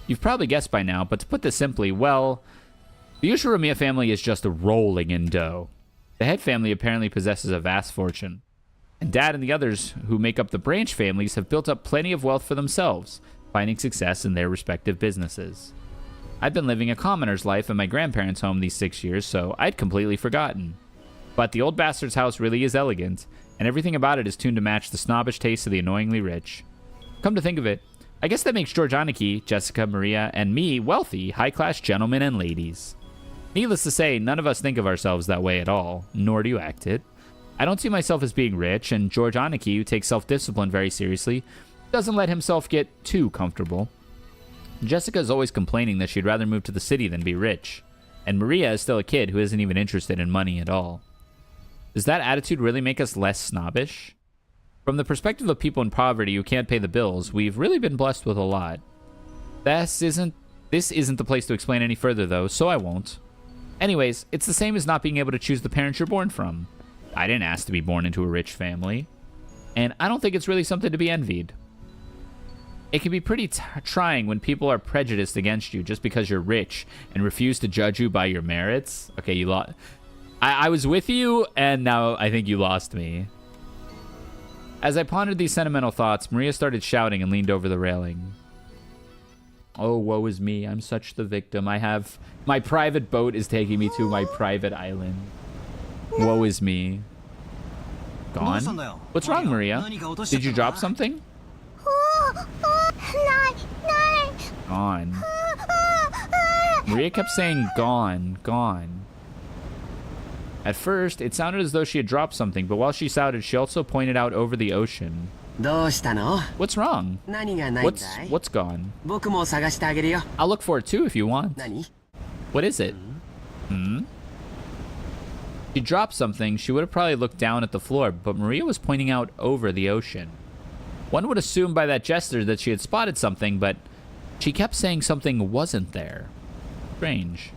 You've probably guessed by now, but to put this simply, well, the Ushiromiya family is just rolling in dough. The head family apparently possesses a vast fortune. And Dad and the others who make up the branch families have built up plenty of wealth for themselves, finding success in their respective businesses. I've been living a commoner's life in my grandparents' home these 6 years, so I'd completely forgotten. But the old bastard's house really is elegant, and everything about it is tuned to match the snobbish taste of the annoyingly rich. Come to think of it, I guess that makes George Aniki, Jessica, Maria, and me wealthy, high-class gentlemen and ladies. Needless to say, none of us think of ourselves that way at all, nor do you act it. I don't see myself as being rich, and George Aniki, who takes self-discipline very seriously, doesn't let himself get too comfortable. Jessica is always complaining that she'd rather move to the city than be rich, and Maria is still a kid who isn't even interested in money at all. Does that attitude really make us less snobbish? From the perspective of people in poverty who can't pay the bills, we've really been blessed with a lot. This isn't the place to explain any further though, so I won't. Anyways, it's the same as not being able to choose the parents you're born from. I didn't ask to be born into a rich family, and I don't think it's really something to be envied. It can be pretty trying when people are prejudiced against you just because you're rich and refuse to judge you by your merits. Okay, you lost. I was with you, and now I think you lost me. As I pondered these sentimental thoughts, Maria started shouting and leaned over the railing. Oh, woe is me. I'm such the victim. My private boat is taking me to my private island. Woe is me. Gone? What's wrong, Maria? Did you drop something? Gone. Maria kept saying gone, gone. At first, it sounded as though she had dropped something, but while she shouted, she also pointed out over the ocean. どうしたの? What's wrong? 何がないんだい? What's gone? 僕も探してあげるよ. I'll look for it too if you want. 何? What is it? She dropped something, she would have probably looked down at the floor, but Maria was pointing out over the ocean. One would assume by that gesture that she had spotted something, but she kept saying something wasn't there. Strange.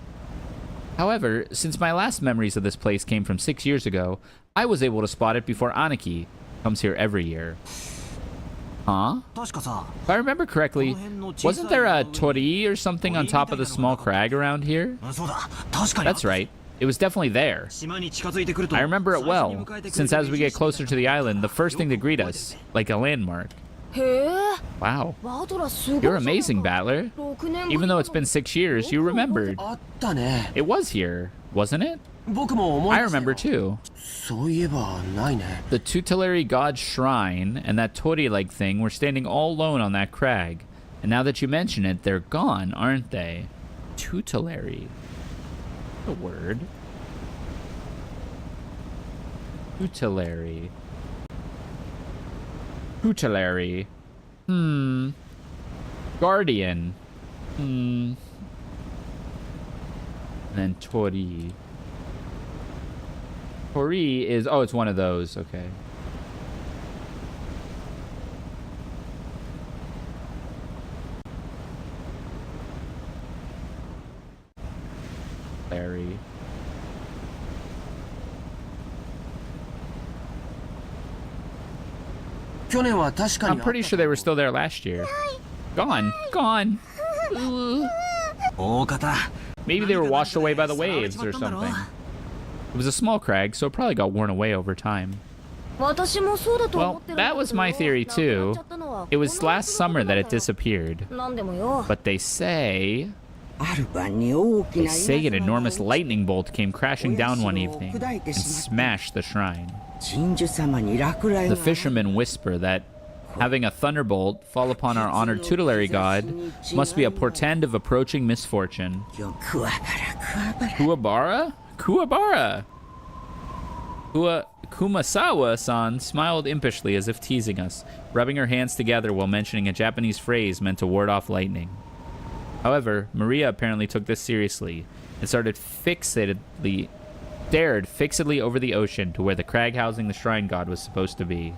However, since my last memories of this place came from 6 years ago, I was able to spot it before Aniki comes here every year. Huh? 確かさ If I remember correctly, wasn't there a torii or something on top of the small crag around here? そうだ確かに That's right. It was definitely there. 島に近づいてくると I remember it 最初 well, に迎えてくれる since as we get ベ closer to the island, the first thing to greet us, like a landmark. へえ Wow. バトラすごい You're amazing, Battler. 6年 Even though it's been 6 years, you remembered. あったね. It was here, wasn't it? 僕も思い I 出したよ remember too. そういえばないね. The tutelary god's shrine and that torii-like thing were standing all alone on that crag. And now that you mention it, they're gone, aren't they? Tutelary. The word. Tutelary. Tutelary. Guardian. And then torii. Torii is... Oh, it's one of those. Okay. Larry. 去年は確かに I'm pretty sure they were still there last year. Gone. Gone. 大方 Maybe they were washed away by the waves or something. It was a small crag, so it probably got worn away over time. Well, that was my theory too. It was last summer that it disappeared. But they say an enormous lightning bolt came crashing down one evening and smashed the shrine. The fishermen whisper that having a thunderbolt fall upon our honored tutelary god must be a portend of approaching misfortune. Kuwabara? Kuwabara! Kumasawa-san smiled impishly as if teasing us, rubbing her hands together while mentioning a Japanese phrase meant to ward off lightning. However, Maria apparently took this seriously and stared fixedly over the ocean to where the crag housing the shrine god was supposed to be.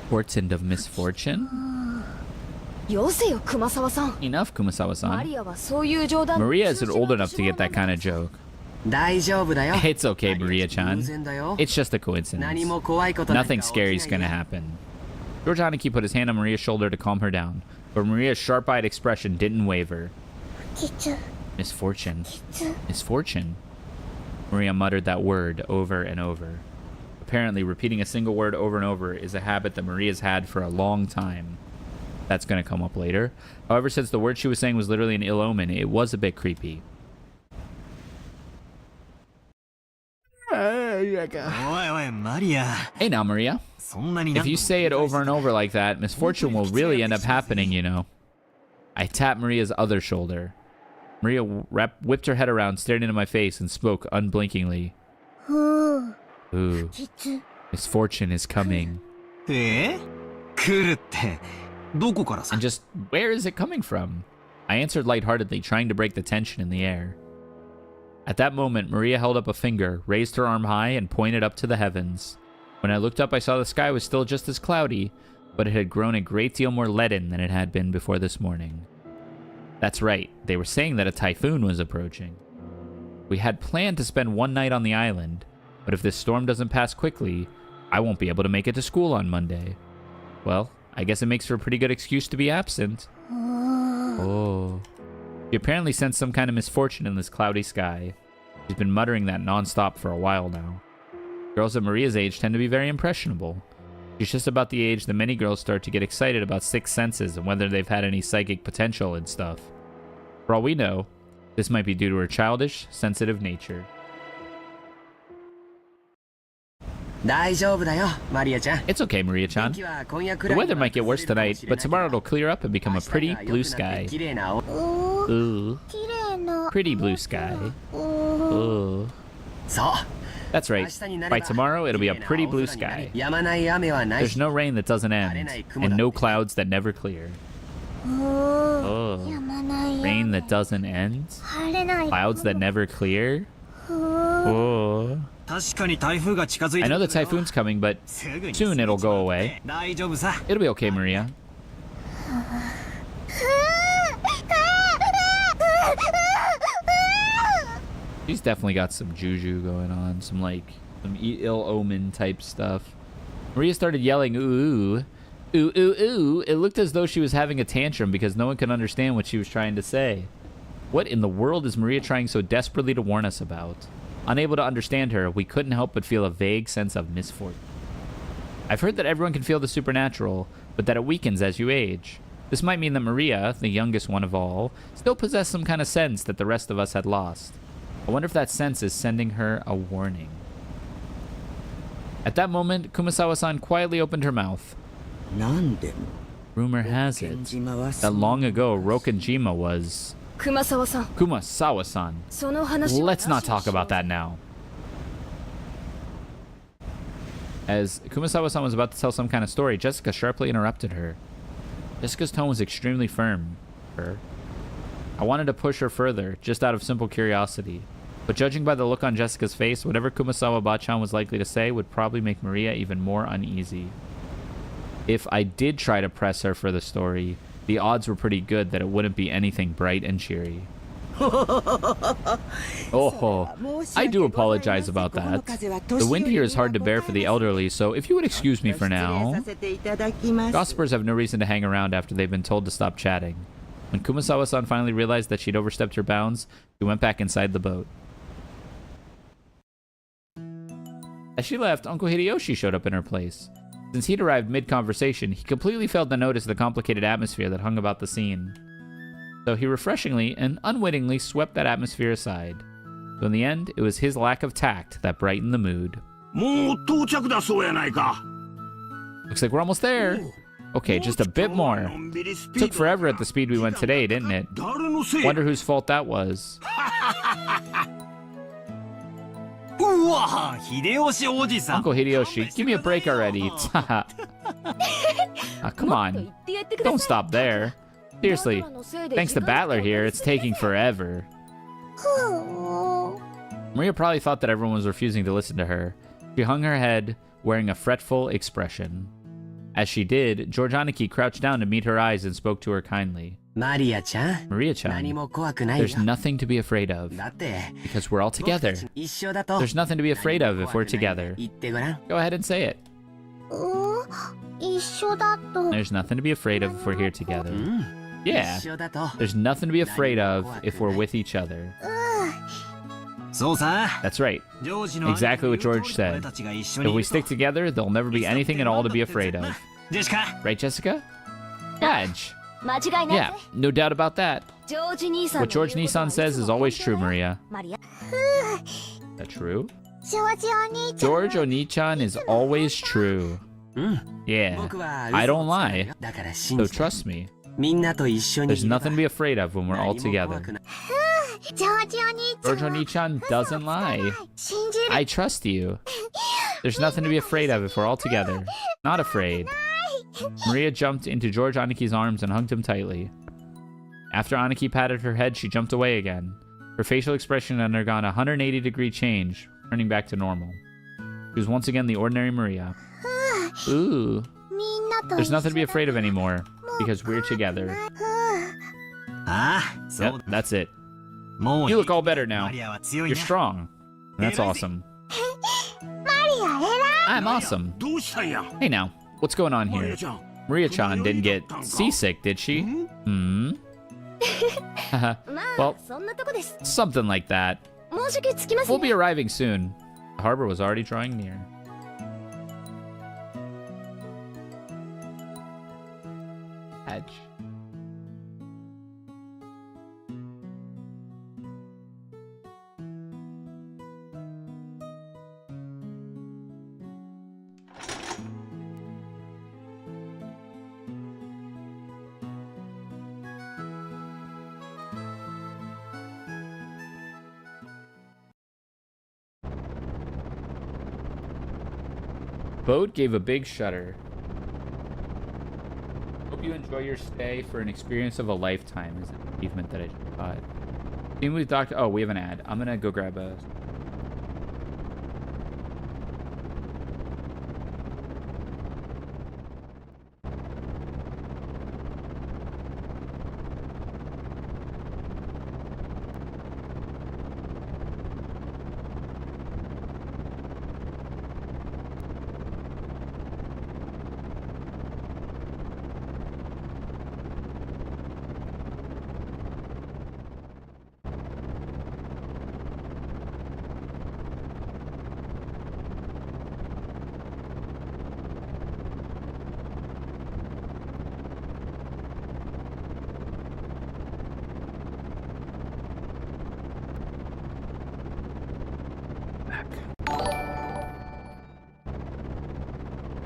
Portent of misfortune? Enough, Kumasawa-san. Maria isn't old enough to get that kind of joke. It's okay, Maria-chan. It's just a coincidence. Nothing scary is gonna happen. George Aniki put his hand on Maria's shoulder to calm her down, but Maria's sharp-eyed expression didn't waver. Misfortune. Misfortune. Maria muttered that word over and over. Apparently, repeating a single word over and over is a habit that Maria's had for a long time. That's going to come up later. However, since the word she was saying was literally an ill omen, it was a bit creepy. Hey now, Maria. If you say it over and over like that, misfortune will really end up happening, you know. I tapped Maria's other shoulder. Maria whipped her head around, stared into my face, and spoke unblinkingly. Ooh. Misfortune is coming. And just, where is it coming from? I answered lightheartedly, trying to break the tension in the air. At that moment, Maria held up a finger, raised her arm high, and pointed up to the heavens. When I looked up, I saw the sky was still just as cloudy, but it had grown a great deal more leaden than it had been before this morning. That's right, they were saying that a typhoon was approaching. We had planned to spend one night on the island, but if this storm doesn't pass quickly, I won't be able to make it to school on Monday. Well, I guess it makes for a pretty good excuse to be absent. Oh. She apparently sensed some kind of misfortune in this cloudy sky. She's been muttering that nonstop for a while now. Girls of Maria's age tend to be very impressionable. She's just about the age that many girls start to get excited about sixth senses and whether they've had any psychic potential and stuff. For all we know, this might be due to her childish, sensitive nature. It's okay, Maria-chan. The weather might get worse tonight, but tomorrow it'll clear up and become a pretty blue sky. Ooh. Pretty blue sky. Ooh. That's right. By tomorrow, it'll be a pretty blue sky. There's no rain that doesn't end, and no clouds that never clear. Oh. Rain that doesn't end? Clouds that never clear? Oh. I know the typhoon's coming, but soon it'll go away. It'll be okay, Maria. She's definitely got some juju going on, some ill omen type stuff. Maria started yelling, ooh, ooh, ooh, ooh. It looked as though she was having a tantrum because no one could understand what she was trying to say. What in the world is Maria trying so desperately to warn us about? Unable to understand her, we couldn't help but feel a vague sense of misfortune. I've heard that everyone can feel the supernatural, but that it weakens as you age. This might mean that Maria, the youngest one of all, still possessed some kind of sense that the rest of us had lost. I wonder if that sense is sending her a warning. At that moment, Kumasawa-san quietly opened her mouth. Rumor has it that long ago Rokenjima was... Kumasawa-san. Let's not talk about that now. As Kumasawa-san was about to tell some kind of story, Jessica sharply interrupted her. Jessica's tone was extremely firm. I wanted to push her further, just out of simple curiosity. But judging by the look on Jessica's face, whatever Kumasawa-bachan was likely to say would probably make Maria even more uneasy. If I did try to press her for the story, the odds were pretty good that it wouldn't be anything bright and cheery. Oh, I do apologize about that. The wind here is hard to bear for the elderly, so if you would excuse me for now. Gossipers have no reason to hang around after they've been told to stop chatting. When Kumasawa-san finally realized that she'd overstepped her bounds, she went back inside the boat. As she left, Uncle Hideyoshi showed up in her place. Since he'd arrived mid-conversation, he completely failed to notice the complicated atmosphere that hung about the scene. So he refreshingly and unwittingly swept that atmosphere aside. So in the end, it was his lack of tact that brightened the mood. もう到着だそうやないか。 Looks like we're almost there. Okay, just a bit more. Took forever at the speed we went today, didn't it? Wonder whose fault that was. うわ秀吉おじさん Uncle Hideyoshi, give me a break already. Come on. Don't stop there. Seriously, thanks to Battler here, it's taking forever. Maria probably thought that everyone was refusing to listen to her. She hung her head, wearing a fretful expression. As she did, George Aniki crouched down to meet her eyes and spoke to her kindly. Maria-chan, Maria-chan, there's nothing to be afraid of, because we're all together. There's nothing to be afraid of if we're together. Go ahead and say it. There's nothing to be afraid of if we're here together. Yeah, there's nothing to be afraid of if we're with each other. That's right. Exactly what George said. If we stick together, there'll never be anything at all to be afraid of. Right, Jessica? Raj. Yeah, no doubt about that. What George Nissan says is always true, Maria. Is that true? George Oni-chan is always true. Yeah, I don't lie. So trust me. There's nothing to be afraid of when we're all together. George Oni-chan doesn't lie. I trust you. There's nothing to be afraid of if we're all together. Not afraid. Maria jumped into George Aniki's arms and hugged him tightly. After Aniki patted her head, she jumped away again. Her facial expression had undergone a 180-degree change, turning back to normal. She was once again the ordinary Maria. Ooh. There's nothing to be afraid of anymore, because we're together. Yep, that's it. You look all better now. You're strong. That's awesome. I'm awesome. Hey now, what's going on here? Maria-chan didn't get seasick, did she? Hmm? Well, something like that. We'll be arriving soon. The harbor was already drawing near. Edge. Boat gave a big shudder. Hope you enjoy your stay for an experience of a lifetime is an achievement that I just got. Team with Doctor. Oh, we have an ad. I'm gonna go grab a.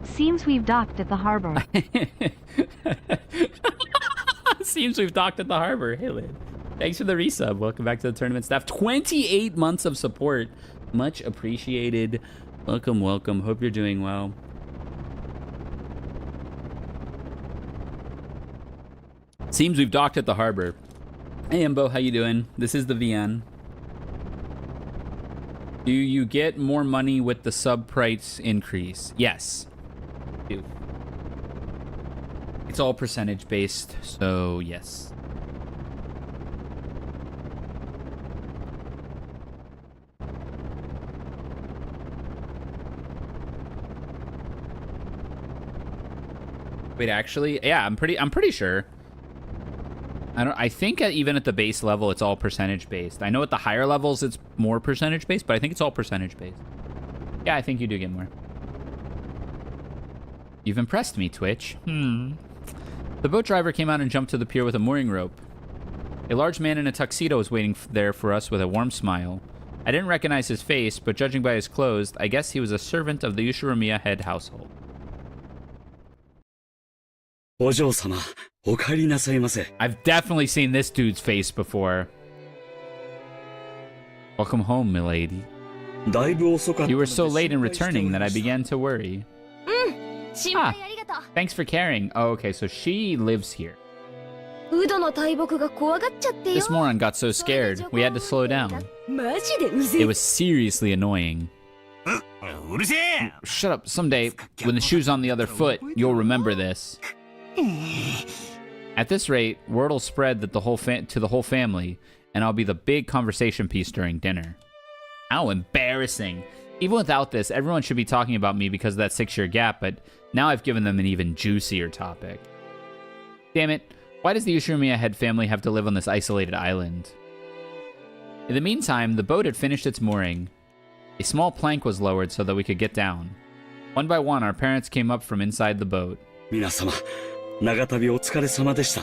Seems we've docked at the harbor. Seems we've docked at the harbor. Hey, Lid. Thanks for the resub. Welcome back to the tournament staff. 28 months of support. Much appreciated. Welcome, welcome. Hope you're doing well. Seems we've docked at the harbor. Hey, Embo, how you doing? This is the VN. Do you get more money with the sub price increase? Yes. Do. It's all percentage based, so yes. Wait, actually, yeah, I'm pretty sure. I think even at the base level, it's all percentage based. I know at the higher levels, it's more percentage based, but I think it's all percentage based. Yeah, I think you do get more. You've impressed me, Twitch. The boat driver came out and jumped to the pier with a mooring rope. A large man in a tuxedo was waiting there for us with a warm smile. I didn't recognize his face, but judging by his clothes, I guess he was a servant of the Ushiromiya head household. お嬢様、お帰りなさいませ。 I've definitely seen this dude's face before. Welcome home, milady. だいぶ遅かったので You were so late in returning that I began to worry. 心配ありがとう。 Thanks for caring. Oh, okay, so she lives here. ウドの大木が怖がっちゃってよ。 This moron got so scared, we had to slow down. マジでうぜ It え。 was seriously annoying. うるせえ Shut up. Someday, when the shoe's on the other foot, you'll remember this. At this rate, word will spread that to the whole family, and I'll be the big conversation piece during dinner. How embarrassing. Even without this, everyone should be talking about me because of that 6-year gap, but now I've given them an even juicier topic. Damn it. Why does the Ushiromiya head family have to live on this isolated island? In the meantime, the boat had finished its mooring. A small plank was lowered so that we could get down. One by one, our parents came up from inside the boat. 皆様、長旅お疲れ様でした。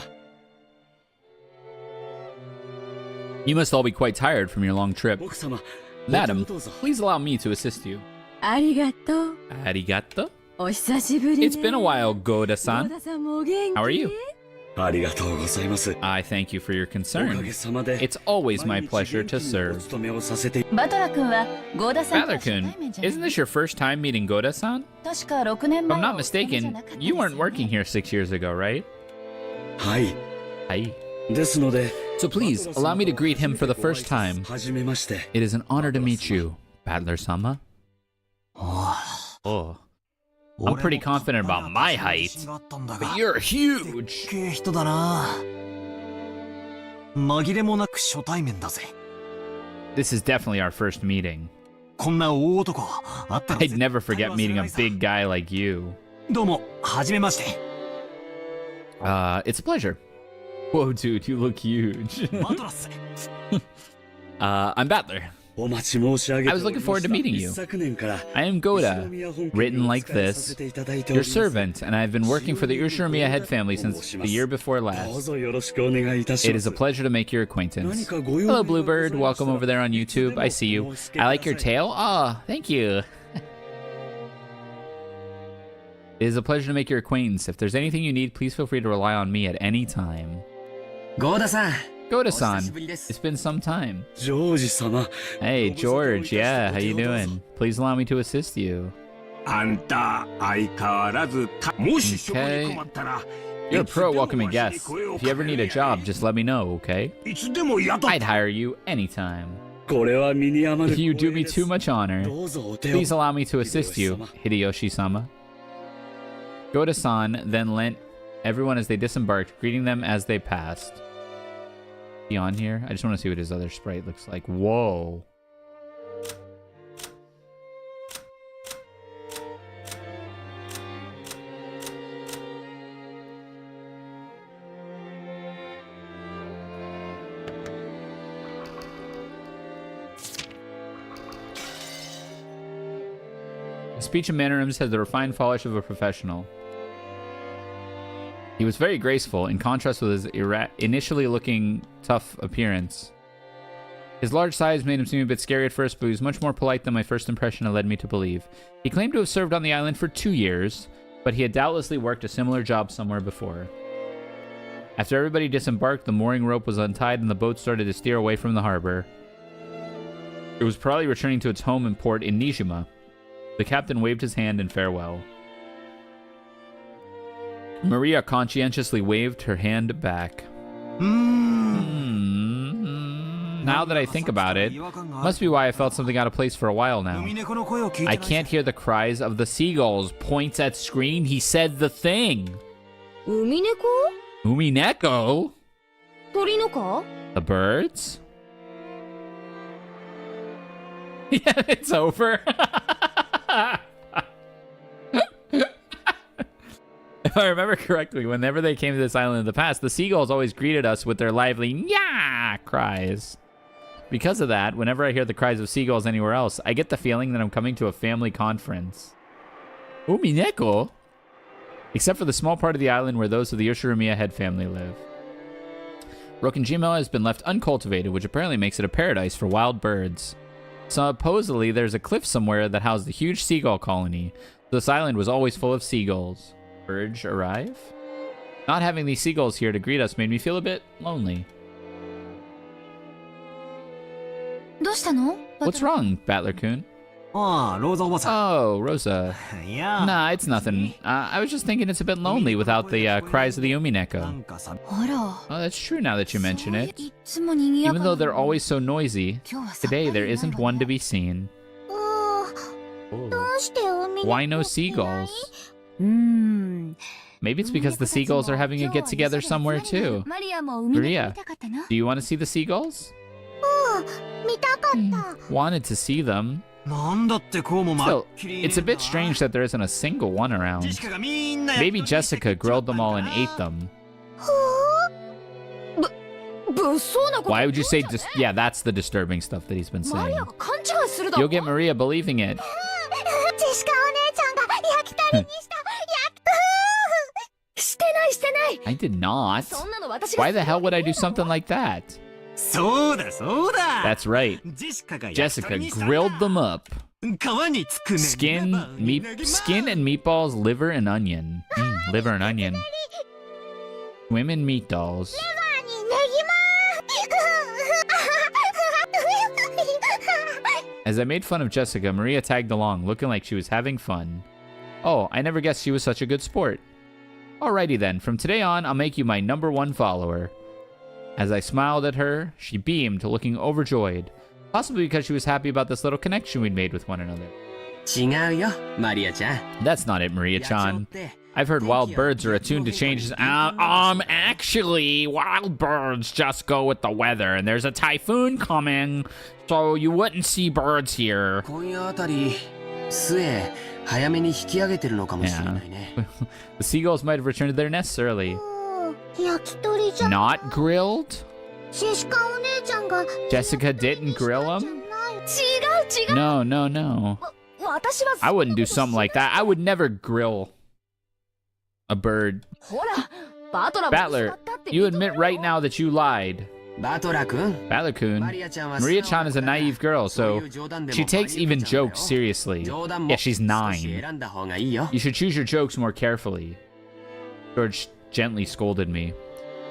You must all be quite tired from your long trip. 奥様、 Madam, どうぞ。 please allow me to assist you. ありがとう。 Arigato? お久しぶりね。 It's been a while, ゴ Goda-san. ダさんもお元気 How are you? ありがとうございます。 I thank you for your おか concern. げさまで。 It's always my pleasure to お serve. 勤めをさせて。バトラ君はゴダさんとは初 Father-kun, 対面じゃない isn't this your first time meeting Goda-san? 確か6年 If 前 I'm は not お勤めじゃ mistaken, なかったです you よ weren't ね working here 6 years ago, right? はい。 Hi. ですので。 So please, allow me to greet him for the first time. はじめまして。 It is an honor to meet you, Battler-sama. Oh. I'm pretty confident about my height, but you're huge. けえ人だな紛れもなく初対面だぜ This is definitely our first meeting. こんな大男あったら I'd never forget meeting a big guy like you. どうもはじめまして It's a pleasure. Whoa, dude, you look huge. バトラっす I'm Battler. お待ち申し上げて I was looking forward to meeting you. 一昨年から I am Goda, written like お仕えさ this, せていただいており your ます servant, and I've been working for the Ushiromiya head family since the year before どう last. ぞよろしくお願いいたし It ま is す a pleasure to make your acquaintance. 何かご用 Hello, 命がござい Bluebird. ました Welcome ら over there on YouTube. I see you. I like your tail. Oh, thank you. It is a pleasure to make your acquaintance. If there's anything you need, please feel free to rely on me at any time. ゴーダさん Goda-san, お久しぶりです it's been some time. ジョージ様 Hey, George. Yeah, how you doing? Please allow me to assist you. あんた相変わらずもし職に困ったら You're a pro welcoming guest. If you ever need a job, just let me know, okay? いつでも雇っ I'd hire you anytime. これは身に余る You 光 do 栄 me です too much honor. どうぞお手を Please allow me to assist you, Hideyoshi-sama. Goda-san then lent everyone as they disembarked, greeting them as they passed. Is he on here? I just want to see what his other sprite looks like. Whoa. His speech and mannerisms had the refined polish of a professional. He was very graceful, in contrast with his initially looking tough appearance. His large size made him seem a bit scary at first, but he was much more polite than my first impression had led me to believe. He claimed to have served on the island for 2 years, but he had doubtlessly worked a similar job somewhere before. After everybody disembarked, the mooring rope was untied and the boat started to steer away from the harbor. It was probably returning to its home in port in Nijima. The captain waved his hand in farewell. Maria conscientiously waved her hand back. Now that I think about it, must be why I felt something out of place for a while now. 海猫の声を聞いてな I い can't hear the cries of the seagulls. Points at screen. He said the thing. ウミネコ Umineko? 鳥のか The birds? Yeah, it's over. If I remember correctly, whenever they came to this island in the past, the seagulls always greeted us with their lively "nya" cries. Because of that, whenever I hear the cries of seagulls anywhere else, I get the feeling that I'm coming to a family conference. Umineko? Except for the small part of the island where those of the Yoshiromiya head family live. Rokenjima has been left uncultivated, which apparently makes it a paradise for wild birds. Supposedly, there's a cliff somewhere that housed a huge seagull colony. This island was always full of seagulls. Urge arrive? Not having these seagulls here to greet us made me feel a bit lonely. What's wrong, Battler-kun? ああ、ローザおばさ Oh, Rosa. ん。いや、 Nah, it's nothing. I was just thinking it's a bit lonely without the cries of the な Umineko. んかさ、 Oh, that's true now that you mention it. Even though they're always so noisy, today there isn't one to be seen. どうして海に Why no seagulls? うーん Maybe it's because the seagulls are having a get-together somewhere too. マリアも海で Maria, 見たかったな do you want to see the seagulls? 見たかった Wanted to see them. なんだってこうもま Still, っきり it's a bit strange that there isn't a single one ジェ around. シカがみんな Maybe Jessica grilled them all and ate them. 物騒なこと Why would you say yeah, that's the disturbing stuff that he's been マリ saying. アが勘違いするだろ You'll get Maria believing it. ジェシカお姉ちゃんが焼き鳥にしたしてないしてない I did not. そんなの私が Why the hell would I do something like that? そうだそうだ That's right. ジェシカが焼き Jessica 鳥にしたんだ grilled them up. 皮につくね Skin, skin and meatballs, liver and onion. Liver and onion. Women meat dolls. にネギマ As I made fun of Jessica, Maria tagged along, looking like she was having fun. Oh, I never guessed she was such a good sport. Alrighty then, from today on, I'll make you my #1 follower. As I smiled at her, she beamed, looking overjoyed. Possibly because she was happy about this little connection we'd made with one another. 違うよ、マリアちゃん。 That's not it, Maria-chan. I've heard wild birds are attuned to changes. Actually, wild birds just go with the weather, and there's a typhoon coming, so you wouldn't see birds here. 今夜あたり、末、早めに引き上げてるのかもしれないね。The seagulls might have returned to their nests early. 焼き鳥じゃ Not grilled? ジェシカお姉ちゃんが Jessica didn't grill them? 違う違う No, no, no. 私は I wouldn't do something like that. I would never grill a bird. ほらバトラーも Battler, 叱ったって you admit right now that you lied. バトラ君、 Battler-kun, マリアちゃんは Maria-chan is a naive girl, そうい so う冗談でも she takes even jokes seriously. 冗談も Yeah, she's 少し 9. 選んだ方がいいよ。 You should choose your jokes more carefully. George gently scolded me.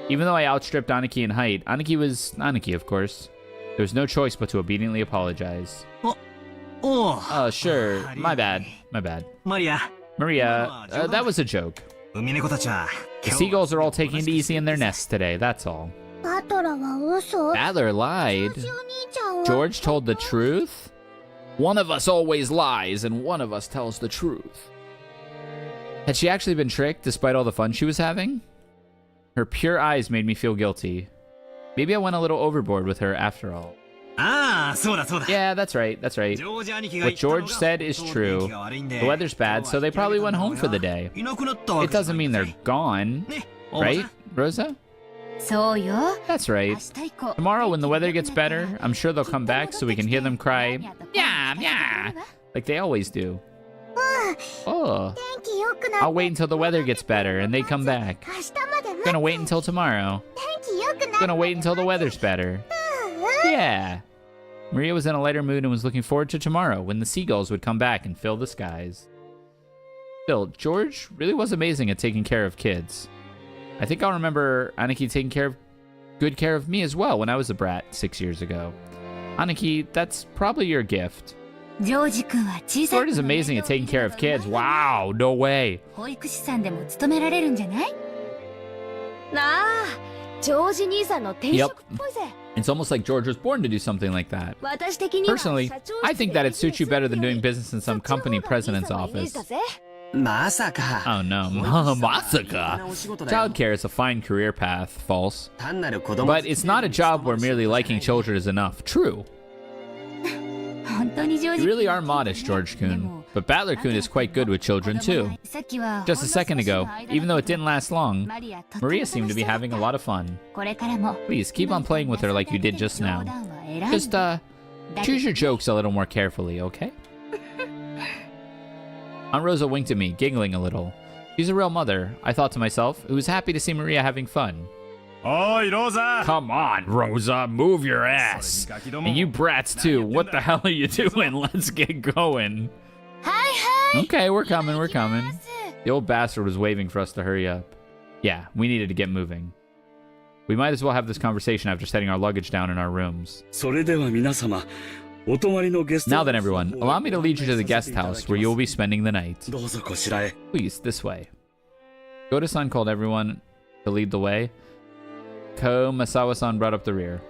Even though I outstripped Aniki in height, Aniki was Aniki, of course. There was no choice but to obediently apologize. おう Sure. My bad. My bad. マリア Maria, that was a joke. 海猫たちは The seagulls are all taking it easy in their nests today, that's all. バトラは嘘 Battler lied. お兄ちゃんは George told the truth? One of us always lies, and one of us tells the truth. Had she actually been tricked despite all the fun she was having? Her pure eyes made me feel guilty. Maybe I went a little overboard with her after all. ああそうだそうだ Yeah, that's right, that's right. ジョージ兄貴が What 言ったのが George said is ちょうど true. 天気が悪いんで The weather's bad, so they probably went home for the day. いなくなったわ It けじゃ doesn't ない mean んだ they're ぜ gone, ね right, Rosa? そうよ That's 明 right. 日以降 Tomorrow, when the weather gets better, I'm sure they'll come back so we can hear them cry, yeah, yeah, like they always do. Oh, 天気良くな I'll wait until the weather gets better and they come back. 明日まで Gonna wait until tomorrow. 天気良くな Gonna wait until the weather's better. Yeah. Maria was in a lighter mood and was looking forward to tomorrow when the seagulls would come back and fill the skies. Still, George really was amazing at taking care of kids. I think I'll remember Aniki taking good care of me as well when I was a brat 6 years ago. Aniki, that's probably your gift. ジョージ君は小さい George is amazing at taking care of kids. Wow, no way. 保育士さんでも務められるんじゃないなあジョージ兄さんの転職っぽいぜ It's almost like George was born to do something like that. 私的には Personally, I think that it suits you better than doing business in some company president's office. まさか。 Oh no, Masaka. Childcare is a fine career path, false. 単なる子供 But it's not a job where merely liking children is enough. True. 本当にジョージ You really are modest, George-kun. でも But Battler-kun is quite good with children too. Just a second ago, even though it didn't last long, Maria seemed to be having a lot of fun. Please, keep on playing with her like you did just now. Just, choose your jokes a little more carefully, okay? Aunt Rosa winked at me, giggling a little. She's a real mother, I thought to myself, who was happy to see Maria having fun. Oi, Rosa! Come on, Rosa, move your ass. And you brats too, what the hell are you doing? Let's get going. Okay, we're coming. The old bastard was waving for us to hurry up. Yeah, we needed to get moving. We might as well have this conversation after setting our luggage down in our rooms. Now then, everyone, allow me to lead you to the guest house where you will be spending the night. Please, this way. Goda-san called everyone to lead the way. Ko Masawa-san brought up the rear.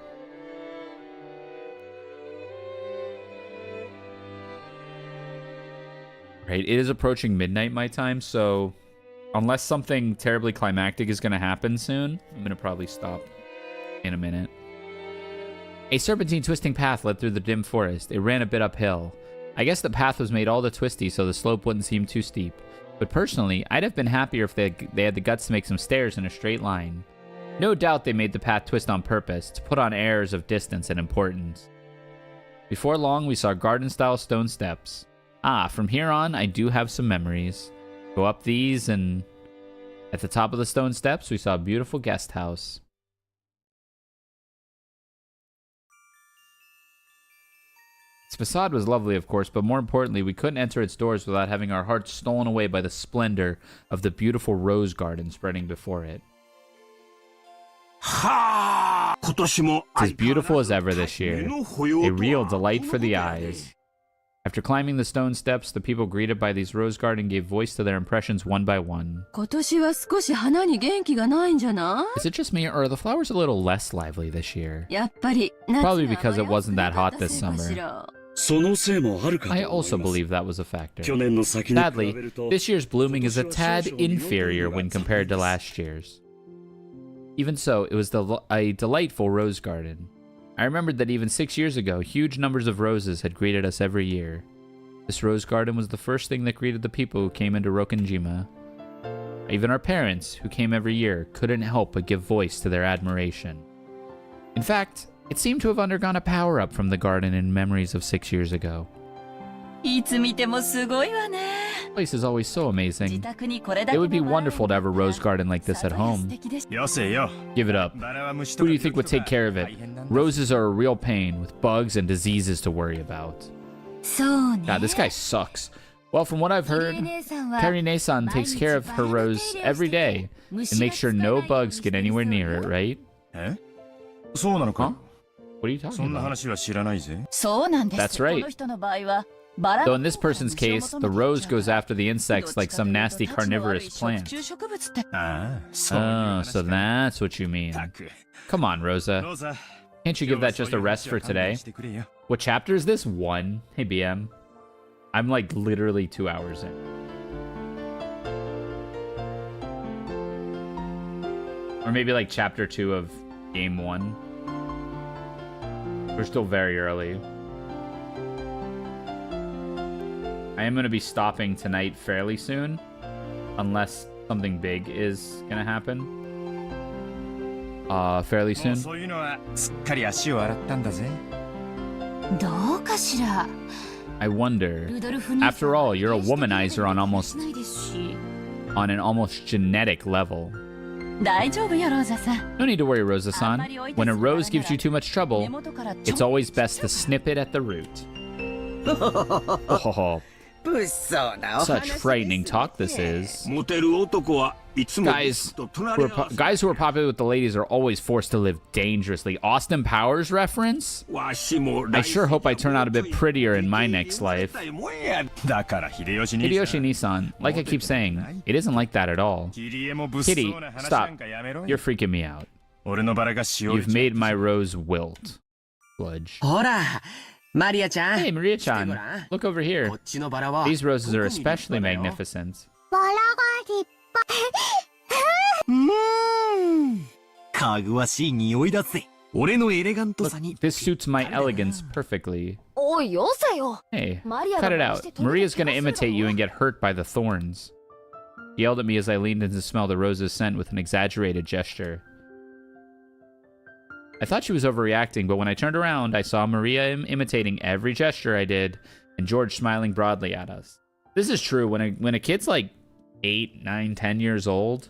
Right, it is approaching midnight my time, so unless something terribly climactic is going to happen soon, I'm going to probably stop in a minute. A serpentine twisting path led through the dim forest. It ran a bit uphill. I guess the path was made all the twisty so the slope wouldn't seem too steep. But personally, I'd have been happier if they had the guts to make some stairs in a straight line. No doubt they made the path twist on purpose, to put on airs of distance and importance. Before long, we saw garden-style stone steps. Ah, from here on, I do have some memories. Go up these, and at the top of the stone steps, we saw a beautiful guest house. Its facade was lovely, of course, but more importantly, we couldn't enter its doors without having our hearts stolen away by the splendor of the beautiful rose garden spreading before it. It's as beautiful as ever this year. A real delight for the eyes. After climbing the stone steps, the people greeted by these rose garden gave voice to their impressions one by one. Is it just me, or are the flowers a little less lively this year? Probably because it wasn't that hot this summer. I also believe that was a factor. Sadly, this year's blooming is a tad inferior when compared to last year's. Even so, it was a delightful rose garden. I remembered that even 6 years ago, huge numbers of roses had greeted us every year. This rose garden was the first thing that greeted the people who came into Rokkenjima. Even our parents, who came every year, couldn't help but give voice to their admiration. In fact, it seemed to have undergone a power-up from the garden in memories of 6 years ago. This place is always so amazing. It would be wonderful to have a rose garden like this at home. Give it up. Who do you think would take care of it? Roses are a real pain, with bugs and diseases to worry about. God, this guy sucks. Well, from what I've heard, Karine-san takes care of her rose every day and makes sure no bugs get anywhere near it, right? Huh? What are you talking about? That's right. Though in this person's case, the rose goes after the insects like some nasty carnivorous plant. Oh, so that's what you mean. Come on, Rosa. Can't you give that just a rest for today? What chapter is this? 1? Hey, BM. I'm like literally 2 hours in. Or maybe like chapter 2 of game 1. We're still very early. I am going to be stopping tonight fairly soon, unless something big is going to happen. Fairly soon. I wonder, after all, you're a womanizer on an almost genetic level. No need to worry, Rosa-san. When a rose gives you too much trouble, it's always best to snip it at the root. Oh, such frightening talk this is. Guys who are popular with the ladies are always forced to live dangerously. Austin Powers reference? I sure hope I turn out a bit prettier in my next life. Hideyoshi Nissan, like I keep saying, it isn't like that at all. Kitty, stop. You're freaking me out. You've made my rose wilt. Sludge. Hey, Maria-chan, look over here. These roses are especially magnificent. Look, this suits my elegance perfectly. おいよせよ。 Hey, マリア cut が it 真似して out. Maria's gonna 飛び出す imitate you だろ and get hurt by the thorns. She yelled at me as I leaned in to smell the rose's scent with an exaggerated gesture. I thought she was overreacting, but when I turned around, I saw Maria imitating every gesture I did, and George smiling broadly at us. This is true. When a kid's like 8, 9, 10 years old,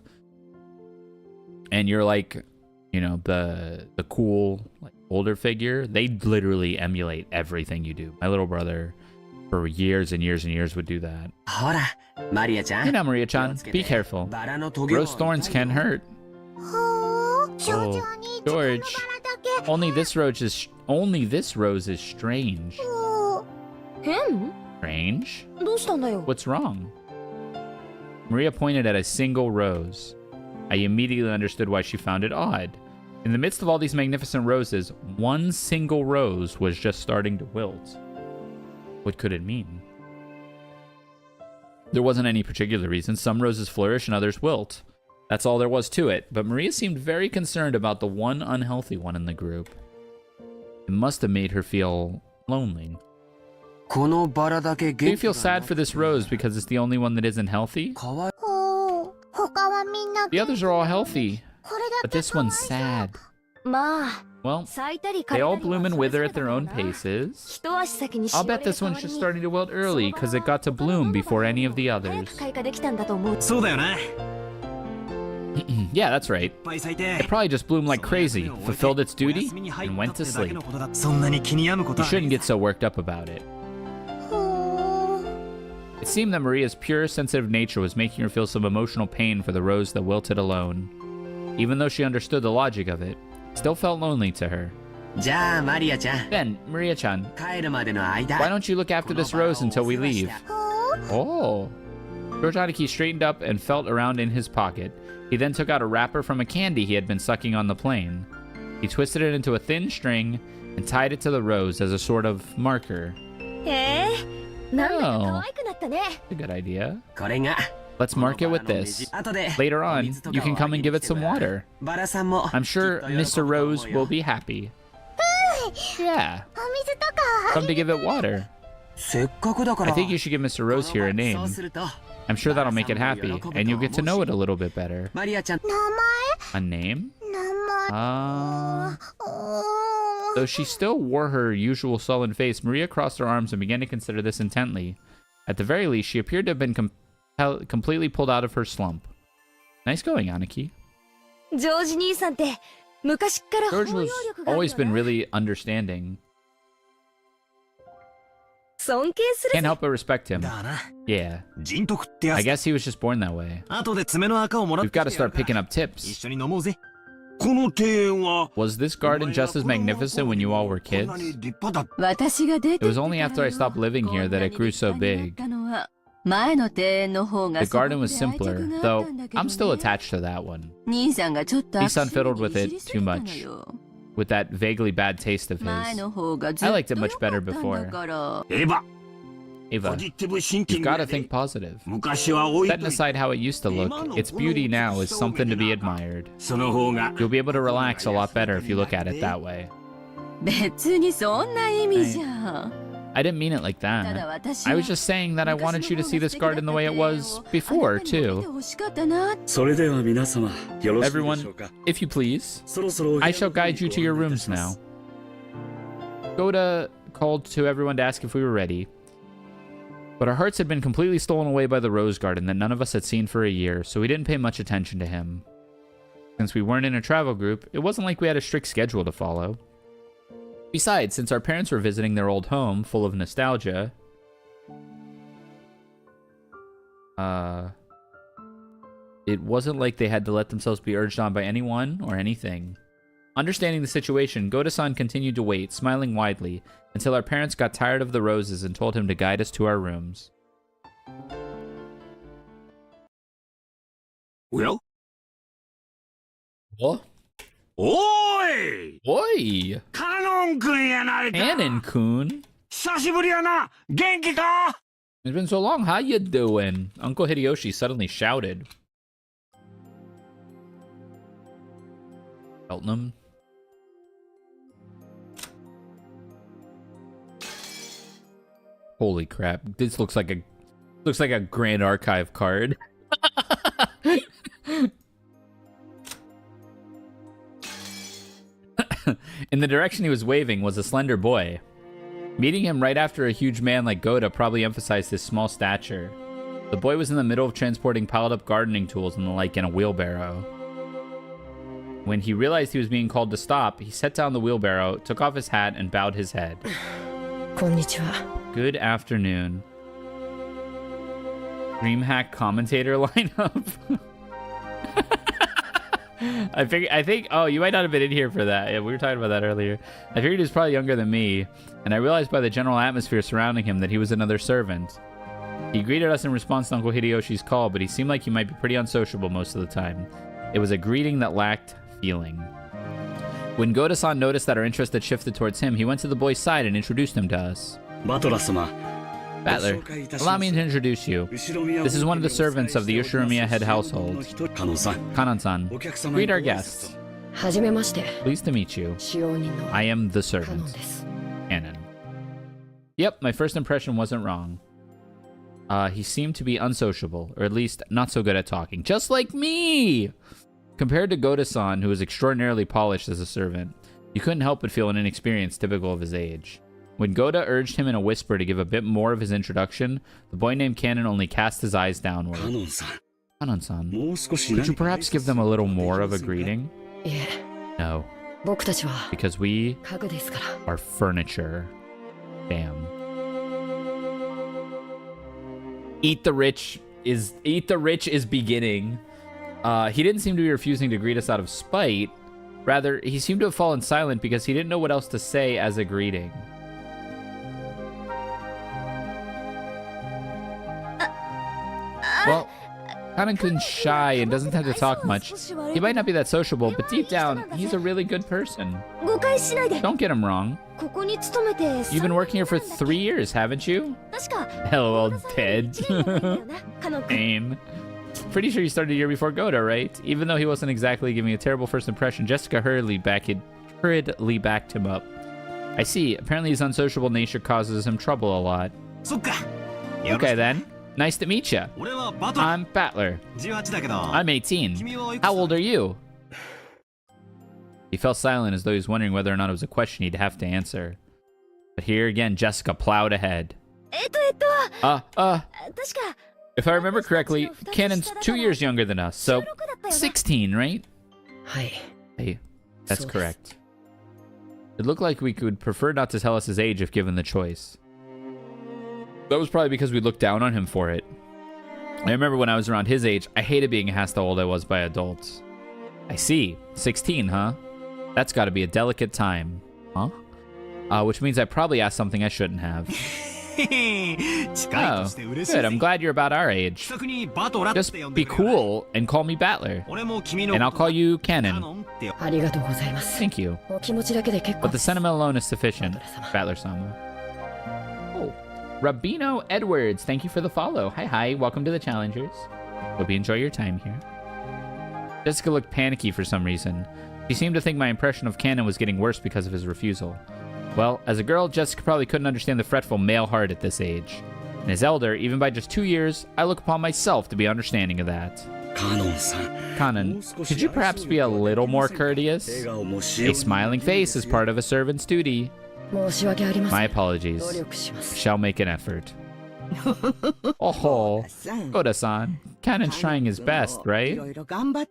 and you're like, you know, the cool like older figure, they literally emulate everything you do. My little brother, for years and years and years, would do that. ほら、マリアちゃん。 Hey now, Maria-chan, be careful. バラのトゲは Rose thorns can hurt. ほー、少女にチョコのバラ George, だけ。 only this rose is strange. ほー。変？ Strange? どうしたんだよ。 What's wrong? Maria pointed at a single rose. I immediately understood why she found it odd. In the midst of all these magnificent roses, one single rose was just starting to wilt. What could it mean? There wasn't any particular reason. Some roses flourish and others wilt. That's all there was to it, but Maria seemed very concerned about the one unhealthy one in the group. It must have made her feel lonely. このバラだけ Do you feel sad for this rose because it's the only one that isn't healthy? かわいほー。他はみんな The others are all healthy, これだ but け this one's sad. まあ、 Well, 咲いたり枯 they れ all たりは bloom and それぞ wither れ at だ their ろう own な。 paces. 一足先にし I'll おれ bet る this 代 one's わり just に starting to wilt early because it got to bloom before any of the 早 others. く開花できたんだと思う。そうだよな。 Yeah, that's right. いっぱい咲いて It probably just bloomed like crazy, fulfilled its duty, お休みに入 and った went って to だけ sleep. のことだ。そんなに気に病むこと You はない shouldn't get so worked up about it. ほー。 It seemed that Maria's pure, sensitive nature was making her feel some emotional pain for the rose that wilted alone. Even though she understood the logic of it, it still felt lonely to her. じゃあマリアちゃん、 Then, Maria-chan, 帰るまでの間 why don't you look after this rose until we leave? ほー。 Oh. George Aniki straightened up and felt around in his pocket. He then took out a wrapper from a candy he had been sucking on the plane. He twisted it into a thin string and tied it to the rose as a sort of marker. へえ、なんだか可愛くなったね。 A good idea. これが Let's mark it with this. 後で Later on, you can come and give it some water. バラさんも I'm sure Mr. Rose will be happy. Yeah, お水とか come to give it water. せっかくだから I think you should give Mr. Rose here a そ name. うすると I'm sure that'll make it happy, and you'll get to know it a little bit better. マリアちゃん A name? 名前。Though she still wore her usual sullen face, Maria crossed her arms and began to consider this intently. At the very least, she appeared to have been completely pulled out of her slump. Nice going, Aniki. ジョージ兄さんって昔から包 George 容 was 力がある always よ been な。 really understanding. 尊敬する Can't help but respect him. だな。 Yeah, 人徳ってや I つ。 guess he was just born that way. 後で爪の赤をもらっ We've て got to きてや start るから picking up 一 tips. 緒に飲もうぜ。この庭園は Was this garden just as magnificent when you all were こん kids? なに立派だ。私が出て It was only after I stopped living here that it grew so big. 前の庭園の方が The garden was すごく愛 simpler, 着があっ though たんだけどね I'm still attached to that one. 兄さんがちょっと Nissan 悪趣味 fiddled with にい it じりす too ぎた much. のよ With that vaguely bad taste of 前 his. の方がず I っ liked と it 良 much か better ったんだ before. からエヴァ、ポ Ava, ジティブシンキ you've ング got で to think positive. 昔は置いと Setting いて aside how it used to look, its beauty now is something to be admired. その方が You'll be able to relax a lot better if you look at it that way. 別にそんな意味じゃん I didn't mean it like ただ that. 私 I は was just saying that I wanted you to see this 昔の方が garden the way it 素 was 敵だった庭園を before, あなたにも見て too. 欲しかったなそれでは皆様よろしいでしょ Everyone, うか if you please, そろそろお部屋 I の shall 方に guide you to your ご案内いた rooms します now. Goda called to everyone to ask if we were ready. But our hearts had been completely stolen away by the rose garden that none of us had seen for a year, so we didn't pay much attention to him. Since we weren't in a travel group, it wasn't like we had a strict schedule to follow. Besides, since our parents were visiting their old home, full of nostalgia, it wasn't like they had to let themselves be urged on by anyone or anything. Understanding the situation, Goda-san continued to wait, smiling widely, until our parents got tired of the roses and told him to guide us to our rooms. おや What? おーい Oi! カノン君やないか Anon-kun! 久しぶりやな元気か It's been so long, how you doing? Uncle Hideyoshi suddenly shouted. Feltnam. Holy crap. This looks like a Grand Archive card. In the direction he was waving was a slender boy. Meeting him right after a huge man like Goda probably emphasized his small stature. The boy was in the middle of transporting piled up gardening tools and the like in a wheelbarrow. When he realized he was being called to stop, he set down the wheelbarrow, took off his hat, and bowed his head. Konnichiwa. Good afternoon. DreamHack commentator lineup. I think, oh, you might not have been in here for that. Yeah, we were talking about that earlier. I figured he was probably younger than me, and I realized by the general atmosphere surrounding him that he was another servant. He greeted us in response to Uncle Hideyoshi's call, but he seemed like he might be pretty unsociable most of the time. It was a greeting that lacked feeling. When Goda-san noticed that our interest had shifted towards him, he went to the boy's side and introduced him to us. Battler, allow me to introduce you. This is one of the servants of the Yoshiromiya head household. Kanon-san, greet our guests. Pleased to meet you. I am the servant. Canon. Yep, my first impression wasn't wrong. He seemed to be unsociable, or at least not so good at talking, just like me! Compared to Goda-san, who was extraordinarily polished as a servant, you couldn't help but feel an inexperience typical of his age. When Goda urged him in a whisper to give a bit more of his introduction, the boy named Canon only cast his eyes downward. Kanon-san, could you perhaps give them a little more of a greeting? No. Because we are furniture. Damn. Eat the Rich is beginning. He didn't seem to be refusing to greet us out of spite. Rather, he seemed to have fallen silent because he didn't know what else to say as a greeting. Well, Kanon-kun's shy and doesn't tend to talk much. He might not be that sociable, but deep down, he's a really good person. Don't get him wrong. You've been working here for 3 years, haven't you? LOL, dead. Pain. Pretty sure you started a year before Goda, right? Even though he wasn't exactly giving a terrible first impression, Jessica hurriedly backed him up. I see. Apparently his unsociable nature causes him trouble a lot. Okay then. Nice to meet you. I'm Battler. I'm 18. How old are you? He fell silent as though he was wondering whether or not it was a question he'd have to answer. But here again, Jessica plowed ahead. If I remember correctly, Canon's 2 years younger than us, so 16, right? Hey, that's correct. It looked like we could prefer not to tell us his age if given the choice. That was probably because we looked down on him for it. I remember when I was around his age, I hated being asked how old I was by adults. I see. 16, huh? That's got to be a delicate time. Huh? Which means I probably asked something I shouldn't have. Oh, good. I'm glad you're about our age. Just be cool and call me Battler. And I'll call you Canon. Thank you. But the sentiment alone is sufficient, Battler-sama. Oh, Rabino Edwards, thank you for the follow. Hi, welcome to the Challengers. Hope you enjoy your time here. Jessica looked panicky for some reason. She seemed to think my impression of Canon was getting worse because of his refusal. Well, as a girl, Jessica probably couldn't understand the fretful male heart at this age. And as elder, even by just 2 years, I look upon myself to be understanding of that. Kanon, could you perhaps be a little more courteous? A smiling face is part of a servant's duty. My apologies. I shall make an effort. Oh, Goda-san. Kanon's trying his best, right?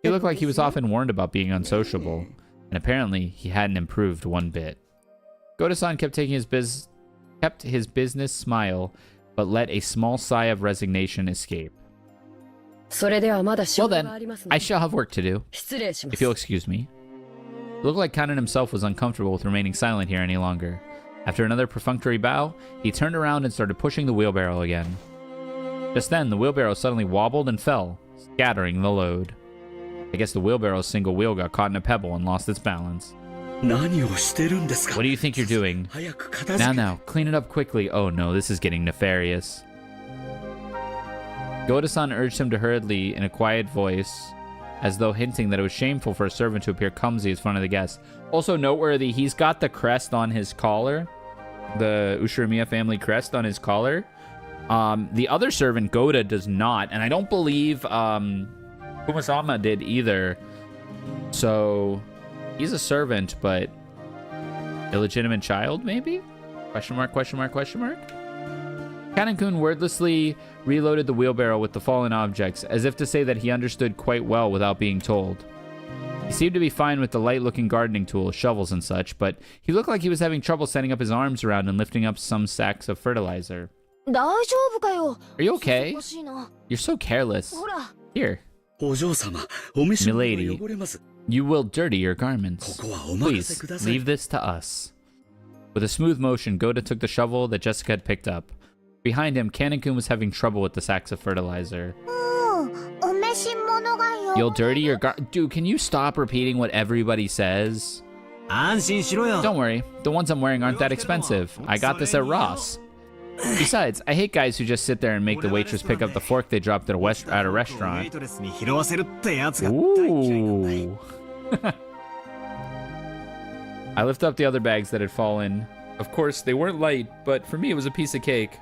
He looked like he was often warned about being unsociable, and apparently he hadn't improved one bit. Goda-san kept his business smile, but let a small sigh of resignation escape. Well then, I shall have work to do, if you'll excuse me. It looked like Kanon himself was uncomfortable with remaining silent here any longer. After another perfunctory bow, he turned around and started pushing the wheelbarrow again. Just then, the wheelbarrow suddenly wobbled and fell, scattering the load. I guess the wheelbarrow's single wheel got caught in a pebble and lost its balance. What do you think you're doing? Now, clean it up quickly. Oh no, this is getting nefarious. Goda-san urged him to hurriedly in a quiet voice, as though hinting that it was shameful for a servant to appear clumsy in front of the guests. Also noteworthy, he's got the crest on his collar, the Ushirimiya family crest on his collar. The other servant, Goda, does not. And I don't believe Kumasama did either. So he's a servant, but illegitimate child, maybe? Question mark, question mark, question mark? Kanen-kun wordlessly reloaded the wheelbarrow with the fallen objects, as if to say that he understood quite well without being told. He seemed to be fine with the light-looking gardening tools, shovels and such, but he looked like he was having trouble setting up his arms around and lifting up some sacks of fertilizer. Are you okay? You're so careless. Here. Milady, you will dirty your garments. Please, leave this to us. With a smooth motion, Goda took the shovel that Jessica had picked up. Behind him, Kanen-kun was having trouble with the sacks of fertilizer. You'll dirty your Dude, can you stop repeating what everybody says? Don't worry, the ones I'm wearing aren't that expensive. I got this at Ross. Besides, I hate guys who just sit there and make the waitress pick up the fork they dropped at a restaurant. Ooh. I lifted up the other bags that had fallen. Of course, they weren't light, but for me it was a piece of cake.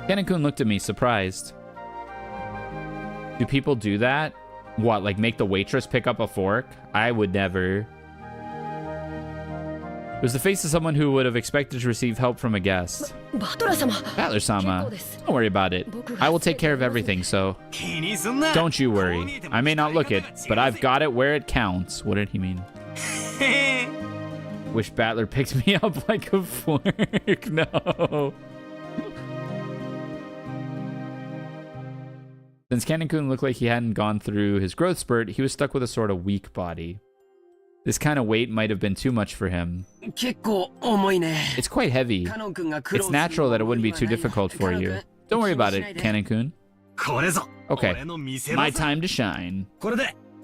Kanen-kun looked at me, surprised. Do people do that? What, like make the waitress pick up a fork? I would never. It was the face of someone who would have expected to receive help from a guest. Butler-sama, don't worry about it. I will take care of everything, so don't you worry. I may not look it, but I've got it where it counts. What did he mean? Wish Battler picked me up like a fork. No. Since Kanen-kun looked like he hadn't gone through his growth spurt, he was stuck with a sort of weak body. This kind of weight might have been too much for him. It's quite heavy. It's natural that it wouldn't be too difficult for you. Don't worry about it, Kanen-kun. Okay, my time to shine.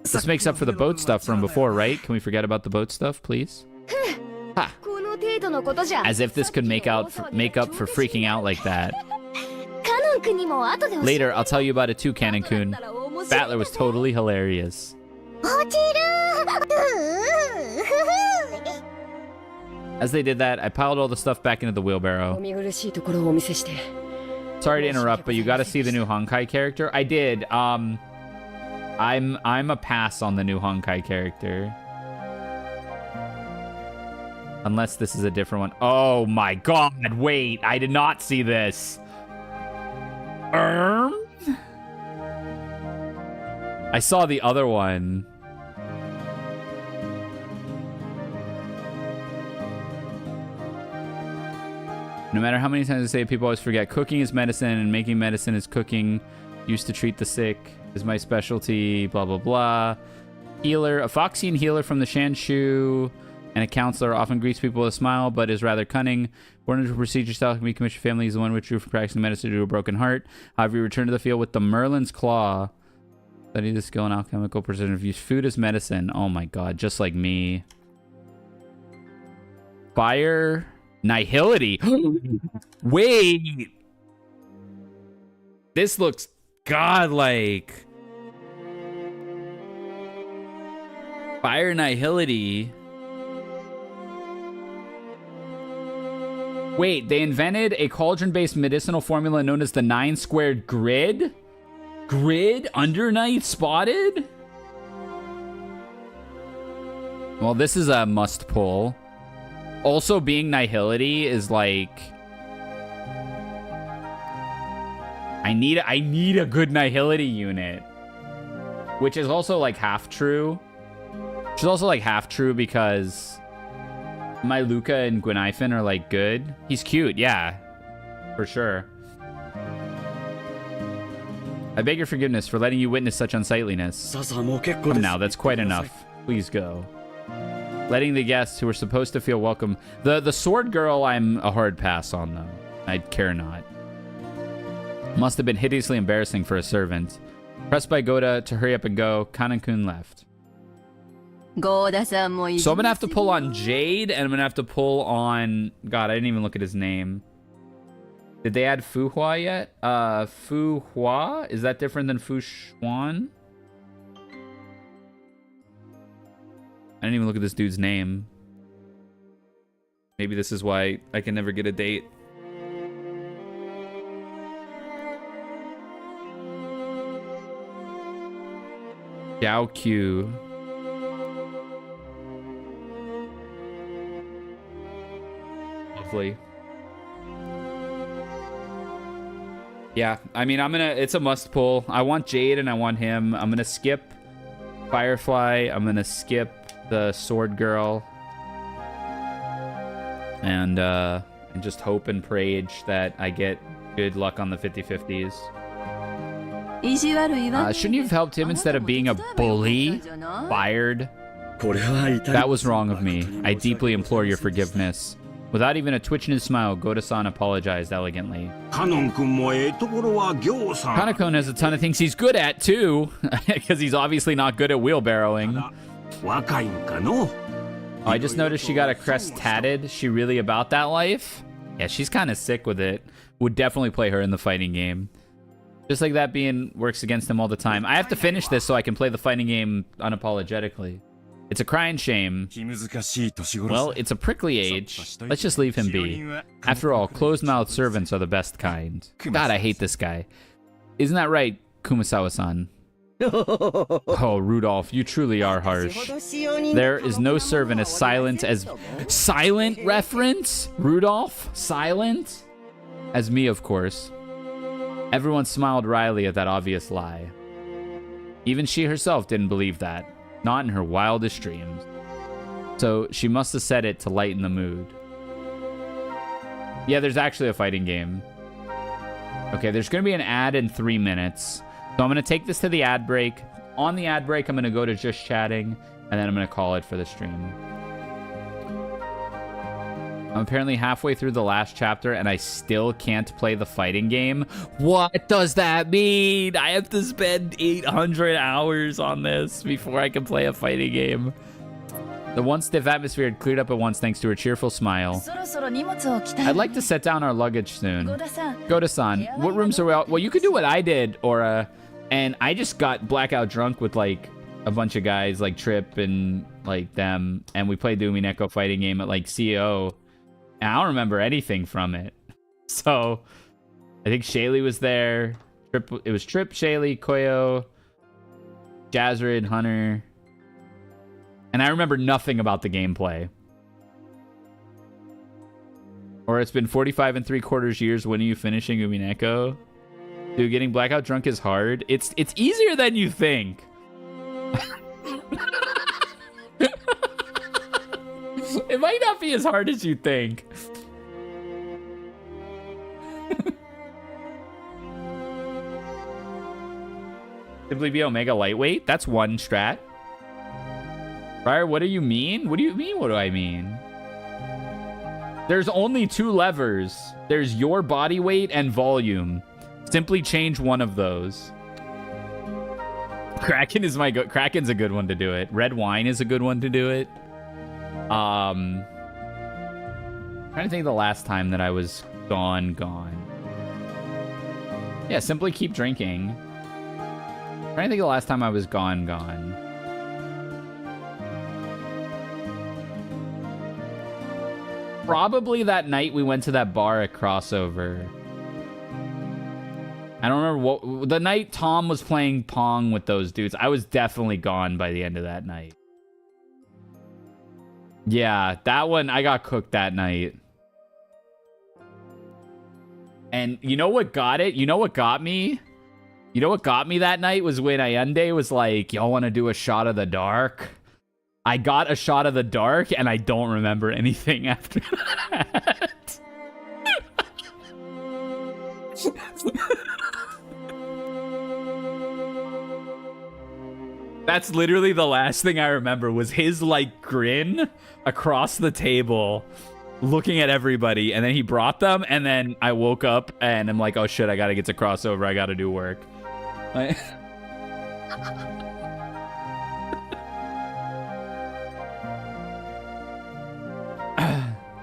This makes up for the boat stuff from before, right? Can we forget about the boat stuff, please? Ha! As if this could make up for freaking out like that. Later, I'll tell you about it too, Kanen-kun. Battler was totally hilarious. As they did that, I piled all the stuff back into the wheelbarrow. Sorry to interrupt, but you gotta see the new Honkai character. I did. I'm a pass on the new Honkai character. Unless this is a different one. Oh my god, wait, I did not see this. I saw the other one. No matter how many times I say it, people always forget. Cooking is medicine, and making medicine is cooking. Used to treat the sick is my specialty, blah, blah, blah. Healer, a Foxian healer from the Shanshu, and a counselor often greets people with a smile, but is rather cunning. Born into a procedure style can be commissioned family is the one which drew from practicing medicine due to a broken heart. However, you return to the field with the Merlin's Claw. Study the skill in alchemical precision. Use food as medicine. Oh my god, just like me. Fire Nihility. Wait. This looks godlike. Fire Nihility. Wait, they invented a cauldron-based medicinal formula known as the 9-squared grid? Grid? Undernight spotted? Well, this is a must pull. Also, being Nihility is like... I need a good Nihility unit. Which is also like half true. Which is also like half true because... my Luca and Gwynaifen are like good. He's cute, yeah. For sure. I beg your forgiveness for letting you witness such unsightliness. Come now, that's quite enough. Please go. Letting the guests who were supposed to feel welcome. The sword girl, I'm a hard pass on though. I care not. Must have been hideously embarrassing for a servant. Pressed by Goda to hurry up and go, Kanen-kun left. So I'm gonna have to pull on Jade, and I'm gonna have to pull on... God, I didn't even look at his name. Did they add Fu Hua yet? Fu Hua? Is that different than Fu Xuan? I didn't even look at this dude's name. Maybe this is why I can never get a date. Xiao Q. Lovely. Yeah, I mean, it's a must pull. I want Jade and I want him. I'm gonna skip Firefly. I'm gonna skip the Sword Girl. And just hope and pray that I get good luck on the 50-50s. Shouldn't you have helped him instead of being a bully? Fired? That was wrong of me. I deeply implore your forgiveness. Without even a twitch in his smile, Goda-san apologized elegantly. Kanekon has a ton of things he's good at, too. Because he's obviously not good at wheelbarrowing. Oh, I just noticed she got a crest tatted. She really about that life? Yeah, she's kind of sick with it. Would definitely play her in the fighting game. Just like that being works against him all the time. I have to finish this so I can play the fighting game unapologetically. It's a crying shame. Well, it's a prickly age. Let's just leave him be. After all, closed-mouthed servants are the best kind. God, I hate this guy. Isn't that right, Kumasawa-san? Oh, Rudolph, you truly are harsh. There is no servant as silent as... Silent reference? Rudolph? Silent? As me, of course. Everyone smiled wryly at that obvious lie. Even she herself didn't believe that. Not in her wildest dreams. So she must have said it to lighten the mood. Yeah, there's actually a fighting game. Okay, there's going to be an ad in 3 minutes. So I'm going to take this to the ad break. On the ad break, I'm going to go to just chatting. And then I'm going to call it for the stream. I'm apparently halfway through the last chapter and I still can't play the fighting game. What does that mean? I have to spend 800 hours on this before I can play a fighting game. The once stiff atmosphere had cleared up at once thanks to her cheerful smile. I'd like to set down our luggage soon. Goda-san, what rooms are we all... Well, you could do what I did, Aura. And I just got blackout drunk with, like, a bunch of guys, like Trip and, like, them. And we played the Umineko fighting game at, like, CEO. And I don't remember anything from it. So, I think Shaylee was there. It was Trip, Shaylee, Koyo, Jazzrid, Hunter. And I remember nothing about the gameplay. Or it's been 45 3/4 years. When are you finishing Umineko? Dude, getting blackout drunk is hard. It's easier than you think. It might not be as hard as you think. Simply be Omega lightweight? That's one strat. Rysair, what do you mean? What do you mean, what do I mean? There's only 2 levers. There's your body weight and volume. Simply change one of those. Kraken is Kraken's a good one to do it. Red wine is a good one to do it. Trying to think of the last time that I was gone. Yeah, simply keep drinking. Trying to think of the last time I was gone. Probably that night we went to that bar at Crossover. I don't remember what... The night Tom was playing Pong with those dudes. I was definitely gone by the end of that night. Yeah, that one, I got cooked that night. And you know what got it? You know what got me? You know what got me that night was when Allende was like, y'all want to do a shot of the dark? I got a shot of the dark, and I don't remember anything after that. That's literally the last thing I remember was his, like, grin across the table, looking at everybody, and then he brought them, and then I woke up, and I'm like, oh shit, I gotta get to Crossover, I gotta do work.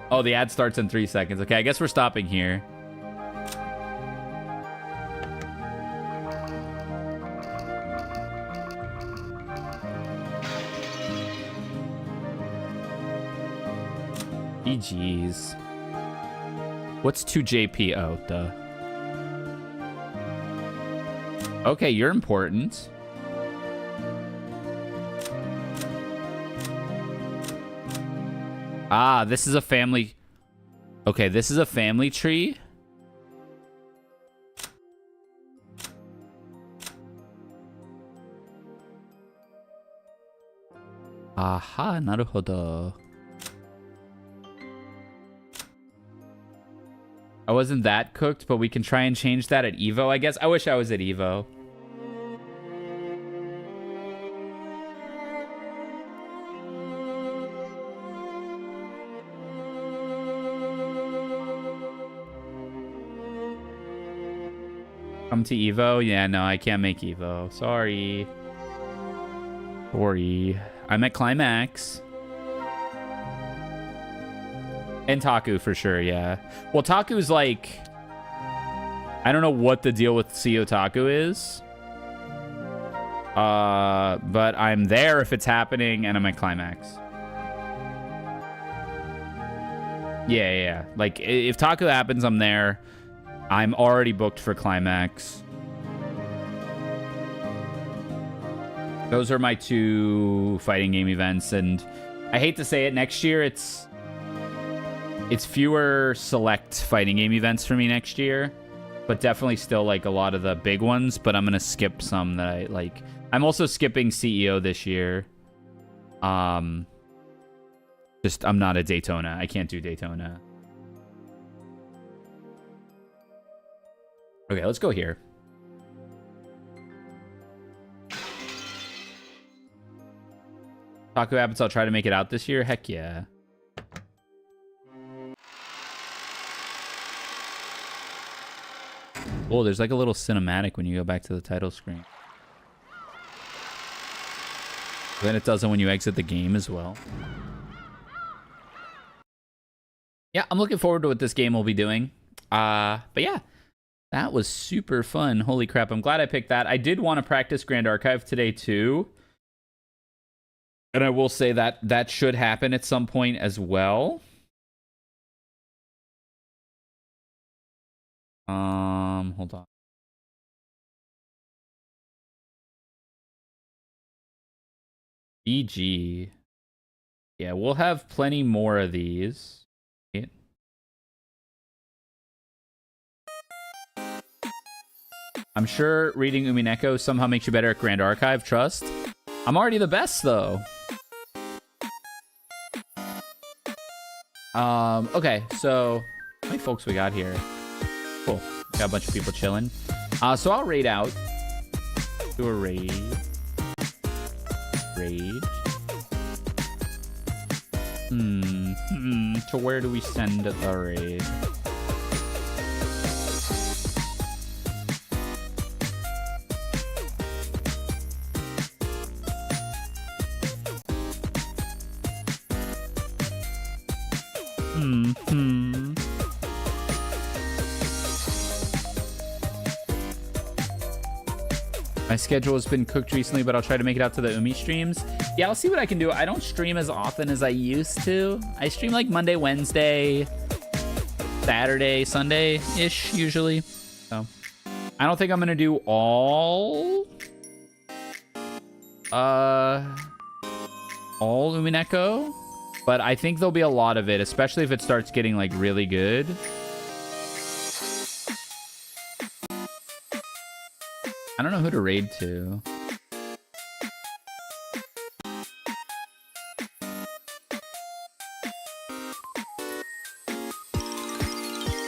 Oh, the ad starts in 3 seconds. Okay, I guess we're stopping here. GG's. What's 2JP? Oh, duh. Okay, you're important. Ah, this is a family... Okay, this is a family tree. Aha, naruhodo. I wasn't that cooked, but we can try and change that at Evo, I guess. I wish I was at Evo. Come to Evo? Yeah, no, I can't make Evo. Sorry. Sorry. I'm at Climax. And Taku for sure, yeah. Well, Taku's like... I don't know what the deal with CO Taku is. But I'm there if it's happening, and I'm at Climax. Yeah. Like, if Taku happens, I'm there. I'm already booked for Climax. Those are my 2 fighting game events, and I hate to say it, next year it's fewer select fighting game events for me next year, but definitely still like a lot of the big ones, but I'm gonna skip some that I like. I'm also skipping CEO this year. Just I'm not a Daytona. I can't do Daytona. Okay, let's go here. Taku happens, I'll try to make it out this year. Heck yeah. Oh, there's like a little cinematic when you go back to the title screen. Then it doesn't when you exit the game as well. Yeah, I'm looking forward to what this game will be doing. But yeah, that was super fun. Holy crap, I'm glad I picked that. I did want to practice Grand Archive today too. And I will say that that should happen at some point as well. Hold on. BG. Yeah, we'll have plenty more of these. I'm sure reading Umineko somehow makes you better at Grand Archive. Trust. I'm already the best, though. Okay, so how many folks we got here? Cool. Got a bunch of people chilling. So I'll raid out. Do a raid. To where do we send a raid? My schedule has been cooked recently, but I'll try to make it out to the Umi streams. Yeah, I'll see what I can do. I don't stream as often as I used to. I stream like Monday, Wednesday, Saturday, Sunday-ish usually. So I don't think I'm gonna do all Umineko, but I think there'll be a lot of it, especially if it starts getting like really good. I don't know who to raid to.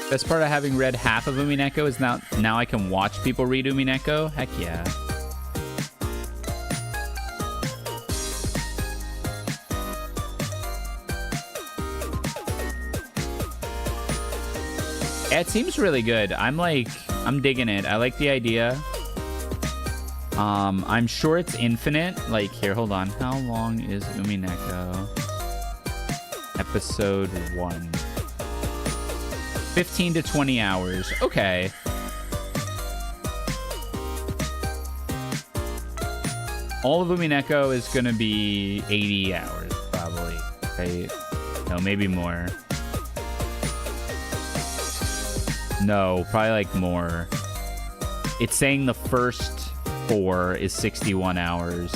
Best part of having read half of Umineko is now I can watch people read Umineko. Heck yeah. Yeah, it seems really good. I'm digging it. I like the idea. I'm sure it's infinite. Like, here, hold on. How long is Umineko? Episode 1. 15 to 20 hours. Okay. All of Umineko is gonna be 80 hours, probably. Right? No, maybe more. No, probably like more. It's saying the first 4 is 61 hours.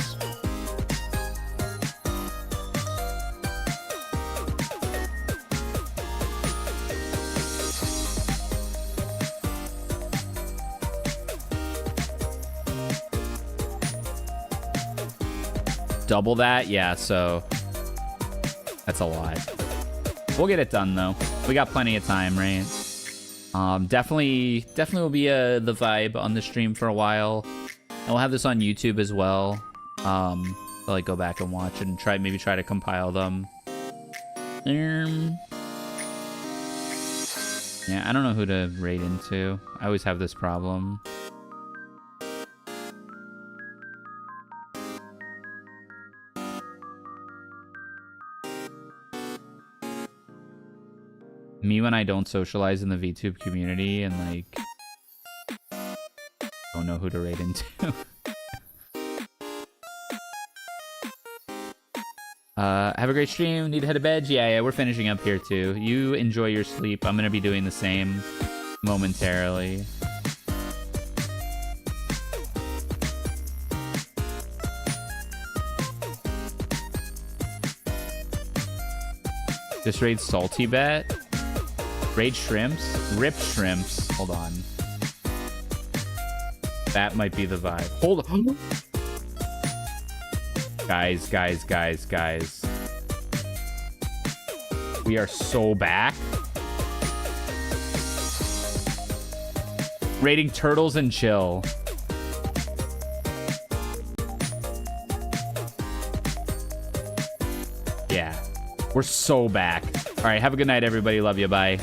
Double that? Yeah, so that's a lot. We'll get it done, though. We got plenty of time, right? Definitely will be the vibe on the stream for a while. And we'll have this on YouTube as well. So like go back and watch and maybe try to compile them. Yeah, I don't know who to raid into. I always have this problem. Me when I don't socialize in the VTube community and like don't know who to raid into. Have a great stream. Need to head to bed? Yeah, we're finishing up here too. You enjoy your sleep. I'm gonna be doing the same momentarily. Just raid Salty Bet. Raid Shrimps? Rip Shrimps. Hold on. That might be the vibe. Hold on. Guys. We are so back. Raiding Turtles and Chill. Yeah. We're so back. All right, have a good night, everybody. Love you. Bye.